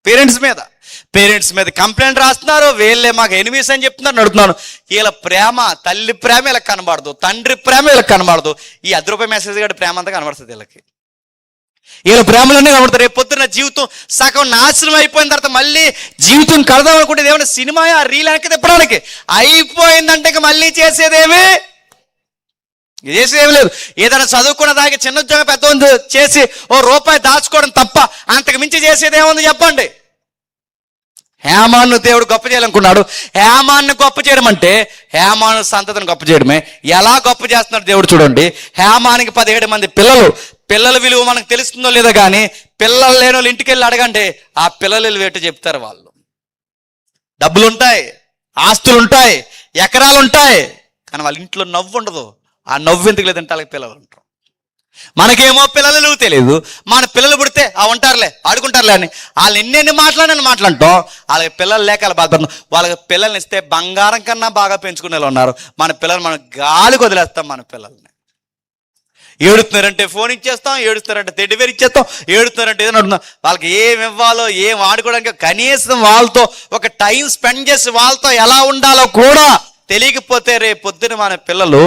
పేరెంట్స్ మీద కంప్లైంట్ రాస్తున్నారు. వీళ్ళే మాకు ఎనిమీస్ అని చెప్తున్నారు, నడుతున్నాను. వీళ్ళ ప్రేమ, తల్లి ప్రేమ వీళ్ళకి కనబడదు, తండ్రి ప్రేమ వీళ్ళకి కనబడదు. ఈ ₹10 మెసేజ్ గడి ప్రేమ అంతా కనబడుతుంది వీళ్ళకి. వీళ్ళ ప్రేమలోనే కనబడతారు. రేపు పొద్దున్న జీవితం సగం నాశనం అయిపోయిన తర్వాత మళ్ళీ జీవితం కడదాం అనుకుంటే ఏమైనా సినిమా రీల్ వెనక్కి తిప్పడానికి అయిపోయిందంటే ఇక మళ్ళీ చేసేదేమి లేదు. ఏదైనా చదువుకున్న దానికి చిన్న ఉద్యోగం పెద్ద చేసి ₹1 దాచుకోవడం తప్ప అంతకు మించి చేసేది ఏముంది చెప్పండి? హేమాను దేవుడు గొప్ప చేయాలనుకున్నాడు. హేమాన్ని గొప్ప చేయడం అంటే హేమాను సంతతిని గొప్ప చేయడమే. ఎలా గొప్ప చేస్తున్నాడు దేవుడు చూడండి. హేమానికి 17 మంది పిల్లల విలువ మనకు తెలుస్తుందో లేదో కానీ పిల్లలు లేని వాళ్ళు ఇంటికి వెళ్ళి అడగండి, ఆ పిల్లలు వేట చెప్తారు. వాళ్ళు డబ్బులు ఉంటాయి, ఆస్తులు ఉంటాయి, ఎకరాలు ఉంటాయి, కానీ వాళ్ళ ఇంట్లో నవ్వు ఉండదు. ఆ నవ్వు ఎందుకు లేదంటే వాళ్ళకి పిల్లలు ఉంటారు. మనకేమో పిల్లలు తెలియదు. మన పిల్లలు పుడితే ఉంటారులే, ఆడుకుంటారులే అని వాళ్ళు ఎన్ని మాట్లాడటం. వాళ్ళకి పిల్లలు లేక వాళ్ళు బాధపడతాం. వాళ్ళకి పిల్లల్ని ఇస్తే బంగారం కన్నా బాగా పెంచుకునే వాళ్ళు ఉన్నారు. మన పిల్లలు మనం గాలికి వదిలేస్తాం. మన పిల్లల్ని ఏడుస్తున్నారంటే ఫోన్ ఇచ్చేస్తాం, ఏడుస్తారంటే తెడ్డివేరు ఇచ్చేస్తాం, ఏడుస్తున్నారంటే ఏదైనా అడుగుతాం. వాళ్ళకి ఏం ఇవ్వాలో, ఏం ఆడుకోవడానికి కనీసం వాళ్ళతో ఒక టైం స్పెండ్ చేసి వాళ్ళతో ఎలా ఉండాలో కూడా తెలియకపోతే రేపు పొద్దున మన పిల్లలు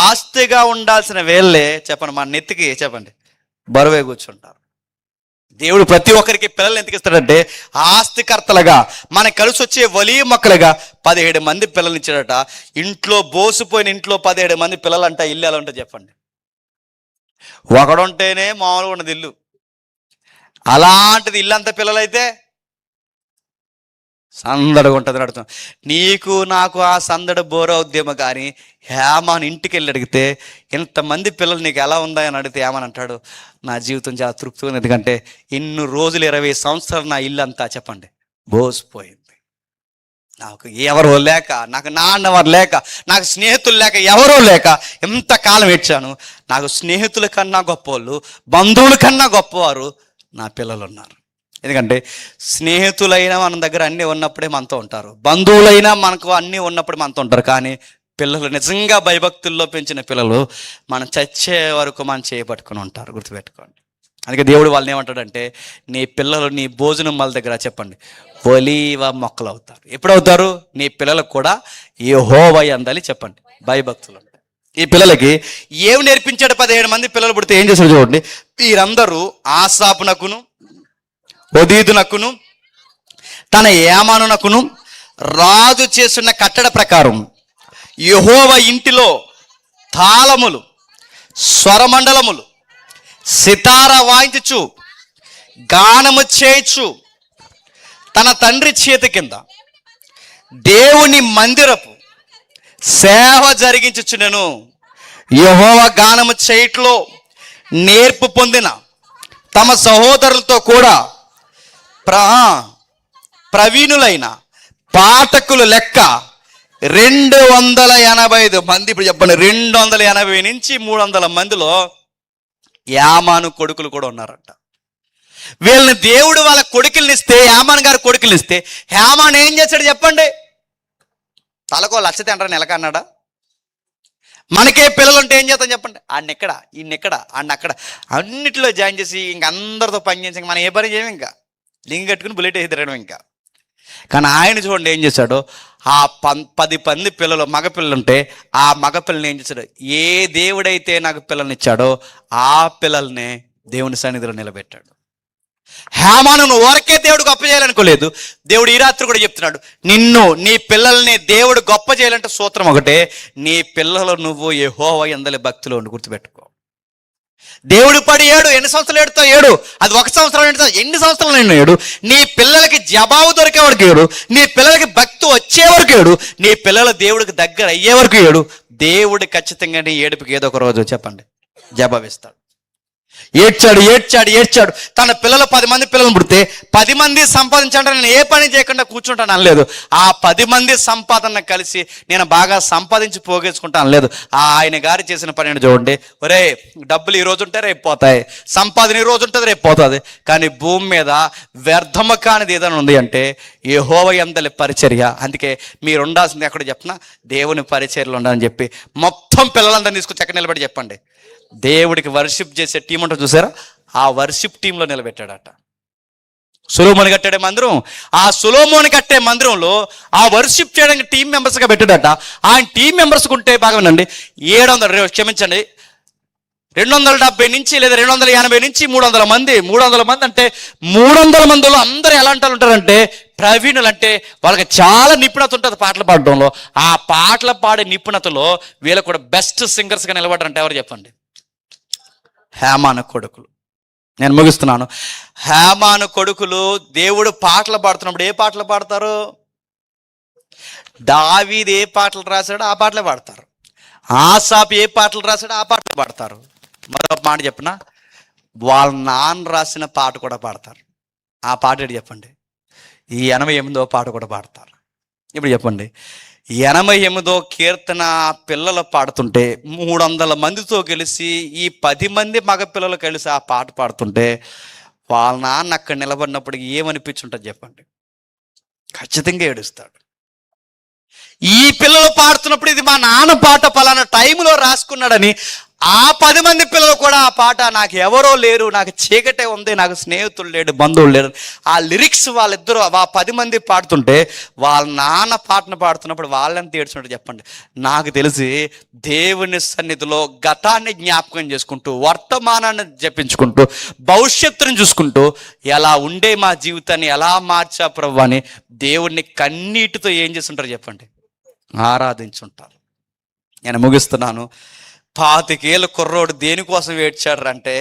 ఆస్తిగా ఉండాల్సిన వేళ్ళే చెప్పండి మన నెత్తికి చెప్పండి బరువే కూర్చుంటారు. దేవుడు ప్రతి ఒక్కరికి పిల్లలు ఎందుకు ఇస్తాడంటే ఆస్తికర్తలుగా, మనకు కలిసి వచ్చే వలీ మొక్కలుగా 17 మంది పిల్లలు ఇచ్చాడట. ఇంట్లో బోసిపోయిన ఇంట్లో 17 మంది పిల్లలు అంట. ఇల్లు ఎలా ఉంటుంది చెప్పండి? ఒకడుంటేనే మామూలుగా ఉన్నది ఇల్లు. అలాంటిది ఇల్లు అంత పిల్లలైతే సందడిగా ఉంటుంది నడుతాం. నీకు నాకు ఆ సందడి బోరవుద్దేమో కానీ హేమాన్ ఇంటికి వెళ్ళి అడిగితే ఇంతమంది పిల్లలు నీకు ఎలా ఉందా అని అడిగితే ఏమని అంటాడు? నా జీవితం చాలా తృప్తిగా ఉంది, ఎందుకంటే ఇన్ని రోజులు 20 సంవత్సరాలు నా ఇల్లు అంతా చెప్పండి బోసిపోయింది. నాకు ఎవరో లేక, నాకు నాన్నవారు లేక, నాకు స్నేహితులు లేక, ఎవరో లేక ఎంతకాలం ఏడ్చాను. నాకు స్నేహితుల కన్నా గొప్పవాళ్ళు, బంధువుల కన్నా గొప్పవారు నా పిల్లలు ఉన్నారు. ఎందుకంటే స్నేహితులైనా మన దగ్గర అన్నీ ఉన్నప్పుడే మనతో ఉంటారు, బంధువులైనా మనకు అన్నీ ఉన్నప్పుడు మనతో ఉంటారు. కానీ పిల్లలు నిజంగా భయభక్తుల్లో పెంచిన పిల్లలు మనం చచ్చే వరకు మనం చేయబట్టుకుని ఉంటారు. గుర్తుపెట్టుకోండి. అందుకే దేవుడు వాళ్ళని ఏమంటాడంటే నీ పిల్లలు నీ భోజనం వాళ్ళ దగ్గర చెప్పండి ఒలీవ మొక్కలు అవుతారు. ఎప్పుడవుతారు? నీ పిల్లలకు కూడా యెహోవా యందలి చెప్పండి భయభక్తులు ఉంటాయి. ఈ పిల్లలకి ఏమి నేర్పించాడు? 17 మంది పిల్లలు పుడితే ఏం చేశాడు చూడండి. వీరందరూ ఆసాపునకును, ఒదీదునకును, తన ఏమానునకును రాజు చేస్తున్న కట్టడ ప్రకారం యెహోవా ఇంటిలో తాళములు, స్వరమండలములు, సితార వాయించుచు, గానము చేయుచు తన తండ్రి చేతి కింద దేవుని మందిరపు సేవ జరిగించుచునెను. యెహోవా గానము చేయట్లో నేర్పు పొందిన తమ సహోదరులతో కూడా ప్రవీణులైన పాఠకులు లెక్క 285 మంది. ఇప్పుడు చెప్పండి, 280 నుంచి 300 మందిలో యామాను కొడుకులు కూడా ఉన్నారంట. వీళ్ళని దేవుడు వాళ్ళ కొడుకుల్ని ఇస్తే, యామాన్ గారి కొడుకుల్ని ఇస్తే, యామాన్ ఏం చేశాడు చెప్పండి? తలకో లక్ష తింటారు నెలకన్నాడా? మనకే పిల్లలు ఉంటే ఏం చేస్తాం చెప్పండి? ఆడినెక్కడ, ఈయనెక్కడ, ఆడినక్కడ అన్నిటిలో జాయిన్ చేసి ఇంక అందరితో పని చేసి మనం ఏ పని చేయము, ఇంకా లింగ్ కట్టుకుని బుల్లెట్ వేసి తిరగడం ఇంకా. కానీ ఆయన చూడండి ఏం చేశాడు? ఆ 10 మంది పిల్లలు మగపిల్లలు ఉంటే ఆ మగపిల్లని ఏం చేశాడు? ఏ దేవుడైతే నాకు పిల్లల్ని ఇచ్చాడో ఆ పిల్లల్ని దేవుని సన్నిధిలో నిలబెట్టాడు. హేమాను ఊరకే దేవుడు గొప్ప చేయాలనుకోలేదు. దేవుడు ఈ రాత్రి కూడా చెప్తున్నాడు, నిన్ను నీ పిల్లల్ని దేవుడు గొప్ప చేయాలంటే సూత్రం ఒకటే, నీ పిల్లలు నువ్వు యెహోవా యందలి భక్తిలో ఉండి. గుర్తుపెట్టుకో. దేవుడు పడి ఏడు, ఎన్ని సంవత్సరాలు ఏడుతో ఏడు, అది 1 సంవత్సరం ఏడుతో ఎన్ని సంవత్సరాలు నేను ఏడు. నీ పిల్లలకి జవాబు దొరికే వరకు ఏడు, నీ పిల్లలకి భక్తి వచ్చే వరకు ఏడు, నీ పిల్లలు దేవుడికి దగ్గర అయ్యే వరకు ఏడు. దేవుడు ఖచ్చితంగా నీ ఏడుపుకి ఏదో ఒక రోజు చెప్పండి జవాబిస్తాడు. ఏడ్చాడు ఏడ్చాడు ఏడ్చాడు. తన పిల్లలు 10 మంది పిల్లలు పుడితే 10 మంది సంపాదించాలంటే నేను ఏ పని చేయకుండా కూర్చుంటాను అనలేదు. ఆ 10 మంది సంపాదన కలిసి నేను బాగా సంపాదించి పోగేసుకుంటాను అనలేదు. ఆయన గారు చేసిన పని ఏంటి చూడండి. ఒరే, డబ్బులు ఈ రోజు ఉంటే రేపు పోతాయి, సంపాదన ఈ రోజు ఉంటుంది రేపు పోతుంది, కానీ భూమి మీద వ్యర్థము కానిది ఏదైనా ఉంది అంటే యెహోవా యందలి పరిచర్య. అందుకే మీరు ఉండాల్సింది ఎక్కడ చెప్పినా దేవుని పరిచర్యలు ఉండాలని చెప్పి మొత్తం పిల్లలందరినీ తీసుకొచ్చి ఎక్కడ నిలబడి చెప్పండి, దేవుడికి వర్షిప్ చేసే టీం ఉంటుంది చూసారా, ఆ వర్షిప్ టీంలో నిలబెట్టాడట. సొలొమోను కట్టాడే మందిరం, ఆ సొలొమోను కట్టే మందిరంలో ఆ వర్షిప్ చేయడానికి టీం మెంబర్స్గా పెట్టాడట. ఆయన టీం మెంబర్స్ ఉంటే బాగా వినండి, 270 నుంచి లేదా 280 నుంచి 300 మంది. 300 మంది అంటే 300 మందిలో అందరూ ఎలాంటి వాళ్ళు ఉంటారంటే ప్రవీణులు. అంటే వాళ్ళకి చాలా నిపుణత ఉంటుంది పాటలు పాడడంలో. ఆ పాటలు పాడే నిపుణతలో వీళ్ళకు కూడా బెస్ట్ సింగర్స్గా నిలబడారంటే ఎవరు చెప్పండి? హేమాను కొడుకులు. నేను ముగిస్తున్నాను. హేమాను కొడుకులు దేవుడు పాటలు పాడుతున్నప్పుడు ఏ పాటలు పాడతారు? దావీదు ఏ పాటలు రాశాడో ఆ పాటలే పాడతారు. ఆసాపు ఏ పాటలు రాశాడో ఆ పాటలు పాడతారు. మరొక మాట చెప్పిన, వాళ్ళ నాన్న రాసిన పాట కూడా పాడతారు. ఆ పాట ఏంటి చెప్పండి? ఈ 88వ పాట కూడా పాడతారు. ఇప్పుడు చెప్పండి, 88వ కీర్తన పిల్లలు పాడుతుంటే 300 మందితో కలిసి ఈ 10 మంది మగ పిల్లలు కలిసి ఆ పాట పాడుతుంటే వాళ్ళ నాన్న అక్కడ నిలబడినప్పుడు ఏమనిపించుంటుంది చెప్పండి? ఖచ్చితంగా ఏడుస్తాడు. ఈ పిల్లలు పాడుతున్నప్పుడు ఇది మా నాన్న పాట పలానా టైంలో రాసుకున్నాడని ఆ 10 మంది పిల్లలు కూడా ఆ పాట నాకు ఎవరో లేరు, నాకు చీకటే ఉంది, నాకు స్నేహితులు లేడు, బంధువులు లేరు, ఆ లిరిక్స్ వాళ్ళిద్దరూ ఆ 10 మంది పాడుతుంటే వాళ్ళ నాన్న పాటను పాడుతున్నప్పుడు వాళ్ళని ఏడ్చినట్టు చెప్పండి. నాకు తెలిసి దేవుని సన్నిధిలో గతాన్ని జ్ఞాపకం చేసుకుంటూ, వర్తమానాన్ని జపించుకుంటూ, భవిష్యత్తుని చూసుకుంటూ ఎలా ఉండే మా జీవితాన్ని ఎలా మార్చా ప్రభు అని దేవుణ్ణి కన్నీటితో ఏం చేస్తుంటారు చెప్పండి? ఆరాధించుంటారు. నేను ముగిస్తున్నాను. 25 ఏళ్ళ కుర్రోడు దేనికోసం ఏడ్చాడు అంటే,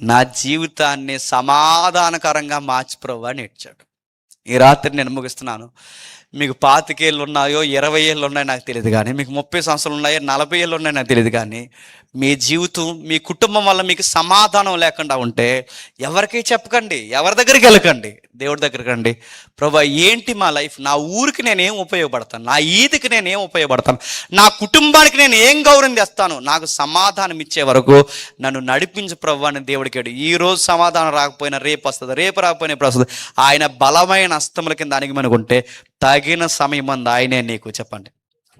నా జీవితాన్ని సమాధానకరంగా మార్చి ప్రభు అని ఏడ్చాడు. ఈ రాత్రి నేను ముగిస్తున్నాను. మీకు 25 ఏళ్ళు ఉన్నాయో 20 ఏళ్ళు ఉన్నాయో నాకు తెలియదు, కానీ మీకు 30 సంవత్సరాలు ఉన్నాయో 40 ఏళ్ళు ఉన్నాయో నాకు తెలియదు, కానీ మీ జీవితం మీ కుటుంబం వల్ల మీకు సమాధానం లేకుండా ఉంటే ఎవరికి చెప్పకండి, ఎవరి దగ్గరికి వెళ్ళకండి, దేవుడి దగ్గరికి రండి. ప్రభా, ఏంటి మా లైఫ్? నా ఊరికి నేనేం ఉపయోగపడతాను? నా ఈదికి నేనేం ఉపయోగపడతాను? నా కుటుంబానికి నేను ఏం గౌరవం తెస్తాను? నాకు సమాధానం ఇచ్చే వరకు నన్ను నడిపించు ప్రభు అని దేవుడికి అడిగి, ఈ రోజు సమాధానం రాకపోయినా రేపు వస్తుంది, రేపు రాకపోయినా ఇప్పుడు వస్తుంది. ఆయన బలమైన హస్తముల కింద అణిగిమనుకుంటే తగిన సమయం అంది ఆయనే నీకు చెప్పండి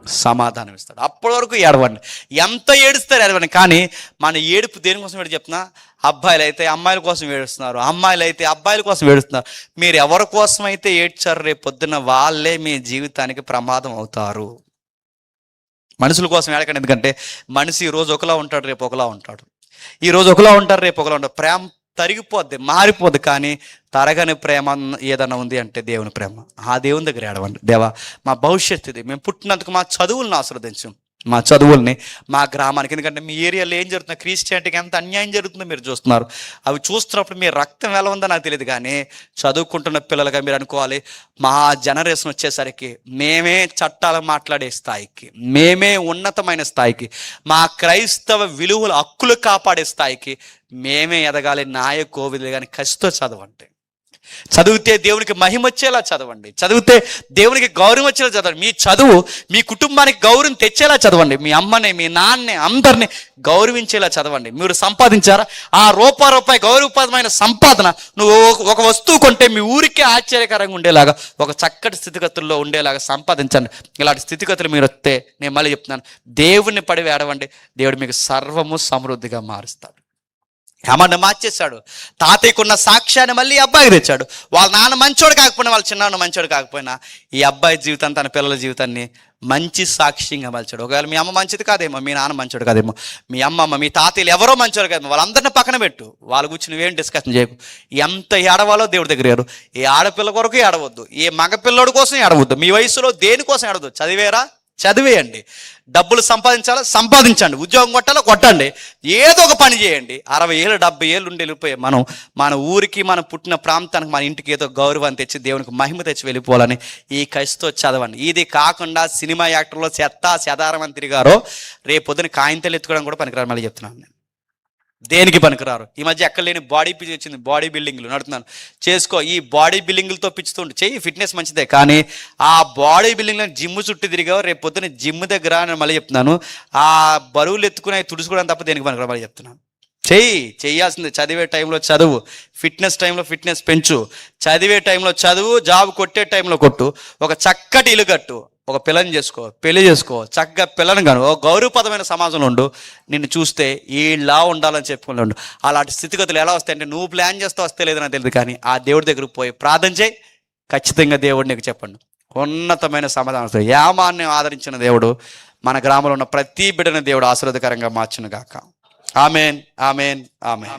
సమాధానం ఇస్తాడు. అప్పటి వరకు ఏడవండి, ఎంత ఏడుస్తారు ఏడవండి. కానీ మన ఏడుపు దేనికోసం ఏడు చెప్తున్నా? అబ్బాయిలు అయితే అమ్మాయిల కోసం ఏడుస్తున్నారు, అమ్మాయిలు అయితే అబ్బాయిల కోసం ఏడుస్తున్నారు. మీరు ఎవరి కోసం అయితే ఏడ్చారు రేపు పొద్దున్న వాళ్ళే మీ జీవితానికి ప్రమాదం అవుతారు. మనుషుల కోసం ఏడకండి. ఎందుకంటే మనిషి ఈరోజు ఒకలా ఉంటాడు, రేపు ఒకలా ఉంటాడు. ఈరోజు ఒకలా ఉంటారు, రేపు ఒకలా ఉంటాడు. ప్రేమ తరిగిపోద్ది, మారిపోద్ది. కానీ తరగని ప్రేమ ఏదైనా ఉంది అంటే దేవుని ప్రేమ. ఆ దేవుని దగ్గర ఏడవండి. దేవా, మా భవిష్యత్తు ఇది, మేము పుట్టినందుకు మా చదువులను ఆశీర్వదించు, మా చదువుల్ని, మా గ్రామానికి. ఎందుకంటే మీ ఏరియాలో ఏం జరుగుతుందో, క్రిస్టియానిటీకి ఎంత అన్యాయం జరుగుతుందో మీరు చూస్తున్నారు. అవి చూస్తున్నప్పుడు మీ రక్తం ఎలా ఉందో నాకు తెలియదు, కానీ చదువుకుంటున్న పిల్లలుగా మీరు అనుకోవాలి, మా జనరేషన్ వచ్చేసరికి మేమే చట్టాలు మాట్లాడే స్థాయికి, మేమే ఉన్నతమైన స్థాయికి, మా క్రైస్తవ విలువల హక్కులు కాపాడే స్థాయికి మేమే ఎదగాలి. నాయ కోవిలు కానీ కసితో చదవండి. చదివితే దేవునికి మహిమ వచ్చేలా చదవండి, చదివితే దేవునికి గౌరవం వచ్చేలా చదవండి. మీ చదువు మీ కుటుంబానికి గౌరవం తెచ్చేలా చదవండి. మీ అమ్మని, మీ నాన్నని, అందరినీ గౌరవించేలా చదవండి. మీరు సంపాదించారా? ఆ రూపాయి గౌరవప్రదమైన సంపాదన నువ్వు ఒక వస్తువు కొంటే మీ ఊరికే ఆశ్చర్యకరంగా ఉండేలాగా, ఒక చక్కటి స్థితిగతుల్లో ఉండేలాగా సంపాదించండి. ఇలాంటి స్థితిగతులు మీరు వస్తే నేను మళ్ళీ చెప్తున్నాను, దేవుణ్ణి పడి ఏడవండి, దేవుడు మీకు సర్వము సమృద్ధిగా మారుస్తాడు. హేమాన్ని మార్చేశాడు. తాతయ్యకున్న సాక్ష్యాన్ని మళ్ళీ ఈ అబ్బాయికి తెచ్చాడు. వాళ్ళ నాన్న మంచోడు కాకపోయినా, వాళ్ళ చిన్నాన్న మంచోడు కాకపోయినా, ఈ అబ్బాయి జీవితాన్ని, తన పిల్లల జీవితాన్ని మంచి సాక్ష్యంగా మలిచాడు. ఒకవేళ మీ అమ్మ మంచిది కాదేమో, మీ నాన్న మంచోడు కాదేమో, మీ అమ్మమ్మ, మీ తాతయ్యలు ఎవరో మంచోడు కాదేమో, వాళ్ళందరినీ పక్కన పెట్టు, వాళ్ళ గురించి నువ్వేం డిస్కషన్ చేయకు. ఎంత ఏడవాలో దేవుడి దగ్గర ఏడు. ఏ ఆడపిల్ల కొరకు ఏడవద్దు, ఏ మగపిల్లడి కోసం ఏడవద్దు, మీ వయసులో దేనికోసం ఏడవద్దు. చదివేరా? చదివేయండి. డబ్బులు సంపాదించాలా? సంపాదించండి. ఉద్యోగం కొట్టాలా? కొట్టండి. ఏదో ఒక పని చేయండి. 60 ఏళ్ళు 70 ఏళ్ళు ఉండి వెళ్ళిపోయి మనం మన ఊరికి, మన పుట్టిన ప్రాంతానికి, మన ఇంటికి ఏదో గౌరవాన్ని తెచ్చి దేవునికి మహిమ తెచ్చి వెళ్ళిపోవాలని ఈ కసితో చదవండి. ఇది కాకుండా సినిమా యాక్టర్లో చెత్త చెదారం అని తిరిగారో రేపు పొద్దున కాయింతలు ఎత్తుకోవడం కూడా పనికిరారు. మళ్ళీ చెప్తున్నాను నేను. దేనికి పనికిరారు. ఈ మధ్య ఎక్కడ లేని బాడీ పిచ్చి వచ్చింది, బాడీ బిల్డింగ్లు నడుతున్నాను. చేసుకో, ఈ బాడీ బిల్డింగ్లతో పిచ్చుతుండు, చెయ్యి, ఫిట్నెస్ మంచిదే. కానీ ఆ బాడీ బిల్డింగ్లో జిమ్ చుట్టూ తిరిగావు, రేపు పొద్దున్న జిమ్ దగ్గర నేను మళ్ళీ చెప్తున్నాను, ఆ బరువులు ఎత్తుకుని తుడుచుకోవడం తప్ప దేనికి పనికిరారు మళ్ళీ చెప్తున్నాను. చెయ్యాల్సిందే. చదివే టైంలో చదువు, ఫిట్నెస్ టైంలో ఫిట్నెస్ పెంచు, చదివే టైంలో చదువు, జాబ్ కొట్టే టైంలో కొట్టు, ఒక చక్కటి ఇల్లు కట్టు, ఒక పిల్లని చేసుకో, పెళ్లి చేసుకో, చక్కగా పిల్లని కాను, ఒక గౌరవపదమైన సమాజంలో ఉండు. నిన్ను చూస్తే ఇలా ఉండాలని చెప్పుకుని ఉండు. అలాంటి స్థితిగతులు ఎలా వస్తాయంటే నువ్వు ప్లాన్ చేస్తే వస్తే లేదని తెలియదు, కానీ ఆ దేవుడి దగ్గరకు పోయి ప్రార్థన చేయి, ఖచ్చితంగా దేవుడు నీకు చెప్పండి ఉన్నతమైన సమాధానం వస్తుంది. యామాన్ని ఆదరించిన దేవుడు మన గ్రామంలో ఉన్న ప్రతి బిడ్డని దేవుడు ఆశీర్వాదకరంగా మార్చును గాక. Amen, amen, amen.